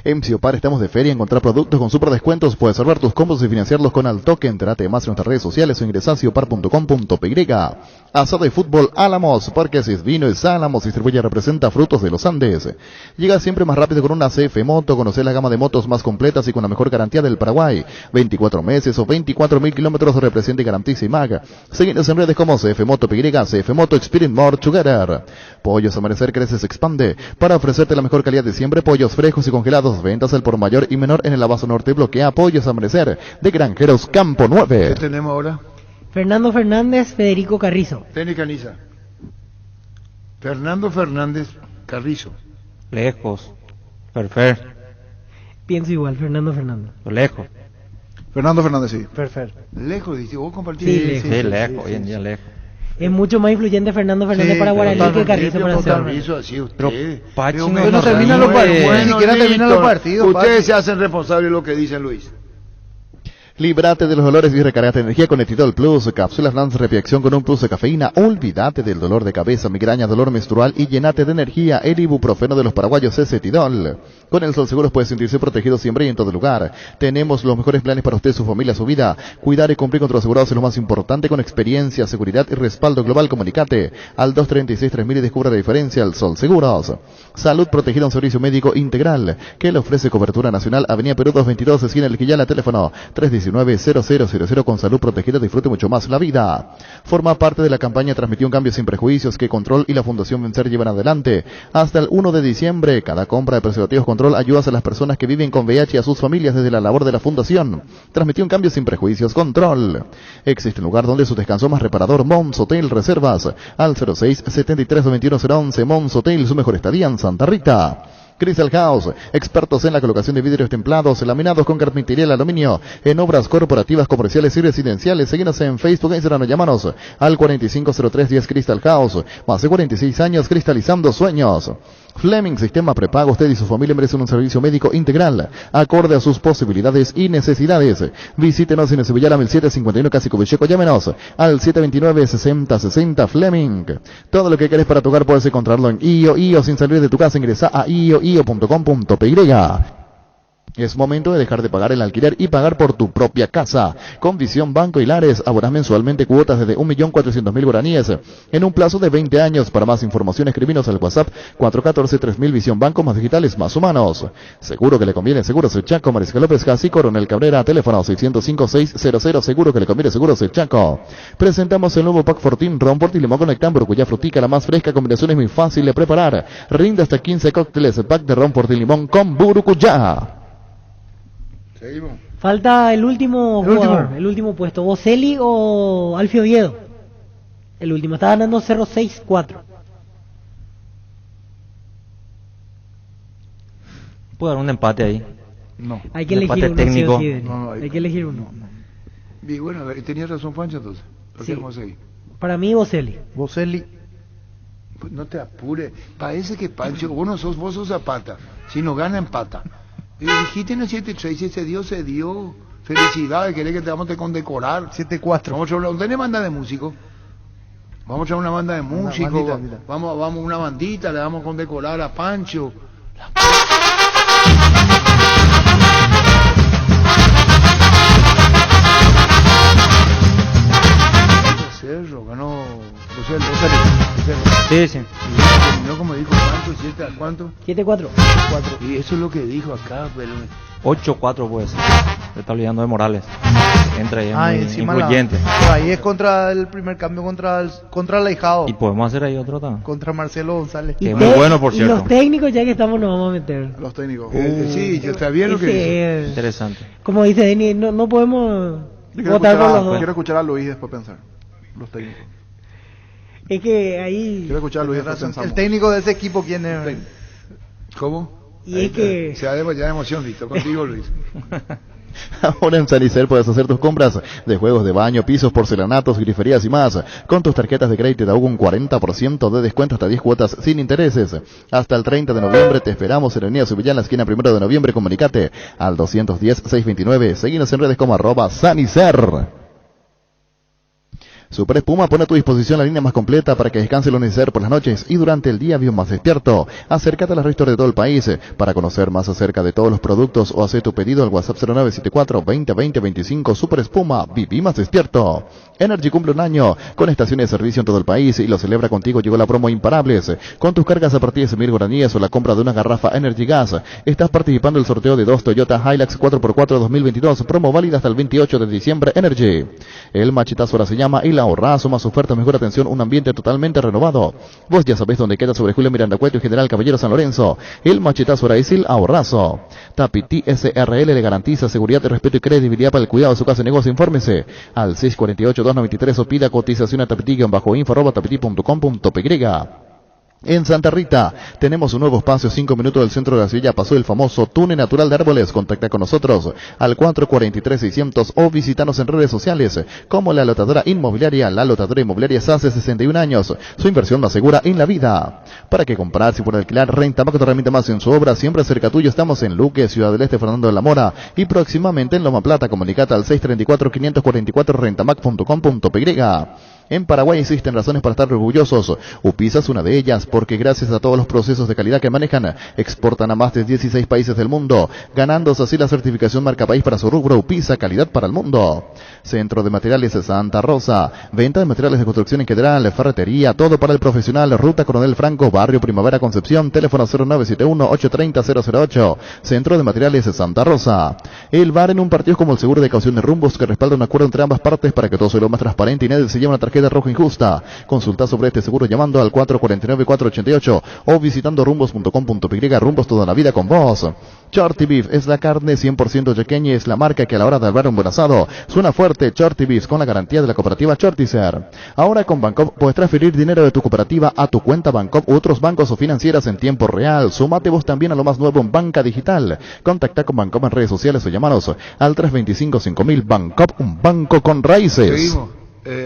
En Ciopar estamos de feria, encontrar productos con super descuentos, puedes salvar tus combos y financiarlos con al toque. Entérate más en nuestras redes sociales o ingresa a ciopar.com.py. Asado de fútbol Álamos, Parque Asís Vino y Álamos distribuye y representa Frutos de los Andes. Llega siempre más rápido con una CF Moto, conocer la gama de motos más completas y con la mejor garantía del Paraguay. 24 meses o 24.000 kilómetros representa y garantiza IMAG. Seguinos en redes como CF Moto PY, CF Moto Experience More Together. Pollos Amanecer crece, se expande para ofrecerte la mejor calidad de siempre, pollos frescos y congelados. Ventas al por mayor y menor en el Abasto Norte. Bloquea Pollos Amanecer de Granjeros Campo 9. ¿Qué tenemos ahora? Fernando Fernández, Federico Carrizo. Tenis Caniza. Fernando Fernández Carrizo. Lejos. Perfecto. Pienso igual, Fernando Fernández. Lejos. Fernando Fernández, sí. Perfecto. Lejos, dice, vos compartís. Sí, lejos, hoy en día lejos. Es mucho más influyente Fernando Fernández para Guaraní que Carrizo para Cerro. Carrizo, así usted. Pero Pachi Pero no no termina los partidos, ni siquiera terminan los partidos. Ustedes Pachi. se hacen responsables de lo que dice Luis. Líbrate de los dolores y recargate energía con Etidol Plus, cápsulas Lance Reacción con un plus de cafeína. Olvídate del dolor de cabeza, migraña, dolor menstrual y llenate de energía. El ibuprofeno de los paraguayos es Etidol. Con el Sol Seguros puede sentirse protegido siempre y en todo lugar. Tenemos los mejores planes para usted, su familia, su vida. Cuidar y cumplir con tus asegurados es lo más importante, con experiencia, seguridad y respaldo global. Comunicate al 236-3000 y descubra la diferencia. El Sol Seguros. Salud protegida, un servicio médico integral que le ofrece cobertura nacional. Avenida Perú 222, esquina El Quillala, teléfono 319-0000. Con salud protegida disfrute mucho más la vida. Forma parte de la campaña Transmitió un cambio sin prejuicios que Control y la Fundación Vencer llevan adelante. Hasta el 1 de diciembre, cada compra de preservativos Control ayudas a las personas que viven con VIH y a sus familias desde la labor de la Fundación. Transmitió un cambio sin prejuicios, Control. Existe un lugar donde su descanso más reparador, Mons Hotel. Reservas al 06-73-21011. Mons Hotel, su mejor estadía en Santa Rita. Crystal House, expertos en la colocación de vidrios templados, laminados con carpintería de aluminio, en obras corporativas, comerciales y residenciales. Síguenos en Facebook e Instagram, llámanos al 450310 Crystal House. Más de 46 años cristalizando sueños. Fleming Sistema Prepago. Usted y su familia merecen un servicio médico integral, acorde a sus posibilidades y necesidades. Visítenos en Sevilla, 1751 Casi Covicheco. Llámenos al 729-6060 Fleming. Todo lo que querés para tu hogar puedes encontrarlo en IO. Sin salir de tu casa, ingresa a io.com.py. Es momento de dejar de pagar el alquiler y pagar por tu propia casa. Con Visión Banco Hilares, abonás mensualmente cuotas desde 1.400.000 guaraníes en un plazo de 20 años. Para más información, escribinos al WhatsApp 414-3000. Visión Banco, más digitales, más humanos. Seguro que le conviene. Seguros El Chaco, Mariscal López Casi, Coronel Cabrera, teléfono 605-600. Seguro que le conviene. Seguros El Chaco. Presentamos el nuevo Pack Fortín, Ron Port y Limón Conectan, Brucuya Frutica, la más fresca. Combinación es muy fácil de preparar. Rinde hasta 15 cócteles. Pack de Ron Port y Limón con Burucuyá. Seguimos. Falta el último jugador, el último puesto. Boselli o Alfio Oviedo. El último. Está ganando 0-6-4. Puede haber un empate ahí. No. Hay que Un elegir empate uno. técnico. Sí, sí, hay que elegir uno. Y bueno, tenías razón, Pancho, entonces. ¿Por qué Sí. vamos a seguir? Para mí, Boselli. Boselli. Pues no te apures. Parece que Pancho, vos sos Zapata. Si no gana, empata. Y dijiste en el 7-3, si se dio. Felicidades, querés que te vamos a condecorar. 7-4. Vamos a hablar. ¿Dónde banda de músicos? Vamos a traer una banda de músicos. bandita. Vamos una bandita, le vamos a condecorar a Pancho. Cerro, ganó Boselli. Sí, sí. Y terminó como dijo Pancho, 7 a cuánto? 7-4. Y eso es lo que dijo acá, pero 8-4 puede ser. Se está olvidando de Morales. Entra ahí, es muy encima influyente. Pero ahí es contra el primer cambio, contra el ahijado. Y podemos hacer ahí otro también. Contra Marcelo González. Que es muy bueno, por Y cierto. los técnicos, ya que estamos, nos vamos a meter. Los técnicos. sí, está bien lo que dice. Interesante. Como dice Denis, no podemos Yo quiero votar por los escuchar, dos. quiero escuchar a Luis después pensar. Los técnicos. Es que ahí... Quiero escuchar a Luis después El pensamos. técnico de ese equipo, ¿quién es? ¿Cómo? Y es que... Se ha ya de emoción, listo. Contigo, Luis. Ahora en Sanicer puedes hacer tus compras de juegos de baño, pisos, porcelanatos, griferías y más. Con tus tarjetas de crédito te da un 40% de descuento hasta 10 cuotas sin intereses. Hasta el 30 de noviembre te esperamos en Avenida Sevilla, en la esquina 1 de noviembre. Comunicate al 210-629. Seguinos en redes como @Sanicer. Super Espuma pone a tu disposición la línea más completa para que descanse lo necesario por las noches y durante el día vive más despierto. Acércate a las restaurantes de todo el país para conocer más acerca de todos los productos o hacer tu pedido al WhatsApp 0974-2020-25. Super Espuma, viví más despierto. Energy cumple un año con estaciones de servicio en todo el país y lo celebra contigo. Llegó la promo Imparables. Con tus cargas a partir de 100.000 guaraníes o la compra de una garrafa Energy Gas, estás participando en el sorteo de 2 Toyota Hilux 4x4 2022. Promo válida hasta el 28 de diciembre. Energy. El machetazo ahora se llama y la ahorrazo, más oferta, mejor atención, un ambiente totalmente renovado. Vos ya sabés dónde queda, sobre Julio Miranda Cueto y General Caballero San Lorenzo. El machetazo ahora es el ahorrazo. Tapiti SRL le garantiza seguridad, respeto y credibilidad para el cuidado de su casa y negocio. Infórmese al 648-293 o pida cotización a tapiti-info@tapiti.com.py. En Santa Rita tenemos un nuevo espacio, 5 minutos del centro de la ciudad. Pasó el famoso túnel natural de árboles. Contacta con nosotros al 443-600 o visitanos en redes sociales como La Lotadora Inmobiliaria. La Lotadora Inmobiliaria hace 61 años. Su inversión más segura en la vida. ¿Para qué comprar si por alquilar? Renta más que otra herramienta más en su obra. Siempre cerca tuyo. Estamos en Luque, Ciudad del Este, Fernando de la Mora y próximamente en Loma Plata. Comunicate al 634-544 rentamac.com.py. En Paraguay existen razones para estar orgullosos. UPISA es una de ellas, porque gracias a todos los procesos de calidad que manejan, exportan a más de 16 países del mundo, ganándose así la certificación marca país para su rubro. UPISA, calidad para el mundo. Centro de Materiales Santa Rosa, venta de materiales de construcción en general, ferretería, todo para el profesional. Ruta Coronel Franco, Barrio Primavera, Concepción, teléfono 0971-830-008. Centro de Materiales Santa Rosa. El bar en un partido es como el seguro de caución de Rumbos, que respalda un acuerdo entre ambas partes para que todo sea lo más transparente y nadie se lleve una tarjeta roja injusta. Consulta sobre este seguro llamando al 449-488 o visitando rumbos.com.py. Rumbos, toda la vida con vos. Shorty Beef es la carne 100% yaqueña, es la marca que a la hora de hablar un buen asado suena fuerte. Shorty Beef con la garantía de la cooperativa Shorticer. Ahora con Bancop puedes transferir dinero de tu cooperativa a tu cuenta Bancop u otros bancos o financieras en tiempo real. Súmate vos también a lo más nuevo en banca digital. Contacta con Bancop en redes sociales o llamanos al 325-5000. Bancop, un banco con raíces. Seguimos.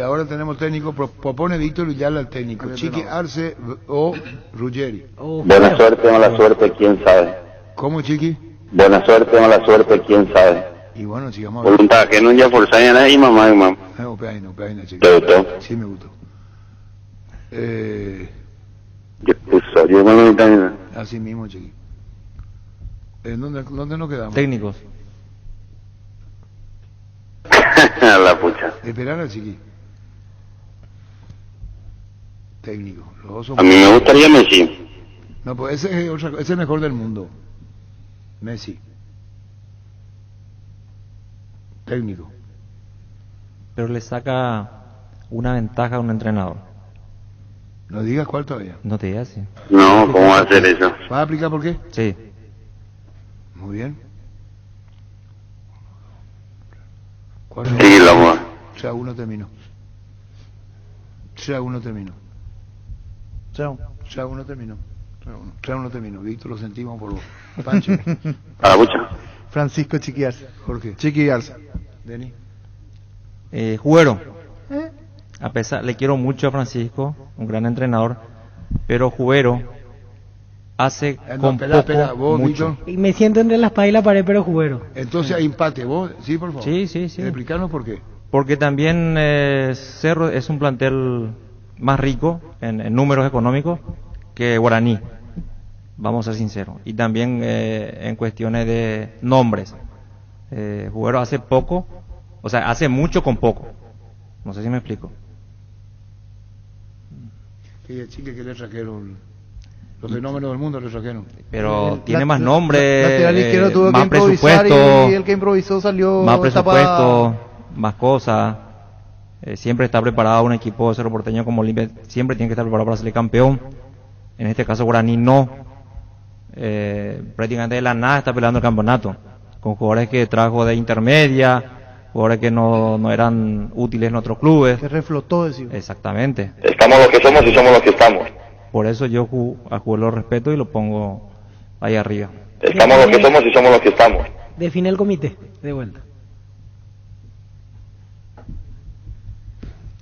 Ahora tenemos técnico, propone Víctor Villar al técnico. Chiqui Arce o Ruggeri. Buena suerte, mala suerte, quién sabe. ¿Cómo, Chiqui? Buena suerte, mala suerte, quién sabe. Y bueno, sigamos hablando. Voluntad que no ya forzaña nada y mamá, mamá. No, peina, Chiqui. ¿Te gustó? Sí, me gustó. Yo puso, yo no me nada. Así mismo, Chiqui. ¿Dónde nos quedamos? Técnicos. La pucha. Esperar al Chiqui. Técnico. Los dos son A mí me gustaría Messi. No, pues ese es el mejor del mundo. Messi. Técnico. Pero le saca una ventaja a un entrenador. No digas cuál todavía. No te digas así. No, ¿cómo va a hacer eso? ¿Vas a aplicar por qué? Sí. Muy bien. Sí, la amor. 3-1 terminó. 3-1 terminó. 3-1 terminó. 3-1 terminó. Víctor, lo sentimos por vos. Pancho. A la pucha. Francisco Chiqui Arce. Jorge. Chiqui Arce. Denis. Jugüero. A pesar, le quiero mucho a Francisco, un gran entrenador, pero Jugüero hace con poco ¿Vos, mucho. Víctor? Y me siento entre la espada y la pared, pero Jugüero. Entonces hay empate. ¿Vos? Sí, por favor. Sí. Explicarnos por qué. Porque también Cerro es un plantel más rico en números económicos que Guaraní, vamos a ser sinceros. Y también en cuestiones de nombres. Jugüero hace poco, o sea, hace mucho con poco. No sé si me explico. Que chique que le trajeron los fenómenos del mundo, le trajeron. Pero tiene más nombres, lateral izquierdo tuvo más que improvisar presupuesto, y el que improvisó salió más presupuesto, más cosas. Siempre está preparado un equipo de Cerro Porteño como Olimpia, siempre tiene que estar preparado para salir campeón. En este caso Guaraní no. Prácticamente de la nada está peleando el campeonato, con jugadores que trajo de intermedia, jugadores que no eran útiles en otros clubes. Que reflotó, decimos. Exactamente. Estamos los que somos y somos los que estamos. Por eso yo a Juguero lo respeto y lo pongo ahí arriba. Estamos los que somos y somos los que estamos. Define el comité, de vuelta.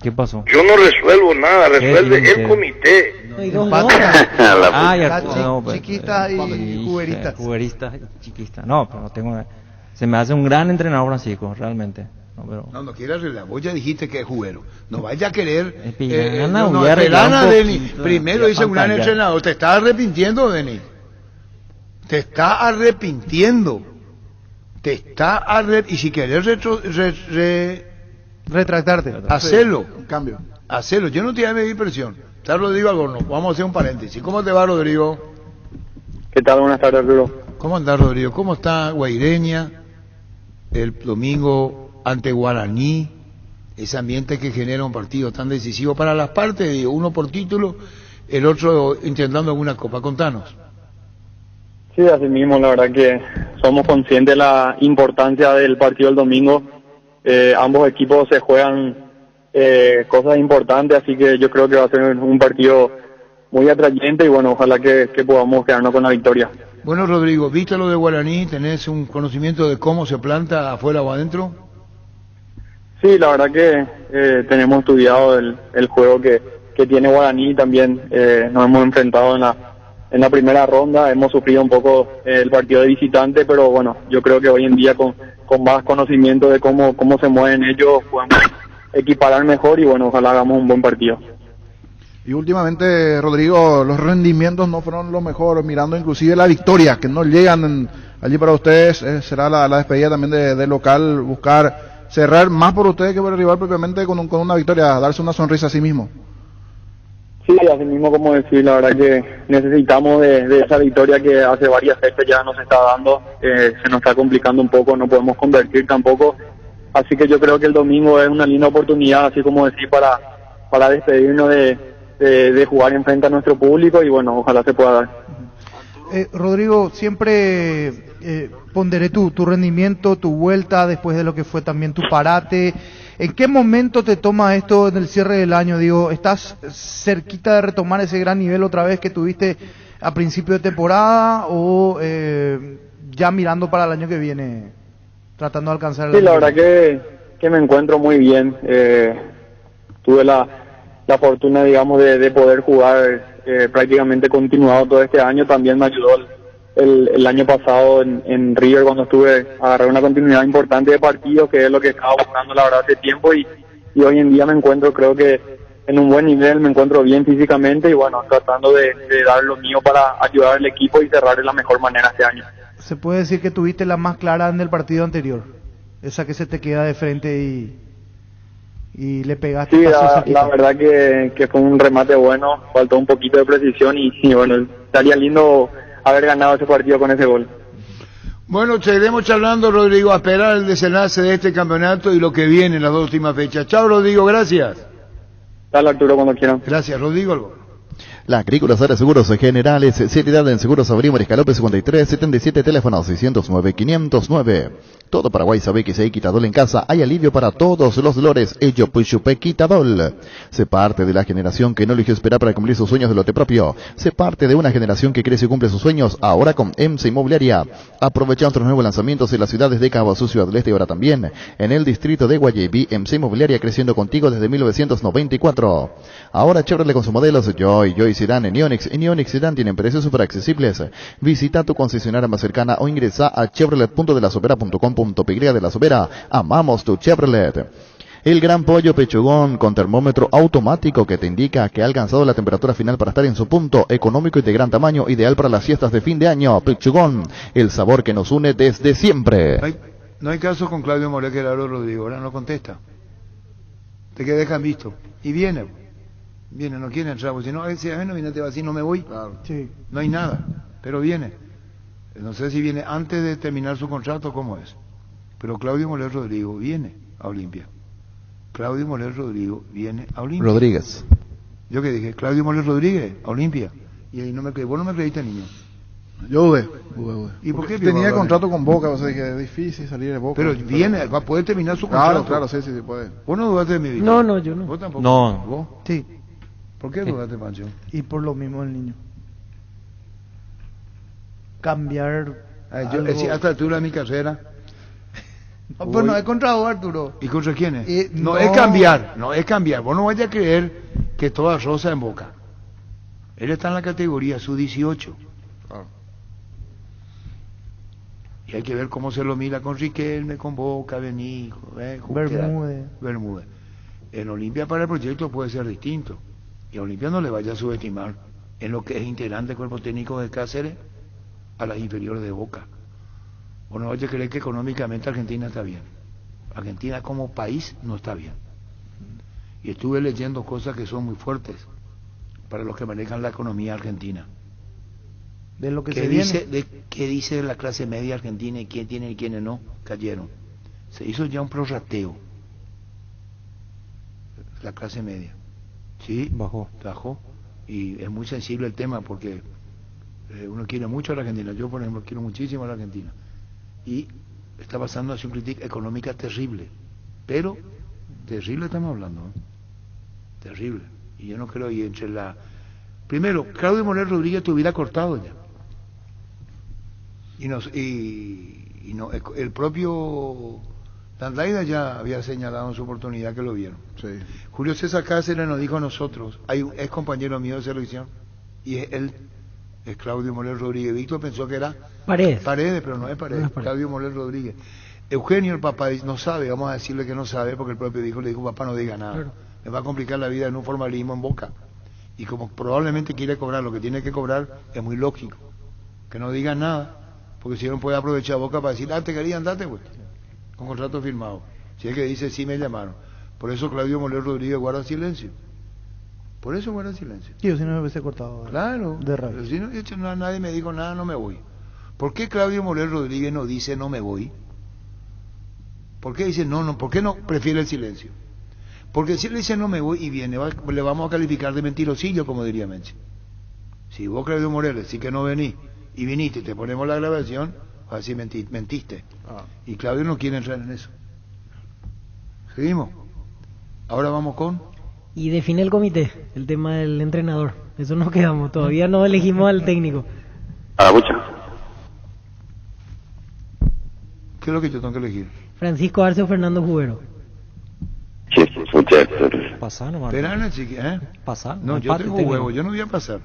¿Qué pasó? Yo no resuelvo nada, resuelve el comité. No hay dos chiquista y juguerista. Juguerista y chiquista. No, pero no tengo. Se me hace un gran entrenador, Francisco, realmente. No quiere arreglar. Vos ya dijiste que es juguero. No vaya a querer. Denis. Primero dice un gran entrenador. Te estás arrepintiendo, Denis. Te está arrepintiendo. Y si querés retractarte, hacelo. Cambio. Hacelo. Yo no te voy a medir presión. Está Rodrigo Alborno. Vamos a hacer un paréntesis. ¿Cómo te va, Rodrigo? ¿Qué tal? Buenas tardes, Arturo. ¿Cómo andás, Rodrigo? ¿Cómo está Guaireña el domingo ante Guaraní? Ese ambiente que genera un partido tan decisivo para las partes, uno por título, el otro intentando alguna copa. Contanos. Sí, así mismo, la verdad que somos conscientes de la importancia del partido del domingo. Ambos equipos se juegan cosas importantes, así que yo creo que va a ser un partido muy atrayente y bueno, ojalá que podamos quedarnos con la victoria. Bueno, Rodrigo, ¿viste lo de Guaraní? ¿Tenés un conocimiento de cómo se planta afuera o adentro? Sí, la verdad que tenemos estudiado el juego que tiene Guaraní, también nos hemos enfrentado en la primera ronda, hemos sufrido un poco el partido de visitante, pero bueno, yo creo que hoy en día con más conocimiento de cómo se mueven ellos, podemos equiparar mejor y bueno, ojalá hagamos un buen partido. Y últimamente, Rodrigo, los rendimientos no fueron los mejores, mirando inclusive la victoria, que no llegan allí para ustedes. Será la despedida también de local, buscar cerrar más por ustedes que por el rival propiamente con una victoria, darse una sonrisa a sí mismo. Sí, así mismo como decir, la verdad que necesitamos de esa victoria que hace varias fechas ya nos está dando, se nos está complicando un poco, no podemos convertir tampoco, así que yo creo que el domingo es una linda oportunidad, así como decir, para despedirnos de jugar enfrente a nuestro público y bueno, ojalá se pueda dar. Rodrigo, siempre ponderé tu rendimiento, tu vuelta después de lo que fue también tu parate. ¿En qué momento te toma esto en el cierre del año? Digo, ¿estás cerquita de retomar ese gran nivel otra vez que tuviste a principio de temporada o ya mirando para el año que viene, tratando de alcanzar el Sí, la verdad que me encuentro muy bien. tuve la fortuna, digamos, de poder jugar prácticamente continuado todo este año. También me ayudó el año pasado en River, cuando agarré una continuidad importante de partidos, que es lo que estaba buscando la verdad hace tiempo, y hoy en día me encuentro, creo que en un buen nivel, me encuentro bien físicamente y bueno, tratando de dar lo mío para ayudar al equipo y cerrar de la mejor manera este año. Se puede decir que tuviste la más clara en el partido anterior, esa que se te queda de frente y le pegaste. Sí, la verdad que fue un remate bueno, faltó un poquito de precisión y bueno, estaría lindo haber ganado ese partido con ese gol. Bueno, seguiremos charlando, Rodrigo, a esperar el desenlace de este campeonato y lo que viene en las dos últimas fechas. Chao, Rodrigo, gracias. Dale, Arturo, cuando quieran. Gracias, Rodrigo. La Agrícola Sara Seguros Generales, seriedad en Seguros Avenida Mariscal 53 77, teléfono 609-509. Todo Paraguay sabe que si hay Quitadol en casa, hay alivio para todos los dolores. Ello Puchupe Quitadol. Se parte de la generación que no eligió esperar para cumplir sus sueños de lote propio. Se parte de una generación que crece y cumple sus sueños ahora con EMSA Inmobiliaria. Aprovecha nuestros nuevos lanzamientos en las ciudades de Cabo Azul, Ciudad del Este y ahora también en el distrito de Guayaquil. EMSA Inmobiliaria, creciendo contigo desde 1994. Ahora Chevrolet con sus modelos Joy Sedan en Ionix. En Ionix Sedan tienen precios súper accesibles. Visita tu concesionaria más cercana o ingresa a chevrolet.delasopera.com.py de La Sobera. Amamos tu Chevrolet. El Gran Pollo Pechugón con termómetro automático que te indica que ha alcanzado la temperatura final para estar en su punto, económico y de gran tamaño, ideal para las fiestas de fin de año. Pechugón, el sabor que nos une desde siempre. No hay caso con Claudio Morel, que le habló Rodrigo, ahora no contesta. Te que dejan visto. Y viene, no quiere entrar, porque si no, a veces no viene, te va así, no me voy. Claro. Sí. No hay nada, pero viene. No sé si viene antes de terminar su contrato, ¿cómo es? Pero Claudio Morel Rodrigo viene a Olimpia. Claudio Morel Rodrigo viene a Olimpia. Rodríguez. Yo que dije, Claudio Morel Rodríguez, a Olimpia. Y ahí no me creí. ¿Vos no me creíste, niño? Yo dudé. ¿Y por qué? Tenía contrato con Boca, o sea, que es difícil salir de Boca. Pero viene, va a poder terminar su contrato. Claro, sí, puede. ¿Vos no dudaste de mi vida? No, yo no. ¿Vos tampoco? No. ¿Vos? Sí. ¿Por qué dudaste, Pancho? Y por lo mismo el niño. Cambiar yo decía, hasta la altura de mi carrera. No, pues no es contra vos, Arturo. ¿Y contra quién es? No es cambiar. Vos no vayas a creer que toda rosa en Boca. Él está en la categoría sub-18. Y hay que ver cómo se lo mira con Riquelme, con Boca, Benijo, Bermúdez. En Olimpia para el proyecto puede ser distinto. Y a Olimpia no le vaya a subestimar en lo que es integrante del cuerpo técnico de Cáceres a las inferiores de Boca. O no vaya a creer que económicamente Argentina está bien. Argentina como país no está bien. Y estuve leyendo cosas que son muy fuertes para los que manejan la economía argentina. De lo que se dice, ¿qué dice de la clase media argentina y quién tiene y quiénes no? Cayeron. Se hizo ya un prorrateo. La clase media. Sí, bajó. Y es muy sensible el tema porque uno quiere mucho a la Argentina. Yo, por ejemplo, quiero muchísimo a la Argentina. Y está pasando hacia una crítica económica terrible. Pero, terrible estamos hablando. Terrible. Y yo no creo, y entre la... Primero, Claudio Morel Rodríguez te hubiera cortado ya. Y no, el propio Tandaida ya había señalado en su oportunidad que lo vieron. Sí. Julio César Cáceres nos dijo a nosotros, es compañero mío de selección, y él es Claudio Morel Rodríguez. Víctor pensó que era Paredes, pero no es Paredes, Claudio Morel Rodríguez. Eugenio, el papá, no sabe, vamos a decirle que no sabe, porque el propio hijo le dijo, papá, no diga nada. Claro. Me va a complicar la vida en un formalismo en Boca. Y como probablemente quiere cobrar lo que tiene que cobrar, es muy lógico que no diga nada, porque si no puede aprovechar Boca para decir, te quería andate, pues, con contrato firmado. Si es que dice, sí me llamaron. Por eso Claudio Morel Rodríguez guarda silencio. Por eso guarda silencio. Tío, si no me hubiese cortado. Claro. De rabia. Pero si no, nadie me dijo nada, no me voy. ¿Por qué Claudio Morel Rodríguez no dice no me voy? ¿Por qué dice no? ¿Por qué no prefiere el silencio? Porque si él dice no me voy y viene, le vamos a calificar de mentirosillo, como diría Menchi. Si vos, Claudio Morel, decís que no venís y viniste y te ponemos la grabación, vas a decir mentiste. Y Claudio no quiere entrar en eso. Seguimos. Ahora vamos con... Y define el comité, el tema del entrenador. Eso nos quedamos, todavía no elegimos al técnico. ¿¿Qué es lo que yo tengo que elegir? Francisco Arce o Fernando Jubero. Sí, Pasá nomás. Espera, chiqui, Pasá. No, yo empate tengo técnico. huevo, yo no voy a pasar.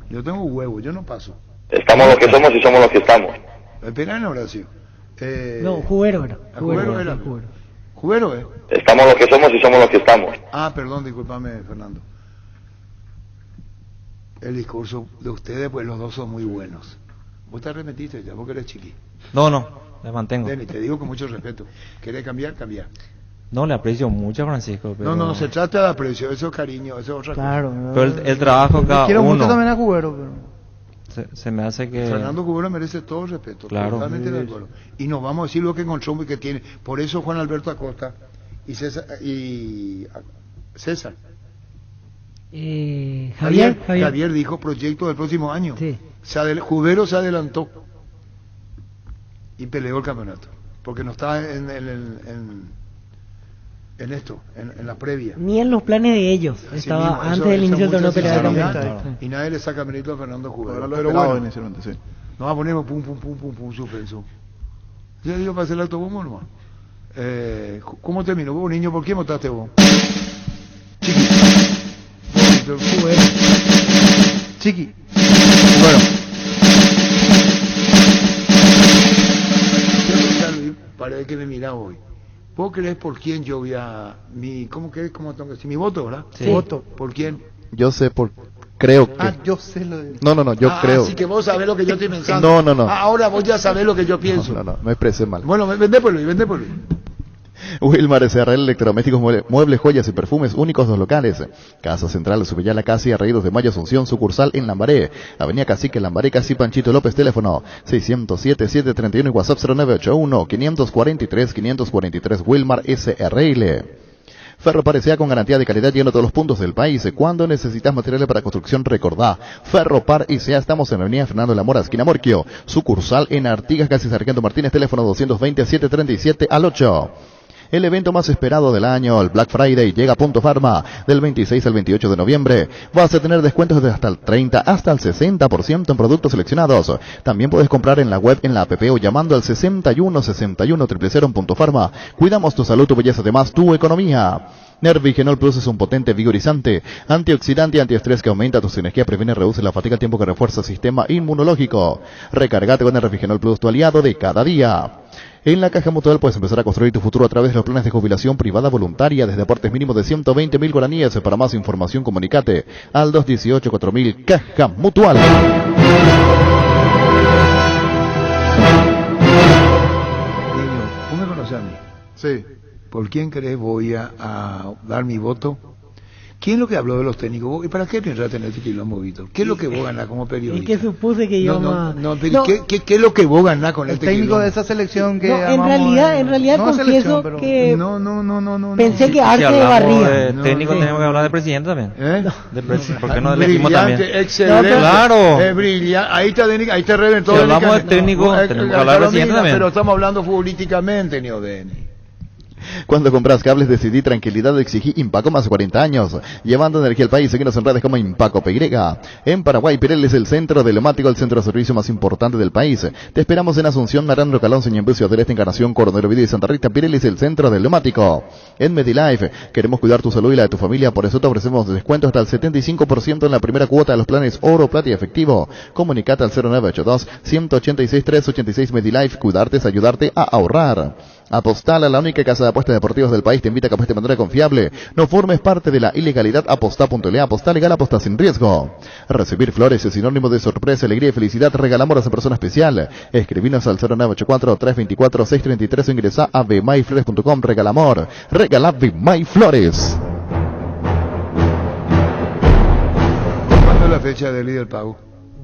Yo tengo huevo, yo no paso. Estamos los que somos y somos los que estamos. Espera, Horacio. No, Jubero era. Jubero era. Jubero. Jubero, Estamos los que somos y somos los que estamos. Ah, perdón, discúlpame, Fernando. El discurso de ustedes, pues los dos son muy buenos. Vos te arremetiste ya, vos que eres chiqui. No, me mantengo. Denny, te digo con mucho respeto. ¿Querés cambiar? Cambiar. No, le aprecio mucho a Francisco. Pero... No, se trata de aprecio, eso es cariño, eso es otra Claro. cosa. Pero el trabajo cada Quiero uno. mucho también a Cubero, pero... Se me hace que... Fernando Cubero merece todo el respeto, claro. Totalmente de acuerdo. Y nos vamos a decir lo que encontró y que tiene. Por eso Juan Alberto Acosta y César... Javier dijo proyecto del próximo año. Sí. Cubero se adelantó y peleó el campeonato porque no estaba en la previa. Ni en los planes de ellos. Así Estaba mismo, antes del inicio del torneo pelear el claro, campeonato. y nadie le saca mérito a Fernando Cubero. Lo Pero esperaba bueno, inicialmente, sí. nos va a poner pum suspenso. Yo digo para hacer el autobombo nomás. ¿Cómo terminó? Vos, niño, ¿por qué votaste vos? Chiqui. Bueno. Para que me mira hoy. ¿Vos crees por quién yo voy a cómo tengo que decir? Mi voto, ¿verdad? Sí. Voto. ¿Por quién? Yo sé creo que... yo sé lo de... No, yo creo... Así que vos sabés lo que yo estoy pensando. No. Ahora vos ya sabés lo que yo pienso. No, me expresé mal. Bueno, vende por Luis. Wilmar SRL Electrodomésticos, muebles, joyas y perfumes únicos, 2 locales. Casa Central, Subillala Casi, Arraídos de Mayo, Asunción, sucursal en Lambaré. Avenida Cacique, Lambaré, Casi, Panchito López, teléfono 607-731 y WhatsApp 0981-543-543, Wilmar SRL. Ferropar S.A. con garantía de calidad lleno todos los puntos del país. Cuando necesitas materiales para construcción, recordá. Ferropar S.A. Estamos en la avenida Fernando de la Mora, esquina Morquio. Sucursal en Artigas, casi Sargento Martínez, teléfono 220-737-8. El evento más esperado del año, el Black Friday, llega a Punto Pharma del 26 al 28 de noviembre. Vas a tener descuentos de hasta el 30 hasta el 60% en productos seleccionados. También puedes comprar en la web, en la app o llamando al 61-61-000 en Punto Pharma. Cuidamos tu salud, tu belleza, además tu economía. Nervigenol Plus es un potente vigorizante, antioxidante y antiestrés que aumenta tu energía, previene y reduce la fatiga al tiempo que refuerza el sistema inmunológico. Recargate con Nervigenol Plus, tu aliado de cada día. En la Caja Mutual puedes empezar a construir tu futuro a través de los planes de jubilación privada voluntaria desde aportes mínimos de 120.000 guaraníes. Para más información comunicate al 218-4000 Caja Mutual. ¿Vos me conocés a mí? Sí. ¿Por quién crees voy a dar mi voto? ¿Quién es lo que habló de los técnicos? ¿Y para qué piensas tener este quilombo, Víctor? ¿Qué es lo que vos ganás como periodista? Es que supuse que íbamos ¿Qué es lo que vos ganás con este técnico quilombo? de esa selección que en realidad no confieso pero... que no. pensé que Arce de barría. Técnico tenemos que hablar del presidente también. ¿Por qué no del equipo Brillante, también? excelente. Claro. Brillante. Ahí te reventó. Si hablamos de técnico, tenemos que hablar del presidente también. Pero estamos hablando futbolísticamente, Neodeni. Cuando compras cables, decidí tranquilidad, exigí Impaco más 40 años. Llevando energía al país, seguimos en redes como Impaco PY. En Paraguay, Pirelli es el centro de neumático, el centro de servicio más importante del país. Te esperamos en Asunción, Marandro, Calón, Señembucio del Este, Encarnación, Coronel Ovidio y Santa Rita. Pirelli es el centro del neumático. En Medilife, queremos cuidar tu salud y la de tu familia, por eso te ofrecemos descuento hasta el 75% en la primera cuota de los planes Oro, Plata y Efectivo. Comunicate al 0982-186-386 Medilife. Cuidarte es ayudarte a ahorrar. Apostala, la única casa de apuestas deportivas del país, te invita a que apueste de manera confiable. No formes parte de la ilegalidad. Apostá.le, apostar legal, apostar sin riesgo. Recibir flores es sinónimo de sorpresa, alegría y felicidad. Regalamos a persona especial. Escribinos al 0984-324-633 o ingresa a bmayflores.com. Regalamor. Regala Bmayflores. ¿Cuándo es la fecha del líder pago?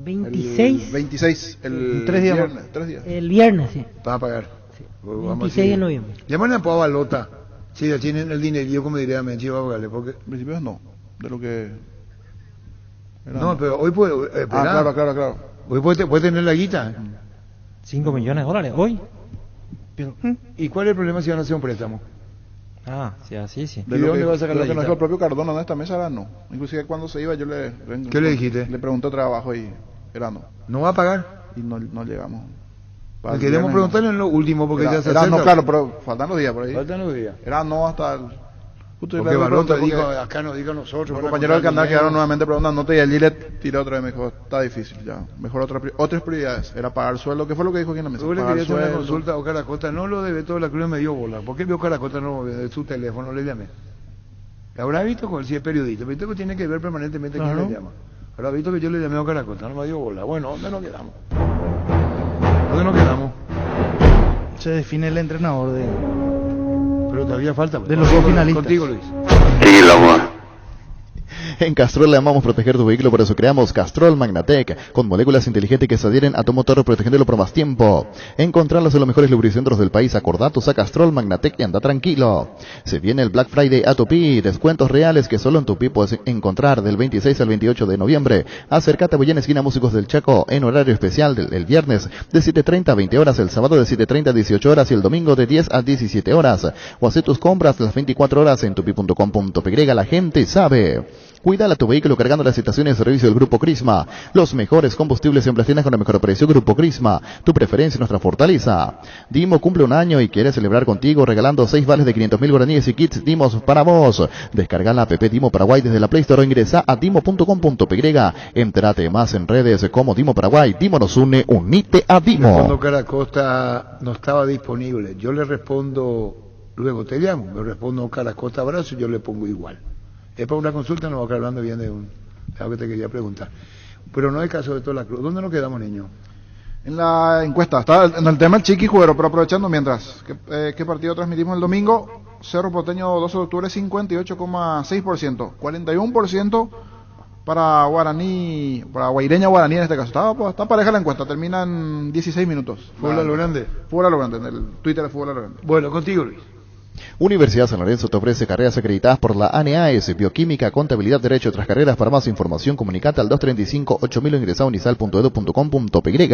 26. El 26, el 3 días. viernes. 3 días. El viernes, sí. Va a pagar. 26 de noviembre. Llaman a Balota. Si ya tienen el dinerillo, como diría Menchi, va a pagarle. Porque... En principio no. De lo que... No, pero hoy puede... claro. Hoy puede tener la guita. 5 millones de dólares hoy. Pero, ¿y cuál es el problema si van a hacer un préstamo? Sí, así sí. ¿De dónde va a sacar la guita? Lo que nos dijo guita? el propio Cardona en esta mesa era no. Inclusive cuando se iba yo ¿Qué le dijiste? Le preguntó trabajo y era no. ¿No va a pagar? Y no llegamos. Le queremos preguntarle en lo último porque ya se acerca. No, claro, pero faltan los días por ahí. Faltan los días. Era no hasta Justo Porque le Balota pregunté, dijo, porque acá nos dijo nosotros. los van a compañeros del contar canal dinero. quedaron nuevamente preguntando nota y allí le tiré otra vez, me dijo, está difícil ya, mejor otras prioridades, era pagar sueldo, ¿qué fue lo que dijo aquí en la mesa? Yo le Pagar quería hacer una sueldo. consulta a Oscar Acosta, no lo de Beto de la Cruz me dio bola. ¿Por qué vio Oscar Acosta no de su teléfono? Le llamé. Habrá visto con si es periodista, visto que tiene que ver permanentemente quién Claro. le llama. Habrá visto que yo le llamé a Oscar Acosta, no me dio bola. Bueno, ¿dónde nos quedamos? ¿Dónde nos quedamos? Se define el entrenador de... Pero todavía falta. De los dos finalistas. Contigo, Luis. Sí, lo amor. En Castrol le amamos proteger tu vehículo, por eso creamos Castrol Magnatec, con moléculas inteligentes que se adhieren a tu motor protegiéndolo por más tiempo. Encontrarlos en los mejores lubricentros del país. Acordatos a Castrol Magnatec y anda tranquilo. Se viene el Black Friday a Tupi, descuentos reales que solo en Tupi puedes encontrar del 26 al 28 de noviembre. Acércate a Boyén, esquina Músicos del Chaco, en horario especial el viernes de 7:30 a 20 horas, el sábado de 7:30 a 18 horas y el domingo de 10 a 17 horas. O hace tus compras las 24 horas en tupi.com.py. La gente sabe. Cuídala tu vehículo cargando las estaciones de servicio del Grupo Crisma. Los mejores combustibles en Plastinas con el mejor precio. Grupo Crisma, tu preferencia y nuestra fortaleza. Dimo cumple un año y quiere celebrar contigo regalando 6 vales de 500.000 guaraníes y kits Dimos para vos. Descarga la app Dimo Paraguay desde la Play Store o ingresa a dimo.com.py. Entérate más en redes como Dimo Paraguay. Dimo nos une, unite a Dimo. Cuando Oscar Acosta no estaba disponible, yo le respondo, luego te llamo, me respondo Oscar Acosta abrazo y yo le pongo igual. Es para una consulta, no va a estar hablando bien de algo que te quería preguntar. Pero no es caso de toda la Cruz. ¿Dónde nos quedamos, niño? En la encuesta, está en el tema el Chiqui Juguero, pero aprovechando mientras, ¿qué partido transmitimos el domingo? Cerro Porteño 12 de octubre, 58,6%, 41% para Guaraní, para Guaireña Guaraní en este caso. Está pareja la encuesta, termina en 16 minutos. Fútbol a lo grande. Fútbol a lo grande, en el Twitter de Fútbol a lo grande. Bueno, contigo, Luis. Universidad San Lorenzo te ofrece carreras acreditadas por la ANEAS, Bioquímica, Contabilidad, Derecho y otras carreras. Para más información, comunicate al 235-8000 o ingresa a unisal.edu.com.py.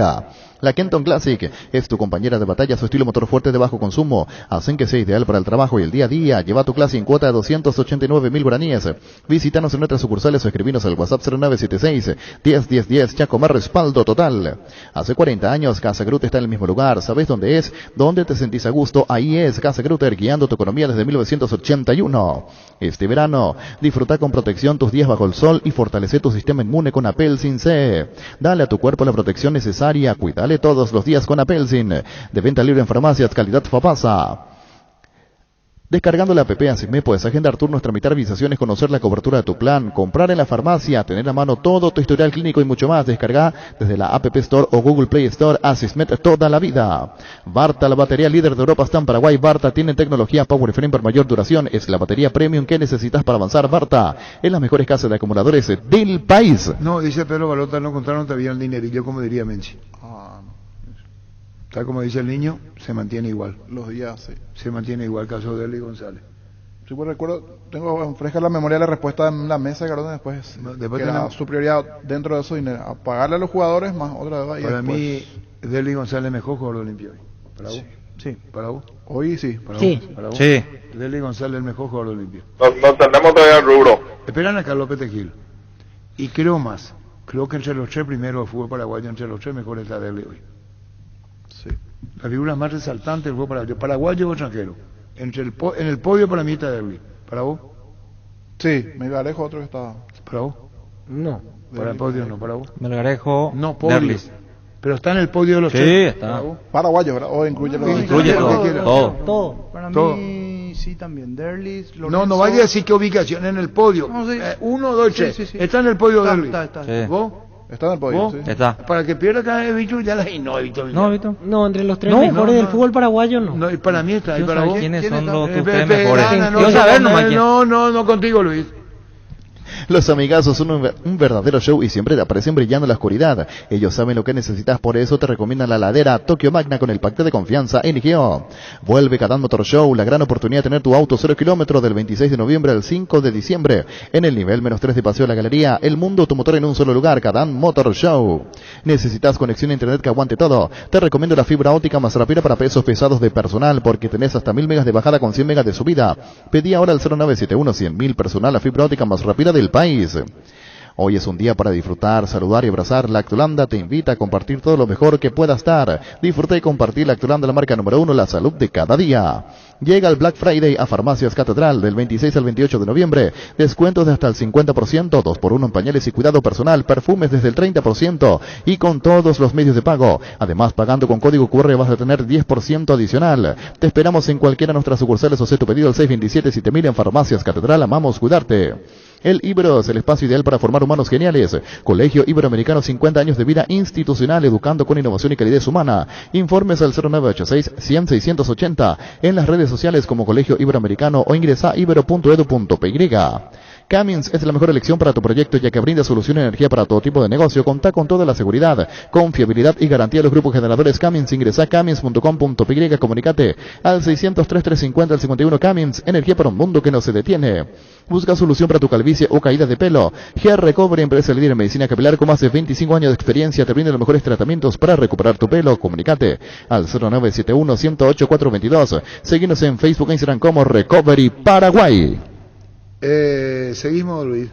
La Kenton Classic es tu compañera de batalla, su estilo motor fuerte de bajo consumo hacen que sea ideal para el trabajo y el día a día. Lleva tu clase en cuota de 289.000 guaraníes. Visítanos en nuestras sucursales o escribinos al WhatsApp 0976-101010. Chaco, más respaldo total. Hace 40 años Casa Grutter está en el mismo lugar. ¿Sabes dónde es? ¿Dónde te sentís a gusto? Ahí es Casa Grutter, guiando tu economía desde 1981. Este verano, disfruta con protección tus días bajo el sol y fortalece tu sistema inmune con Apelsin C. Dale a tu cuerpo la protección necesaria, cuídale todos los días con Apelsin. De venta libre en farmacias, calidad Fapasa. Descargando la app ASICME puedes agendar turnos, tramitar visaciones, conocer la cobertura de tu plan, comprar en la farmacia, tener a mano todo tu historial clínico y mucho más. Descarga desde la App Store o Google Play Store ASICME toda la vida. Barta, la batería líder de Europa está en Paraguay. Barta tiene tecnología Power Frame por mayor duración. Es la batería premium que necesitas para avanzar. Barta es las mejores casas de acumuladores del país. No, dice Pedro Balota, no contaron todavía el dinerillo, como diría Menchi. Tal como dice el niño, se mantiene igual. Los días, sí. Se mantiene igual, caso de Eli González. Sí, pues recuerdo, tengo fresca la memoria de la respuesta en la mesa, Garona, después que era tenemos... su prioridad dentro de eso, dinero, a pagarle a los jugadores más otra vez. Para mí, Deli González es mejor jugador de Olimpia hoy. ¿Para vos? Sí. ¿Para vos? Hoy sí. ¿Para Sí. vos? ¿Para vos? Sí. Deli González es el mejor jugador de Olimpia. No tenemos todavía el rubro. Esperan a Carlos Petegil. Y creo más. Creo que entre los tres primeros del fútbol paraguayo, entre los tres mejores está Deli hoy. Sí. La figura más resaltante del fútbol paraguayo o extranjero. En el podio para mí está Deli. ¿Para vos? Sí, Melgarejo otro que está. ¿Para vos? No. Para el podio no, ¿para vos? Melgarejo, No, podio. Derlis. Pero está en el podio de los Sí, tres. está. ¿Para vos? Paraguayo, ¿verdad? O incluye los Incluye todo. Todo. Para Todo. mí, sí, también. Derlis, No vaya a decir qué ubicación en el podio. No, sí. 1, 2, 3. Sí, sí, sí. Está en el podio de Derlis. Está. Sí. ¿Vos? Está en el podio, ¿Vos? sí. Está. Para que pierda cada vez bicho ya la no Vito. No, Vito. No, entre los tres No, mejores no, del no. fútbol paraguayo no. No, y para mí está. ¿Y Quiero para saber vos? quiénes son está? los tus Pe- tres mejores. Ana, Quiero saber nomás quién. no, contigo, Luis. Los amigazos son un verdadero show y siempre te aparecen brillando en la oscuridad. Ellos saben lo que necesitas, por eso te recomiendan la ladera Tokio Magna con el pacto de confianza NGO. Vuelve Cadán Motor Show, la gran oportunidad de tener tu auto 0 kilómetros del 26 de noviembre al 5 de diciembre. En el nivel -3 de Paseo de la Galería, el mundo tu motor en un solo lugar, Cadán Motor Show. Necesitas conexión a internet que aguante todo. Te recomiendo la fibra óptica más rápida para pesos pesados de personal, porque tenés hasta 1000 megas de bajada con 100 megas de subida. Pedí ahora al 0971-100.000 personal, la fibra óptica más rápida del país. Hoy es un día para disfrutar, saludar y abrazar. Lactolanda te invita a compartir todo lo mejor que pueda estar. Disfruta y compartir Lactolanda, la marca número 1, la salud de cada día. Llega el Black Friday a Farmacias Catedral del 26 al 28 de noviembre. Descuentos de hasta el 50%, 2x1 en pañales y cuidado personal, perfumes desde el 30% y con todos los medios de pago. Además, pagando con código QR vas a tener 10% adicional. Te esperamos en cualquiera de nuestras sucursales o sé tu pedido al 627-7000 en Farmacias Catedral. Amamos cuidarte. El Iberos, el espacio ideal para formar humanos geniales. Colegio Iberoamericano, 50 años de vida institucional, educando con innovación y calidez humana. Informes al 0986-100-680, en las redes sociales como Colegio Iberoamericano o ingresa a ibero.edu.py. Cummins es la mejor elección para tu proyecto, ya que brinda solución de energía para todo tipo de negocio. Contá con toda la seguridad, confiabilidad y garantía de los grupos generadores Cummins. Ingresa a cummins.com.py, comunicate al 600-3350 al 51. Cummins, energía para un mundo que no se detiene. Busca solución para tu calvicie o caída de pelo. Hair Recovery, empresa líder en medicina capilar con más de 25 años de experiencia, te brinda los mejores tratamientos para recuperar tu pelo. Comunicate al 0971-108-422. Seguinos en Facebook e Instagram como Recovery Paraguay. Seguimos, Luis.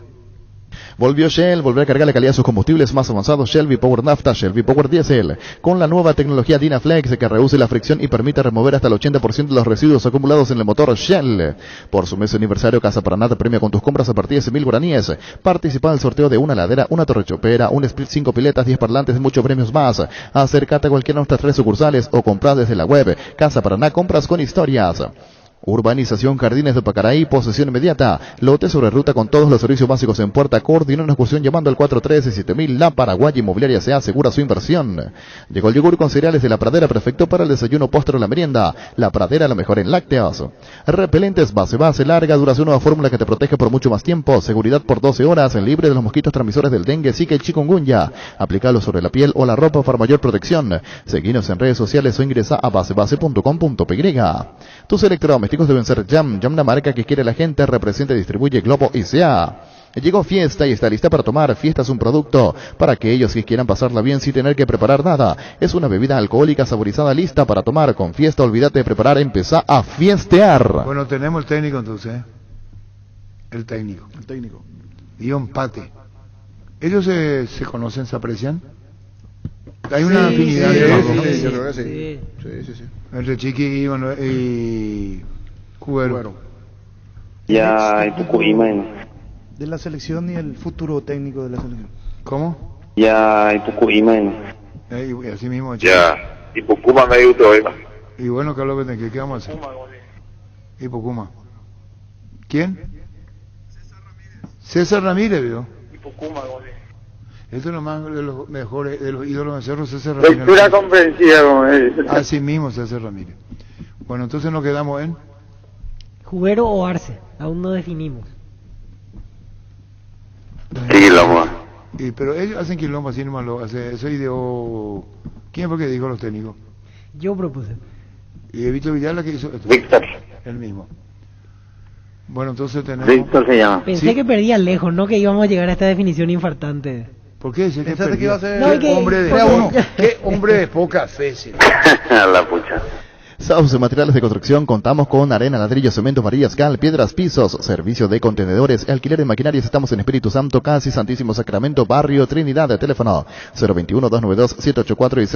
Volvió Shell, volver a cargar la calidad de sus combustibles más avanzados, Shell V-Power Nafta, Shell V-Power Diesel, con la nueva tecnología Dynaflex que reduce la fricción y permite remover hasta el 80% de los residuos acumulados en el motor Shell. Por su mes de aniversario, Casa Paraná te premia con tus compras a partir de 100.000 guaraníes. Participa en el sorteo de una heladera, una torre chopera, un split 5 piletas, 10 parlantes y muchos premios más. Acércate a cualquiera de nuestras 3 sucursales o compra desde la web. Casa Paraná, compras con historias. Urbanización Jardines de Pacaraí, posesión inmediata. Lote sobre ruta con todos los servicios básicos en puerta. Coordina una excursión llamando al 413-7000. La Paraguaya Inmobiliaria se asegura su inversión. Llegó el yogur con cereales de La Pradera, perfecto para el desayuno, postre o la merienda. La Pradera, lo mejor en lácteos. Repelentes base, larga duración, nueva fórmula que te protege por mucho más tiempo. Seguridad por 12 horas, libre de los mosquitos transmisores del dengue, zika y chikungunya. Aplicalo sobre la piel o la ropa para mayor protección. Seguinos en redes sociales o ingresa a basebase.com.py. Tus electrodomésticos deben ser Jam, la marca que quiere la gente, representa y distribuye Globo ICA. Llegó Fiesta y está lista para tomar. Fiesta es un producto para aquellos que quieran pasarla bien sin tener que preparar nada. Es una bebida alcohólica saborizada lista para tomar. Con Fiesta, olvídate de preparar, empezá a fiestear. Bueno, tenemos el técnico entonces. El técnico. Y empate. ¿Ellos se conocen, se aprecian? Hay una afinidad de yo creo que sí. Sí. Entre Chiqui y Cubero. Ya, y Pucuima. De la selección y el futuro técnico de la selección. ¿Cómo? Ya, y Pucuima. Así mismo. Ya, y Pucuma me dio otro tema. Y bueno, ¿qué vamos a hacer? Y Pucuma. ¿Quién? César Ramírez, ¿vio? Y Pucuma, Esto es lo más de los mejores, de los ídolos de Cerro, César Ramírez. Lectura comprensiva, como dice. Así mismo, César Ramírez. Bueno, entonces nos quedamos en Jubero o Arce, aún no definimos. Quilombo. Pero ellos hacen quilombo, así nomás lo hace. Eso ideó. ¿Quién fue que dijo los técnicos? Yo propuse. Y Víctor Villar que hizo esto. Víctor. El mismo. Bueno, entonces tenemos. Víctor se llama. Pensé que perdía lejos, no que íbamos a llegar a esta definición infartante. ¿Por qué? Pensaste que iba a ser ¿Qué hombre de poca fe? La pucha. Sauce Materiales de Construcción, contamos con arena, ladrillo, cemento, varillas, cal, piedras, pisos, servicio de contenedores, alquiler de maquinarias. Estamos en Espíritu Santo, casi Santísimo Sacramento, Barrio Trinidad. Teléfono 021-292-784 y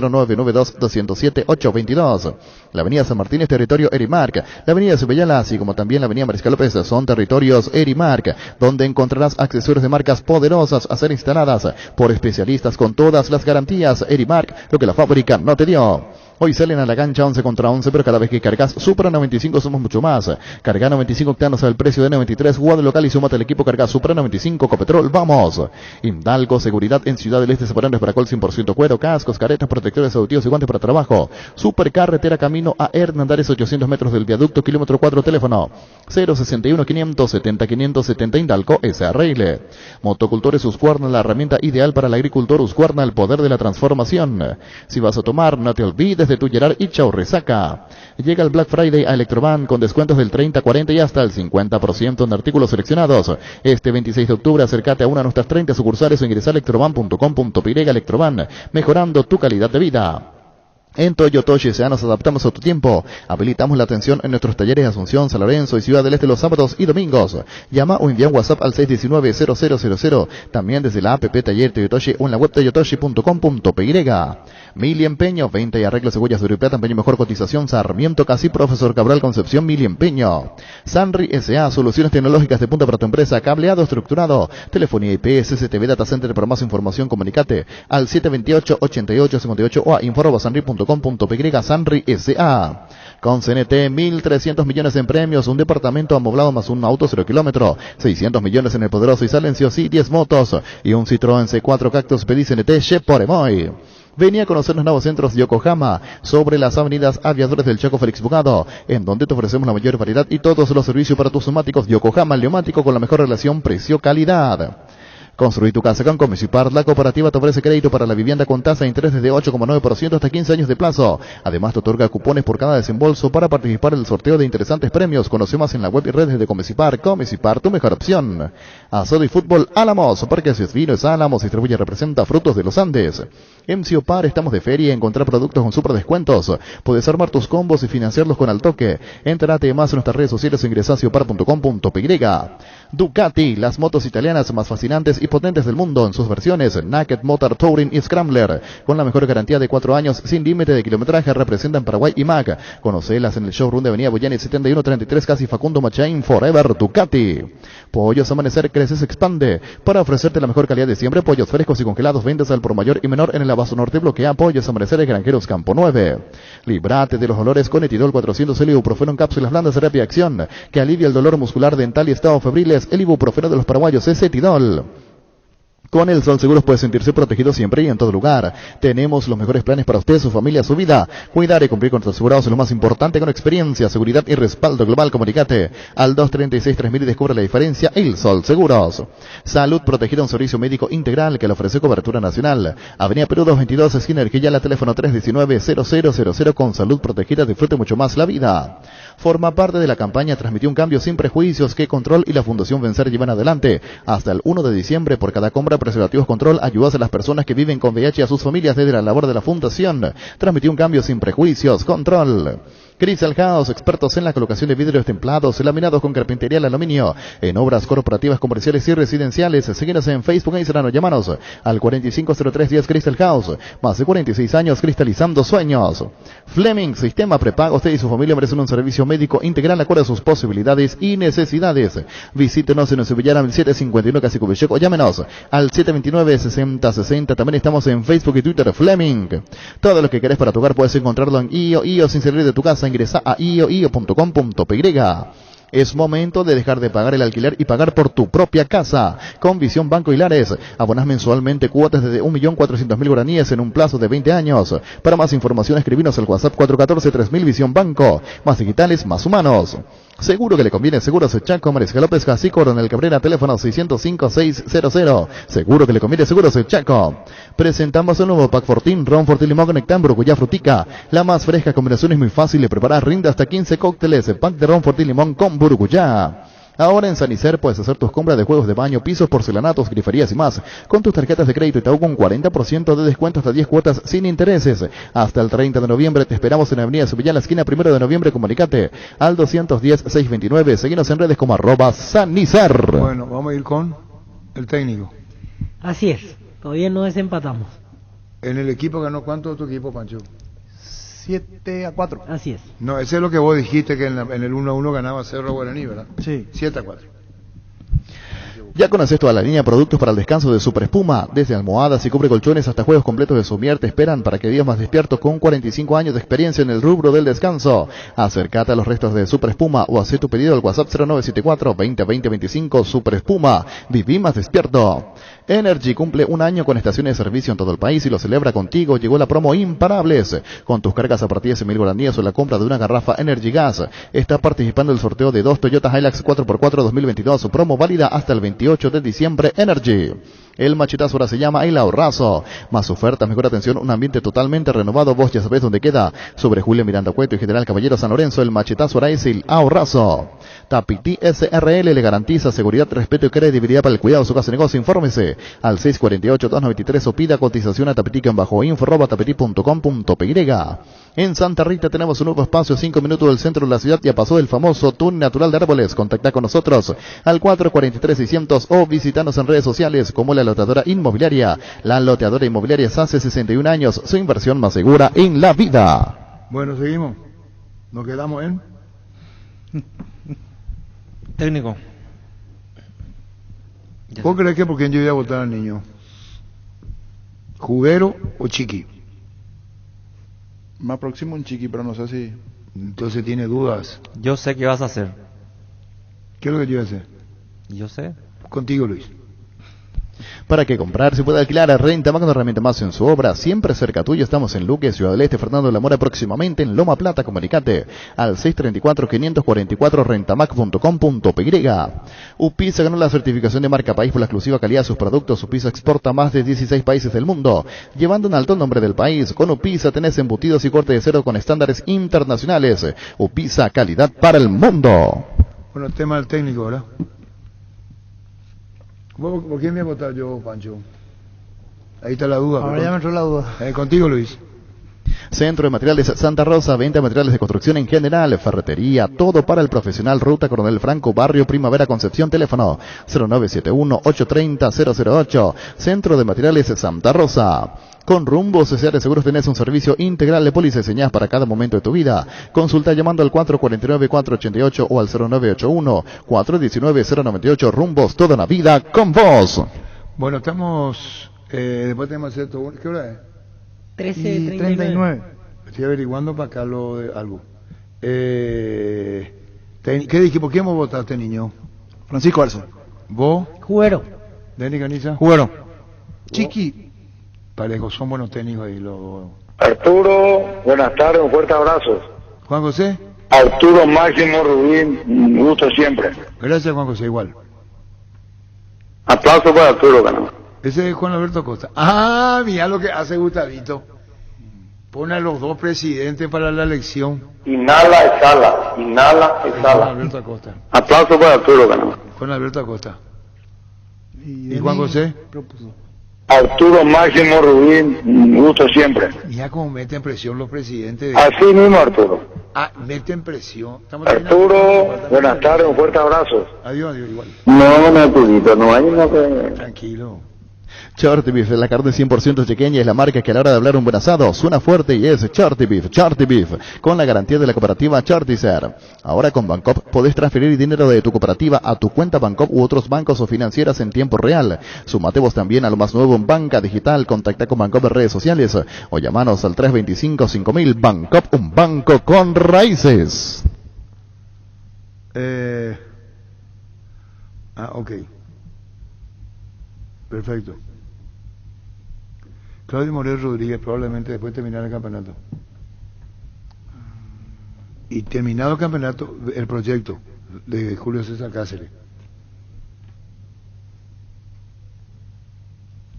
0992-207-822. La avenida San Martín es territorio Erimark. La avenida Cepellala, así como también la avenida Mariscal López, son territorios Erimark, donde encontrarás accesorios de marcas poderosas a ser instaladas por especialistas con todas las garantías. Erimark, lo que la fábrica no te dio. Hoy salen a la cancha 11 contra 11, pero cada vez que cargas Supra 95 somos mucho más. Carga 95 octanos al precio de 93, jugado local y súmate al equipo. Carga Supra 95, Copetrol, vamos. Hidalgo, seguridad en Ciudad del Este, separadores para col 100% cuero, cascos, caretas, protectores auditivos y guantes para trabajo. Supercarretera camino a Hernandares, 800 metros del viaducto, kilómetro 4, teléfono 061-570-570, Hidalgo, SRL. Motocultores Husqvarna, la herramienta ideal para el agricultor. Husqvarna, el poder de la transformación. Si vas a tomar, no te olvides de tu Gerard y Chaurresaca. Llega el Black Friday a Electroban con descuentos del 30, 40 y hasta el 50% en artículos seleccionados. Este 26 de octubre acércate a una de nuestras 30 sucursales o ingresa a electroban.com.py. Electroban, mejorando tu calidad de vida. En Toyotoshi S.A. nos adaptamos a tu tiempo. Habilitamos la atención en nuestros talleres de Asunción, San Lorenzo y Ciudad del Este los sábados y domingos. Llama o envía un WhatsApp al 619-0000. También desde la app Taller Toyotoshi o en la web toyotoshi.com.py. Mili Empeño, venta y arreglo de cebollas de oro y plata, empeño mejor cotización, Sarmiento Casi, Profesor Cabral Concepción, Mili Empeño. Sanri S.A. Soluciones tecnológicas de punta para tu empresa, cableado estructurado, telefonía IP, CCTV Data Center. Para más información comunicate al 728-8858 o a info@sanri.com.py. Sanri S.A. Con CNT, 1.300 millones en premios, un departamento amoblado más un auto 0 kilómetro, 600 millones en el poderoso y silencios y 10 motos y un Citroën C4 Cactus. Pedí CNT por Emoy. Venía a conocer los nuevos centros de Yokohama, sobre las avenidas Aviadores del Chaco Félix Bugado, en donde te ofrecemos la mayor variedad y todos los servicios para tus neumáticos. Yokohama, el neumático con la mejor relación precio-calidad. Construir tu casa con Comecipar. La cooperativa te ofrece crédito para la vivienda con tasa de interés desde 8,9% hasta 15 años de plazo. Además, te otorga cupones por cada desembolso para participar en el sorteo de interesantes premios. Conoce más en la web y redes de Comecipar. Comecipar, tu mejor opción. Asado y fútbol Álamos. Parque es vino es Álamos. Distribuye y representa Frutos de los Andes. MCO Par, estamos de feria y encontrar productos con super descuentos. Puedes armar tus combos y financiarlos con al toque. Entérate más en nuestras redes sociales o ingresa a ciopar.com.py. Ducati, las motos italianas más fascinantes y potentes del mundo en sus versiones Naked, Motor, Touring y Scrambler, con la mejor garantía de 4 años sin límite de kilometraje. Representan Paraguay y MAC. Conocelas en el showroom de Avenida Boyani 7133, casi Facundo Machain. Forever Ducati. Pollos Amanecer, crece, se expande. Para ofrecerte la mejor calidad de siempre, pollos frescos y congelados, ventas al por mayor y menor en el Abasto Norte. Bloquea Pollos Amanecer de Granjeros Campo 9. Líbrate de los dolores con Etidol 400, el ibuprofeno en cápsulas blandas de rápida acción, que alivia el dolor muscular, dental y estado febriles. El ibuprofeno de los paraguayos es Etidol. Con el Sol Seguros puede sentirse protegido siempre y en todo lugar. Tenemos los mejores planes para usted, su familia, su vida. Cuidar y cumplir con tus asegurados es lo más importante, con experiencia, seguridad y respaldo global. Comunicate al 236-3000 y descubre la diferencia. El Sol Seguros. Salud Protegida, un servicio médico integral que le ofrece cobertura nacional. Avenida Perú 222, esquina Erquilla, teléfono 319-0000. Con Salud Protegida disfrute mucho más la vida. Forma parte de la campaña Transmitió un cambio sin prejuicios que Control y la Fundación Vencer llevan adelante. Hasta el 1 de diciembre, por cada compra Preservativos Control, ayudas a las personas que viven con VIH y a sus familias desde la labor de la Fundación. Transmitió un cambio sin prejuicios. Control. Crystal House, expertos en la colocación de vidrios templados, laminados con carpintería al aluminio, en obras corporativas, comerciales y residenciales. Síguenos en Facebook e Instagram o llámanos al 450310 Crystal House. Más de 46 años cristalizando sueños. Fleming, sistema prepago. Usted y su familia merecen un servicio médico integral acorde a sus posibilidades y necesidades. Visítenos en el Sevillana 751 Casi Cubicheco o llámenos al 729-6060. También estamos en Facebook y Twitter. Fleming. Todo lo que querés para tu hogar puedes encontrarlo en IO sin salir de tu casa. Ingresa a io.com.py. Es momento de dejar de pagar el alquiler y pagar por tu propia casa. Con Visión Banco Hilares, abonas mensualmente cuotas desde 1.400.000 guaraníes en un plazo de 20 años. Para más información, escribinos al WhatsApp 414-3000 Visión Banco. Más digitales, más humanos. Seguro que le conviene. Seguros Chaco, Mariscal López, Casí, Coronel Cabrera, teléfono 605-600. Seguro que le conviene. Seguros Chaco. Presentamos el nuevo Pack Fortín, Ron Fortín Limón Conectán, Brucuyá Frutica. La más fresca combinación, es muy fácil de preparar. Rinde hasta 15 cócteles. Pack de Ron Fortín Limón con Brucuyá. Ahora en Sanicer puedes hacer tus compras de juegos de baño, pisos, porcelanatos, griferías y más con tus tarjetas de crédito Itaú con 40% de descuento hasta 10 cuotas sin intereses. Hasta el 30 de noviembre te esperamos en Avenida Sevillana, esquina 1 de noviembre. Comunicate al 210-629. Seguinos en redes como @Sanicer. Bueno, vamos a ir con el técnico. Así es, todavía no desempatamos. En el equipo ganó, ¿cuánto tu equipo, Pancho? 7-4. Así es. No, ese es lo que vos dijiste, que en el 1-1 ganaba Cerro Guaraní, ¿verdad? Sí. 7-4. Ya conoces toda la línea de productos para el descanso de Super Espuma. Desde almohadas y cubre colchones hasta juegos completos de Sumier te esperan para que vivas más despierto con 45 años de experiencia en el rubro del descanso. Acércate a los restos de Super Espuma o haz tu pedido al WhatsApp 0974-2020-25. Super Espuma, viví más despierto. Energy cumple un año con estaciones de servicio en todo el país y lo celebra contigo. Llegó la promo Imparables. Con tus cargas a partir de 100.000 guaraníes o la compra de una garrafa Energy Gas. Está participando en el sorteo de 2 Toyota Hilux 4x4 2022. Promo válida hasta el 28 de diciembre. Energy. El machetazo ahora se llama El Ahorrazo. Más ofertas, mejor atención, un ambiente totalmente renovado. Vos ya sabés dónde queda. Sobre Julio Miranda Cueto y General Caballero San Lorenzo, el machetazo ahora es El Ahorrazo. Tapiti SRL le garantiza seguridad, respeto y credibilidad para el cuidado de su casa de negocio. Infórmese al 648-293 o pida cotización a tapiti-info@tapiti.com.py. En Santa Rita tenemos un nuevo espacio, 5 minutos del centro de la ciudad. Ya pasó el famoso túnel natural de árboles. Contacta con nosotros al 443-600 o visitanos en redes sociales como La Loteadora Inmobiliaria. La Loteadora Inmobiliaria es hace 61 años su inversión más segura en la vida. Bueno, seguimos. Nos quedamos en... Técnico. ¿Vos crees que por quién yo iba a votar al niño? ¿Juguero o Chiqui? Más próximo un Chiqui, pero no sé si... Entonces tiene dudas. Yo sé qué vas a hacer. ¿Qué es lo que yo voy a hacer? Yo sé. Contigo, Luis. Para que comprar se puede alquilar a Rentamac, una herramienta más en su obra, siempre cerca tuyo. Estamos en Luque, Ciudad del Este, Fernando de la Mora, próximamente en Loma Plata. Comunicate al 634-544 rentamac.com.py. UPISA ganó la certificación de marca país por la exclusiva calidad de sus productos. UPISA exporta a más de 16 países del mundo, llevando un alto nombre del país. Con UPISA tenés embutidos y corte de cerdo con estándares internacionales. UPISA, calidad para el mundo. Bueno, el tema del técnico, ¿verdad? ¿Por quién voy a votar yo, Pancho? Ahí está la duda. Ahora ya me entró la duda. Contigo, Luis. Centro de Materiales Santa Rosa, venta de materiales de construcción en general, ferretería, todo para el profesional. Ruta Coronel Franco, Barrio Primavera, Concepción. Teléfono 0971-830-008. Centro de Materiales Santa Rosa. Con Rumbo Social de Seguros tenés un servicio integral de pólizas diseñadas para cada momento de tu vida. Consulta llamando al 449-488 o al 0981-419-098. Rumbos, toda una vida con vos. Bueno, estamos... después tenemos que hacer todo... ¿Qué hora es? 13:39. Estoy averiguando para acá lo de algo. ¿Qué dije? ¿Por qué hemos votado a este niño? Francisco Arce. ¿Vos? Juguero. ¿Denis Caniza? Juguero. Chiqui. Parejo, son buenos técnicos ahí los... Arturo, buenas tardes, un fuerte abrazo. ¿Juan José? Arturo Máximo Rubín, un gusto siempre. Gracias, Juan José, igual. Aplauso para Arturo, ganó. Ese es Juan Alberto Acosta. Ah, mira lo que hace Gustavito. Pone a los dos presidentes para la elección. Inhala, exhala. Inhala, Juan exhala. Alberto Acosta. Aplauso para Arturo, ganó. Juan Alberto Acosta. ¿Y Juan José? Arturo Máximo Rubín, un gusto siempre. Mira cómo meten presión los presidentes. Así mismo, Arturo. Meten presión. Arturo, buenas tardes, un fuerte abrazo. Adiós, igual. No, Arturito, no hay una que... Tranquilo. Charty Beef, la carne 100% chequeña, es la marca que a la hora de hablar un buen asado suena fuerte y es Charty Beef, con la garantía de la cooperativa Charticer. Ahora con Bancop podés transferir dinero de tu cooperativa a tu cuenta Bancop u otros bancos o financieras en tiempo real. Sumate vos también a lo más nuevo en banca digital. Contacta con Bancop en redes sociales o llamanos al 325-5000. Bancop, un banco con raíces. Ok. Perfecto. Claudio Morel Rodríguez probablemente después de terminar el campeonato. Y terminado el campeonato, el proyecto de Julio César Cáceres.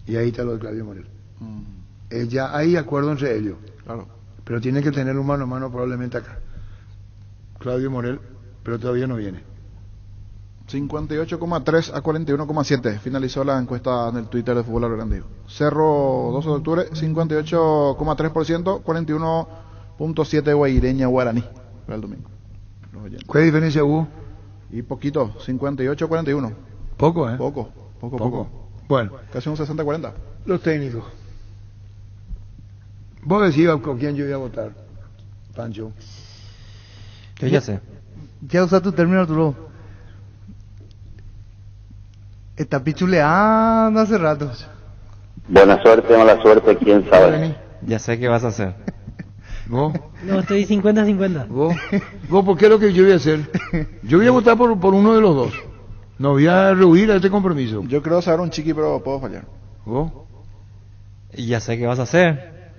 Y ahí está lo de Claudio Morel. Ya hay acuerdo entre ellos. Claro. Pero tiene que tener un mano a mano probablemente acá. Claudio Morel, pero todavía no viene. 58,3 a 41,7 finalizó la encuesta en el Twitter de Fútbol Agrandío. Cerro 12 de octubre 58,3%, 41,7 Guaireña Guaraní para el domingo. ¿Qué diferencia hubo? Y poquito, 58-41. Poco, ¿eh? Poco. Bueno, casi un 60-40. Los técnicos. Vos decías con quién yo iba a votar, Pancho. Yo ya sé. Ya usa tu término, Arturo. Está pichuleando hace rato. Buena suerte, mala suerte, quién sabe. Ya sé qué vas a hacer. ¿Vos? No, estoy 50-50. ¿Vos? ¿Por qué es lo que yo voy a hacer? Yo voy a votar por uno de los dos. No voy a rehuir a este compromiso. Yo creo saber un Chiqui, pero puedo fallar. ¿Vos? Y ya sé qué vas a hacer.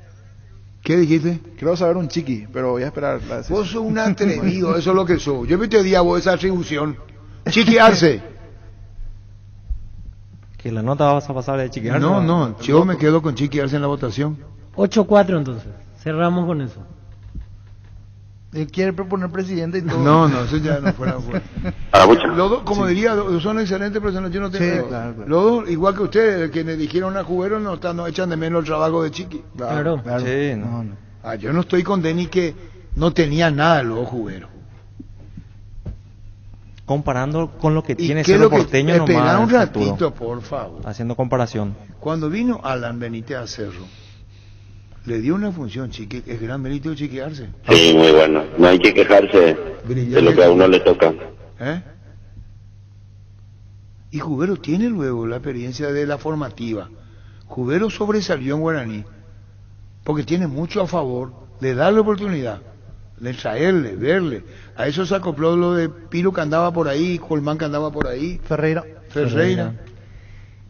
¿Qué dijiste? Creo saber un Chiqui, pero voy a esperar. Vos sos un atrevido, eso es lo que sos. Yo me te di a vos esa atribución. Chiqui Arce. ¿Que la nota vas a pasar de Chiqui Arce? No, yo me quedo con Chiqui Arce en la votación. 8-4 entonces. Cerramos con eso. Él quiere proponer presidente y todo. No, eso ya no fuera. Los dos, como diría, son excelentes personas. Yo no tengo. Sí, claro. Los dos, igual que ustedes, quienes dijeron a Jubero, no echan de menos el trabajo de Chiqui. Claro. Sí, no. Yo no estoy con Denis que no tenía nada luego Jubero. Comparando con lo que tiene qué es Cerro lo que- Porteño espera nomás. un ratito, Arturo. por favor. Haciendo comparación. Cuando vino Alan Benítez a Cerro, le dio una función, Chiqui, es gran mérito de chiquearse. Sí, muy bueno. No hay que quejarse de lo que a uno le toca. ¿Eh? Y Jubero tiene luego la experiencia de la formativa. Jubero sobresalió en Guaraní, porque tiene mucho a favor de darle oportunidad, de traerle, verle. A eso se acopló lo de Piro que andaba por ahí, Colmán que andaba por ahí, Ferreira.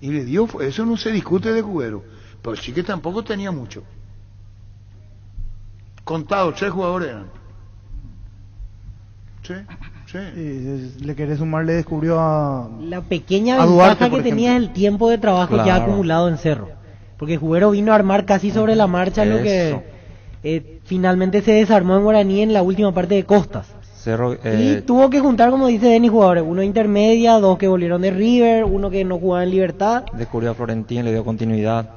Y le dio, eso no se discute de Jubero, pero sí que tampoco tenía mucho. Contado, 3 jugadores eran. Sí. Le querés sumar, le descubrió a... La pequeña a ventaja Duarte, que por tenía es ejemplo. el tiempo de trabajo ya Claro. acumulado en Cerro. Porque Jubero vino a armar casi sobre la marcha lo Eso. que finalmente se desarmó en Guaraní en la última parte de Costas. Cerro, Y tuvo que juntar, como dice Denis, jugadores. Uno intermedia, 2 que volvieron de River, uno que no jugaba en Libertad. descubrió a Florentín, le dio continuidad.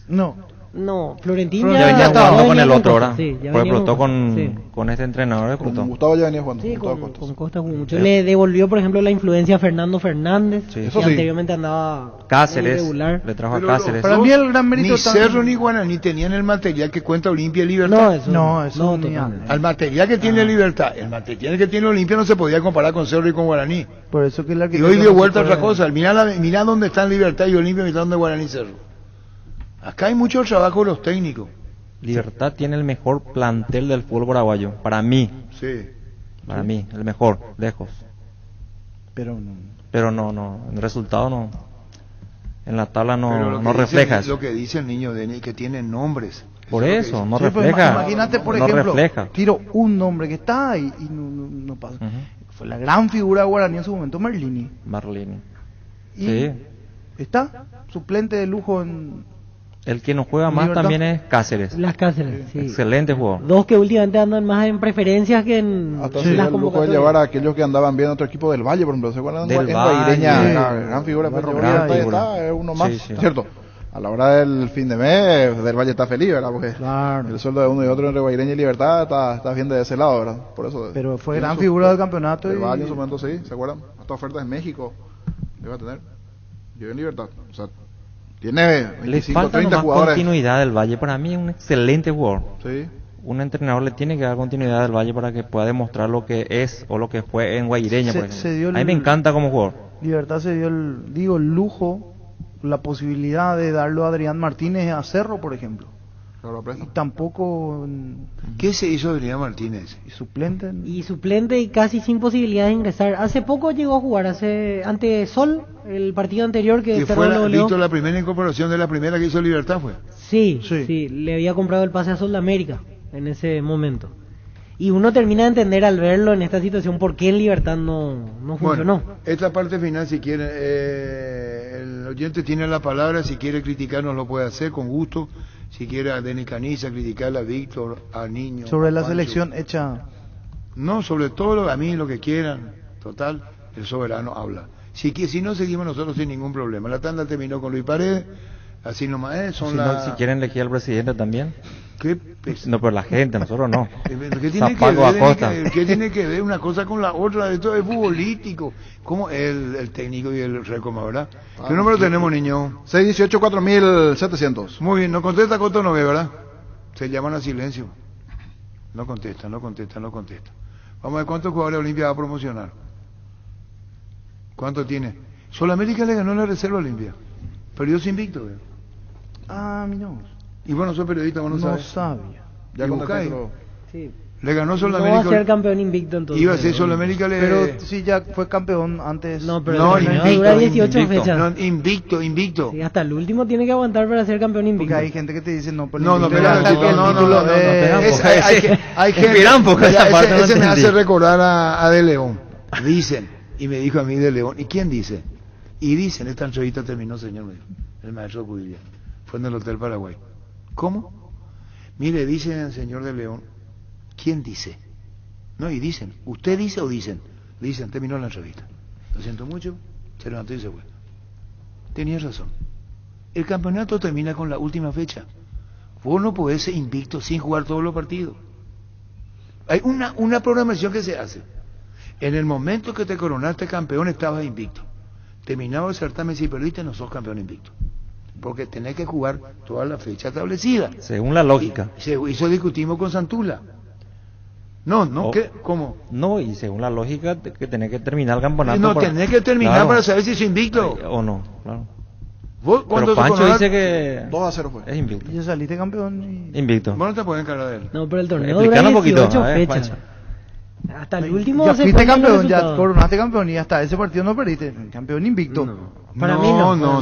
No, Florentín Ya venía jugando con el otro, Costas, ¿verdad? sí, ya Porque venía explotó sí. con este entrenador, explotó. Con Gustavo ya venía jugando. Sí, Gustavo con Costas. Costa jugó mucho. Le devolvió, por ejemplo, la influencia a Fernando Fernández, Sí. que Eso sí. anteriormente andaba Cáceres, muy regular. le trajo Pero a Cáceres. Para mí el gran mérito Ni Cerro ni Guaraní tenían el material que cuenta Olimpia y Libertad. No, eso ni totalmente. Al material que tiene Libertad, el material que tiene Olimpia no se podía comparar con Cerro y con Guaraní. Por eso que el Y arquitecto hoy dio no se vuelta a otra puede- cosa. Mirá dónde están Libertad y Olimpia, mirá dónde Guaraní y Cerro. Acá hay mucho trabajo de los técnicos. Libertad tiene el mejor plantel del fútbol paraguayo, para mí. Sí. Para mí, el mejor, lejos. Pero no. Pero no, el resultado no. En la tabla Pero no, lo que no dice- refleja eso. Lo que dice el niño Denis, que tiene nombres. Por es lo que eso, dice. no Sí, pues, refleja. imagínate, por no ejemplo, refleja. tiro un nombre que está ahí y no pasa. Fue la gran figura de Guaraní en su momento, Merlini. Marlini. Y Sí. está suplente de lujo en... El que no juega más Libertad. también es Cáceres. Las Cáceres, sí. Excelente jugador. 2 que últimamente andan más en preferencias que en Hasta en se dio las el lujo de convocatorias. llevar a aquellos que andaban bien a otro equipo del Valle, por ejemplo. ¿Se acuerdan? Del En Valle. Guaireña, Sí. gran figura. Pues, Gran llevar ahí figura. está, es uno más, Sí, sí. ¿cierto? A la hora del fin de mes, del Valle está feliz, ¿verdad? Porque Claro. el sueldo de uno y otro entre Guaireña y Libertad está bien de ese lado, ¿verdad? Por eso. Pero fue tiene gran su- figura del campeonato El y- Valle en su momento sí, ¿se acuerdan? Hasta ofertas en México iba a tener. Yo en Libertad. O sea, tiene Le 25, falta 30 nomás jugadores. continuidad del Valle. Para mí es un excelente jugador. Sí. Un entrenador le tiene que dar continuidad del Valle para que pueda demostrar lo que es o lo que fue en Guaireña, por ejemplo. se dio A mí me encanta como jugador. Libertad se dio el lujo, la posibilidad de darlo a Adrián Martínez a Cerro, por ejemplo. Claro, Y tampoco ¿Qué se hizo Adrián Martínez? suplente. Y suplente y casi sin posibilidad de ingresar. Hace poco llegó a jugar, ante Sol, el partido anterior que Que Cerro fue lo goleó. Víctor, la primera incorporación de la primera que hizo Libertad fue. Sí, le había comprado el pase a Sol de América en ese momento. Y uno termina de entender al verlo en esta situación por qué en Libertad no funcionó. Bueno, esta parte final, si quiere, el oyente tiene la palabra, si quiere criticarnos lo puede hacer con gusto, si quiere a Denis Caniza, criticarla a Víctor, a Niño. Sobre a la Pancho. selección hecha. No, sobre todo a mí lo que quieran, total, el soberano habla. Si no seguimos nosotros sin ningún problema. La tanda terminó con Luis Paredes, así nomás es, son Si, las... si quieren elegir al presidente también. ¿Qué No, pero la gente, nosotros no. ¿Qué tiene, Zapaco Acosta. ¿Qué tiene que ver una cosa con la otra? Esto es futbolístico. ¿Cómo el técnico y el recoma, verdad? ¿Qué número tenemos, niño? 618-4700. Muy bien, no contesta Coto no ve, ¿verdad? Se llaman a silencio. No contesta. Vamos a ver cuántos jugadores de Olimpia va a promocionar. ¿Cuánto tiene? Solamérica le ganó la reserva a Olimpia. Perdió sin invicto, ¿ve? Ah, mira. Y bueno, soy periodista, vos no sabes. sabía. Ya Y con buscáis. Sí. Le ganó No Solamérica. va a ser campeón invicto entonces. Iba a ser Solamérica le... Pero sí, ya fue campeón antes. No, pero No, el torneo invicto, dura 18 invicto. fechas. No, invicto. Sí, hasta el último tiene que aguantar para ser campeón invicto. Porque hay gente que te dice, no, pero No, invicto espera, hasta chicos, que el no, título hay gente, esa parte no ese me hace entendí. recordar a De León. Dicen, y me dijo a mí De León, ¿y quién dice? Y dicen, esta entrevista terminó, señor, me dijo, el maestro Pudilla, fue en el Hotel Paraguay. ¿Cómo? Mire, dice el señor De León, ¿Quién dice? No, y dicen, ¿usted dice o dicen? Dicen, terminó la entrevista. Lo siento mucho, se levantó y se fue. Tenías razón. El campeonato termina con la última fecha. Vos no podés ser invicto sin jugar todos los partidos. Hay una programación que se hace. En el momento que te coronaste campeón estabas invicto. Terminado el certamen, si perdiste no sos campeón invicto. Porque tenés que jugar toda la fecha establecida. Según la lógica. Y eso discutimos con Santula. No, ¿qué? ¿Cómo? No, y según la lógica que tenés que terminar el campeonato. No, tenés que terminar claro, para saber si sos invicto. O no, claro. ¿Vos, pero Pancho dice que 2-0 fue. Es invicto. Y saliste campeón. Invicto. Vos no te puedes encargar de él. No, pero el torneo Explícanos dura un poquito, 18 fechas. Pancho. Hasta el último Ya se fuiste cuentan los campeón, ya resultados. coronaste campeón y hasta ese partido no perdiste. Campeón invicto. Para mí no. No.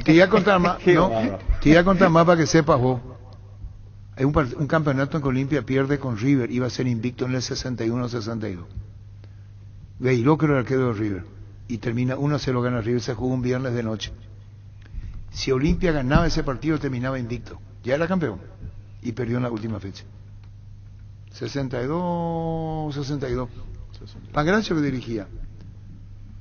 Te iba a contar más. No, te iba a contar más para que sepas vos. Hay un campeonato en que Olimpia pierde con River, iba a ser invicto en el 61-62. Beiró creo el arquero de River. Y termina 1-0 gana River, se jugó un viernes de noche. Si Olimpia ganaba ese partido terminaba invicto. Ya era campeón. Y perdió en la última fecha. 62. Pancracio que dirigía.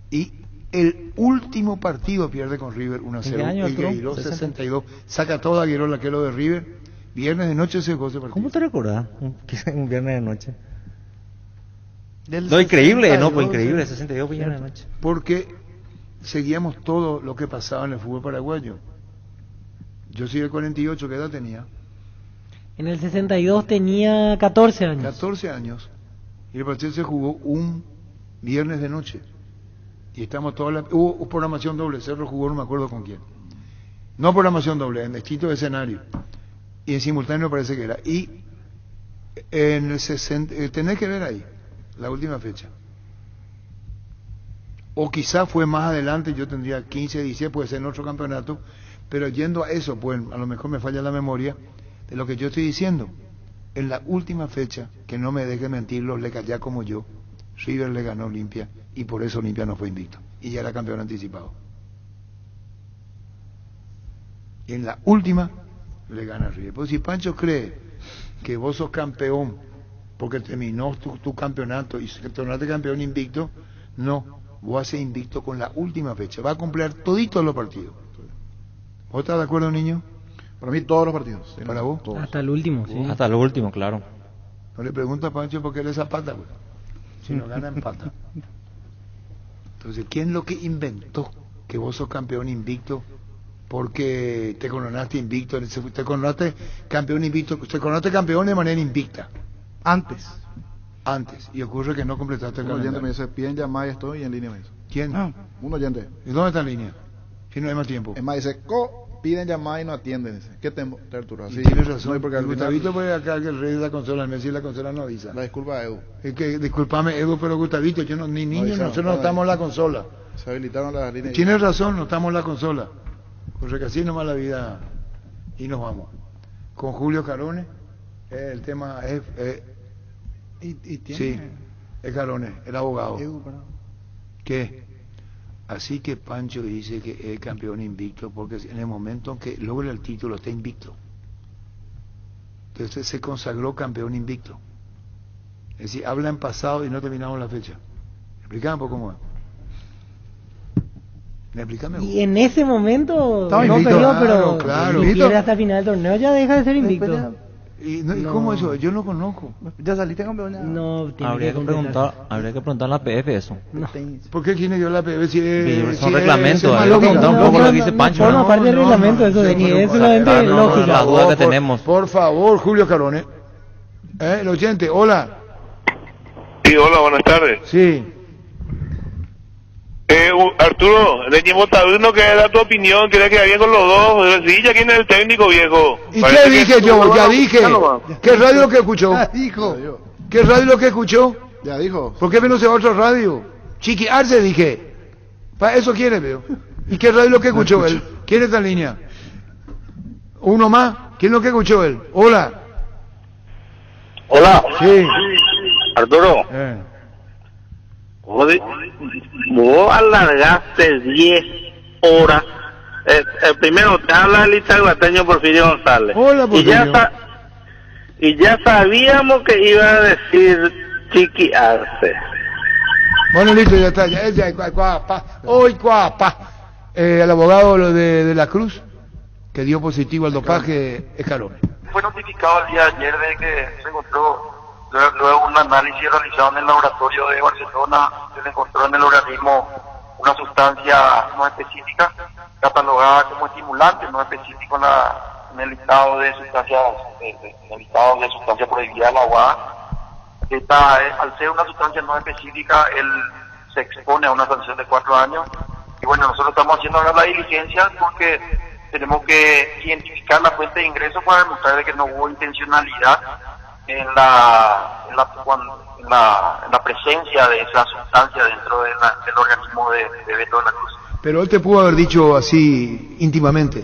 Y el último partido pierde con River 1-0. Y Gueiró 62. Saca todo a Gueiró el arquero de River. Viernes de noche se jugó ese partido. ¿Cómo te recordás? Un viernes de noche. Lo increíble, ¿no? Pues increíble, 62 viernes de noche. Porque seguíamos todo lo que pasaba en el fútbol paraguayo. Yo soy del 48, ¿qué edad tenía? En el 62 tenía 14 años. 14 años. Y el partido se jugó un viernes de noche. Y estamos hubo programación doble, Cerro jugó no me acuerdo con quién. No programación doble, en distintos escenarios. Y en simultáneo parece que era. Y en el 60, tenés que ver ahí, la última fecha. O quizá fue más adelante, yo tendría 15, 16, puede ser en otro campeonato, pero yendo a eso, pues a lo mejor me falla la memoria de lo que yo estoy diciendo. En la última fecha, que no me deje mentir los lecayá como yo, River le ganó a Olimpia y por eso Olimpia no fue invicto. Y ya era campeón anticipado. Y en la última le gana River. Pues si Pancho cree que vos sos campeón porque terminó tu campeonato y tornaste campeón invicto, no, vos vas a ser invicto con la última fecha. Va a cumplir toditos los partidos. ¿Vos estás de acuerdo, niño? Para mí todos los partidos. ¿Sí? ¿Para vos? Todos. Hasta el último, sí. Hasta el último, claro. No le pregunta a Pancho por qué le zapata, güey. Si no gana, empata. Entonces, ¿quién es lo que inventó que vos sos campeón invicto? Porque te coronaste invicto, te coronaste campeón invicto, te coronaste campeón de manera invicta. Antes, y ocurre que no completaste el Un oyente calendario. me dice, piden llamada y estoy en línea me dice. ¿Quién? Un oyente. ¿Y dónde está en línea? Si no hay más tiempo. Es más, dice, piden llamada y no atienden. Dice, ¿qué tempo, Arturo? Sí, tienes razón. No hay porque al Gustavito final, puede acá que el rey de la consola, al Messi la consola no avisa. la disculpa de Edu. Es que, discúlpame, Edu, pero Gustavito, yo no, ni niño, dijeron, nosotros no estamos en la consola. Se habilitaron las líneas. Tienes razón, no estamos en la consola. Porque así nomás la vida y nos vamos. Con Julio Carone, el tema es... y tiene... Sí, es Carone, el abogado. Edu, perdón. ¿Qué? Así que Pancho dice que es campeón invicto porque en el momento en que logra el título está invicto. Entonces se consagró campeón invicto. Es decir, habla en pasado y no terminamos la fecha. Explícame un poco cómo es. Explícame. Y en ese momento Estaba no invicto. perdió, pero Claro. si quiere hasta el final del torneo ya deja de ser invicto. ¿Y, no, ¿y No. cómo eso? Yo no conozco. Ya saliste campeón. Ya. No, tiene Habría que preguntar a la PF eso. No. ¿Por qué quién dio la PB si es... Son si reglamentos, es hay que preguntar un poco lo que dice Pancho. Forma ¿no? parte del reglamento eso, de ni es solamente lógica. La duda que tenemos. Por favor, Julio Carone. El oyente, hola. Sí, hola, buenas tardes. Sí. Arturo, de uno que da tu opinión, ¿quieres que bien con los dos? Sí, ya quién es el técnico, viejo. ¿Y Parece qué que dije tú- yo? Ya dije. Ya nomás. ¿Qué radio lo que escuchó? Ya dijo. ¿Qué radio lo que escuchó? Ya dijo. ¿Por qué no se va a otra radio? Chiqui Arce dije. Para eso quiere, veo. ¿Y qué radio lo que escuchó él? ¿Quién está en línea? ¿Uno más? ¿Quién es lo que escuchó él? Hola. Hola, Sí. Arturo. Vos alargaste 10 horas. Primero te habla el itagüateño Porfirio González. Hola, y ya Porfirio. Y ya sabíamos que iba a decir Chiqui Arce. Bueno, listo, ya está. Hoy, cuapa. El abogado de la Cruz, que dio positivo al dopaje, es Carone. Fue notificado el día de ayer de que se encontró, luego un análisis realizado en el laboratorio de Barcelona, se le encontró en el organismo una sustancia no específica, catalogada como estimulante, no específico en el listado de sustancias, prohibida de la UAA. Al ser una sustancia no específica, él se expone a una sanción de 4 años. Y bueno, nosotros estamos haciendo ahora la diligencia porque tenemos que identificar la fuente de ingreso para demostrar de que no hubo intencionalidad en la presencia de esa sustancia dentro del organismo de Beto de la Cruz. Pero él te pudo haber dicho así íntimamente.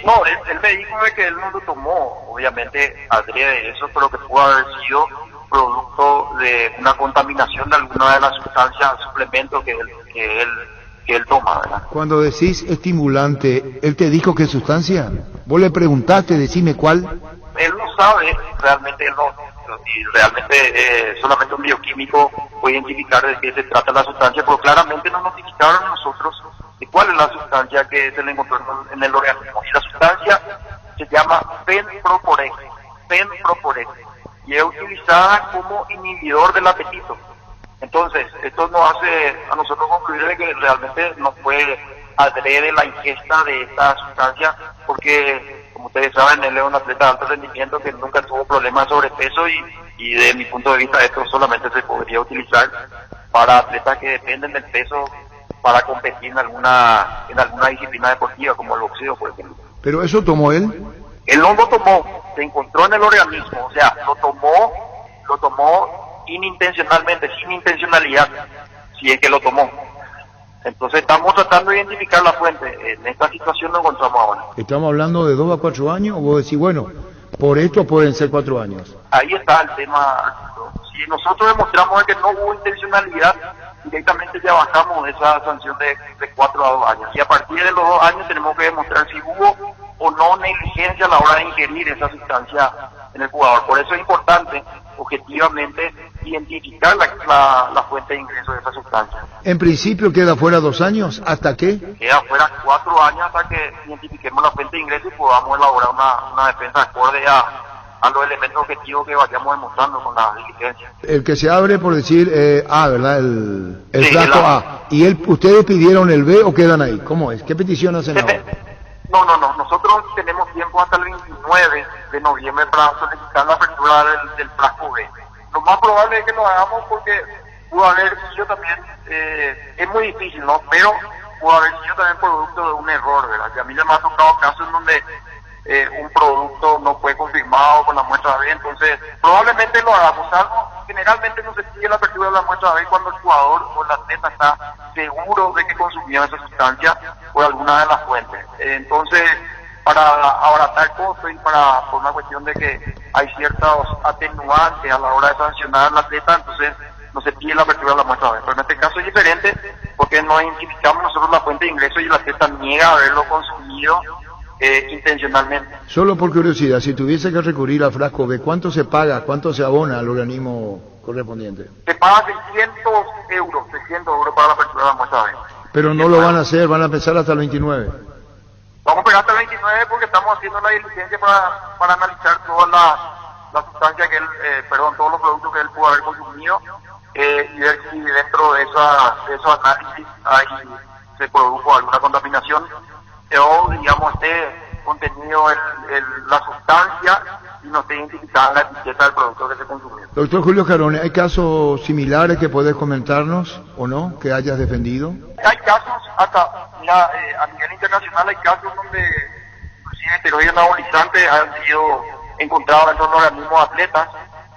No, él me dijo de que él no lo tomó, obviamente adrede eso, pero que pudo haber sido producto de una contaminación de alguna de las sustancias, suplementos que él toma, ¿verdad? Cuando decís estimulante, ¿él te dijo qué sustancia? ¿Vos le preguntaste, decime cuál? Él no sabe, realmente él no, y realmente solamente un bioquímico puede identificar de qué se trata la sustancia, pero claramente nos notificaron a nosotros de cuál es la sustancia que se le encontró en el organismo. Y la sustancia se llama fenproporex, y es utilizada como inhibidor del apetito. Entonces, esto nos hace a nosotros concluir de que realmente no fue adrede la ingesta de esta sustancia, porque, como ustedes saben, él es un atleta de alto rendimiento que nunca tuvo problemas de sobrepeso y de mi punto de vista esto solamente se podría utilizar para atletas que dependen del peso para competir en alguna disciplina deportiva como el boxeo, por ejemplo. ¿Pero eso tomó él? Él no lo tomó, se encontró en el organismo, o sea, lo tomó inintencionalmente, sin intencionalidad, si es que lo tomó. Entonces estamos tratando de identificar la fuente. En esta situación nos encontramos ahora. ¿Estamos hablando de 2 a 4 años? ¿O vos decís, bueno, por esto pueden ser 4 años? Ahí está el tema. Si nosotros demostramos que no hubo intencionalidad, directamente ya bajamos esa sanción de 4 a 2 años. Y a partir de los 2 años tenemos que demostrar si hubo o no negligencia a la hora de ingerir esa sustancia en el jugador. Por eso es importante, objetivamente, identificar la fuente de ingreso de esa sustancia. En principio queda fuera 2 años, ¿hasta qué? Queda fuera 4 años hasta que identifiquemos la fuente de ingreso y podamos elaborar una defensa acorde a los elementos objetivos que vayamos demostrando con la diligencia. El que se abre por decir ¿verdad? El Sí, flaco A. ¿Y ustedes pidieron el B o quedan ahí? ¿Cómo es? ¿Qué petición hacen ahora? No, nosotros tenemos tiempo hasta el 29 de noviembre para solicitar la apertura del frasco B. Lo más probable es que lo hagamos porque pudo haber sido también, es muy difícil, ¿no? Pero pudo haber sido también producto de un error, ¿verdad? Que a mí ya me ha tocado casos en donde un producto no fue confirmado con la muestra B, entonces probablemente lo hagamos. Generalmente no se sigue la apertura de la muestra B cuando el jugador o el atleta está seguro de que consumió esa sustancia por alguna de las fuentes. Entonces, para abaratar costos y por una cuestión de que hay ciertos atenuantes a la hora de sancionar al atleta, entonces no se pide la apertura de la muestra B. Pero en este caso es diferente porque no identificamos nosotros la fuente de ingreso y el atleta niega haberlo consumido intencionalmente. Solo por curiosidad, si tuviese que recurrir al frasco B, ¿cuánto se paga, cuánto se abona al organismo correspondiente? Se paga 600 euros para la apertura de la muestra B. Pero no lo van a hacer, van a empezar hasta el 29. Vamos a esperar hasta el 29 porque estamos haciendo la diligencia para analizar toda la sustancia que él, todos los productos que él pudo haber consumido y ver si dentro de esos análisis se produjo alguna contaminación o, digamos, esté contenido la sustancia y no esté identificada la etiqueta del producto que se consumió. Doctor Julio Carone, ¿hay casos similares que podés comentarnos o no, que hayas defendido? Hay casos, a nivel internacional hay casos donde inclusive esteroides anabolizantes han sido encontrados dentro de los organismos de atletas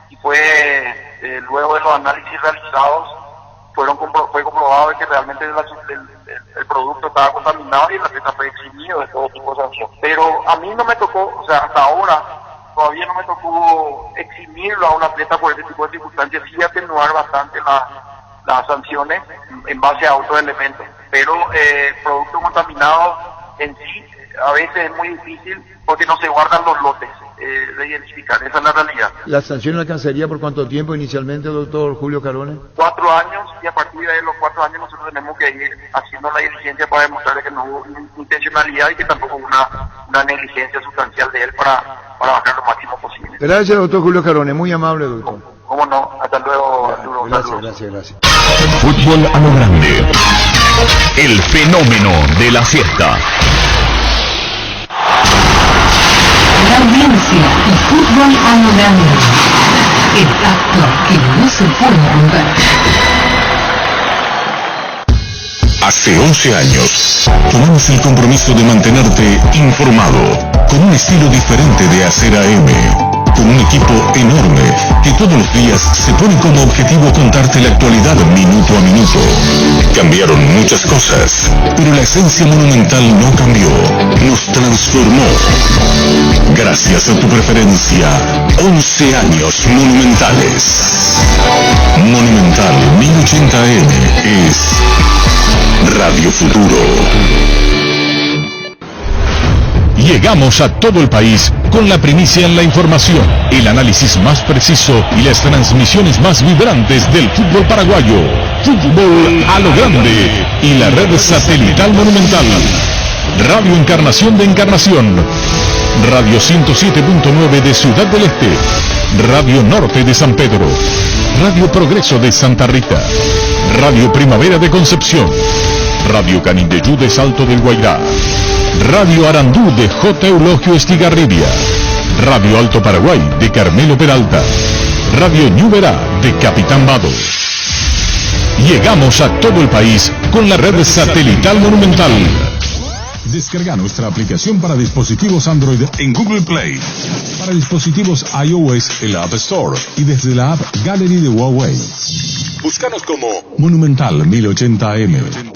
y luego de los análisis realizados fue comprobado que realmente el producto estaba contaminado y el atleta fue eximido de todo tipo de sanción. Pero a mí no me tocó, o sea, hasta ahora todavía no me tocó eximirlo a un atleta por ese tipo de circunstancias, sí atenuar bastante las sanciones en base a otros elementos. Pero producto contaminado en sí a veces es muy difícil porque no se guardan los lotes. de identificar. Esa es la realidad. ¿La sanción alcanzaría por cuánto tiempo inicialmente, doctor Julio Carone? 4 años, y a partir de los 4 años nosotros tenemos que ir haciendo la diligencia para demostrar que no hubo intencionalidad y que tampoco hubo una negligencia sustancial de él para bajar lo máximo posible. Gracias, doctor Julio Carone, muy amable, doctor. ¿Cómo no? Hasta luego, Arturo. Gracias. Fútbol a lo grande. El fenómeno de la siesta. La audiencia y fútbol a lo grande. El acto que no se puede romper. Hace 11 años, tomamos el compromiso de mantenerte informado, con un estilo diferente de hacer AM. Con un equipo enorme que todos los días se pone como objetivo contarte la actualidad minuto a minuto. Cambiaron muchas cosas, pero la esencia Monumental no cambió, nos transformó. Gracias a tu preferencia, 11 años monumentales. Monumental 1080M es Radio Futuro. Llegamos a todo el país con la primicia en la información, el análisis más preciso y las transmisiones más vibrantes del fútbol paraguayo. Fútbol a lo grande y la red satelital Monumental. Radio Encarnación de Encarnación. Radio 107.9 de Ciudad del Este. Radio Norte de San Pedro. Radio Progreso de Santa Rita. Radio Primavera de Concepción. Radio Canindeyú de Salto del Guairá. Radio Arandú de J. Eulogio Estigarribia. Radio Alto Paraguay de Carmelo Peralta. Radio Ñuberá de Capitán Vado. Llegamos a todo el país con la red satelital Monumental. Descarga nuestra aplicación para dispositivos Android en Google Play. Para dispositivos iOS en la App Store y desde la App Gallery de Huawei. Búscanos como Monumental 1080M.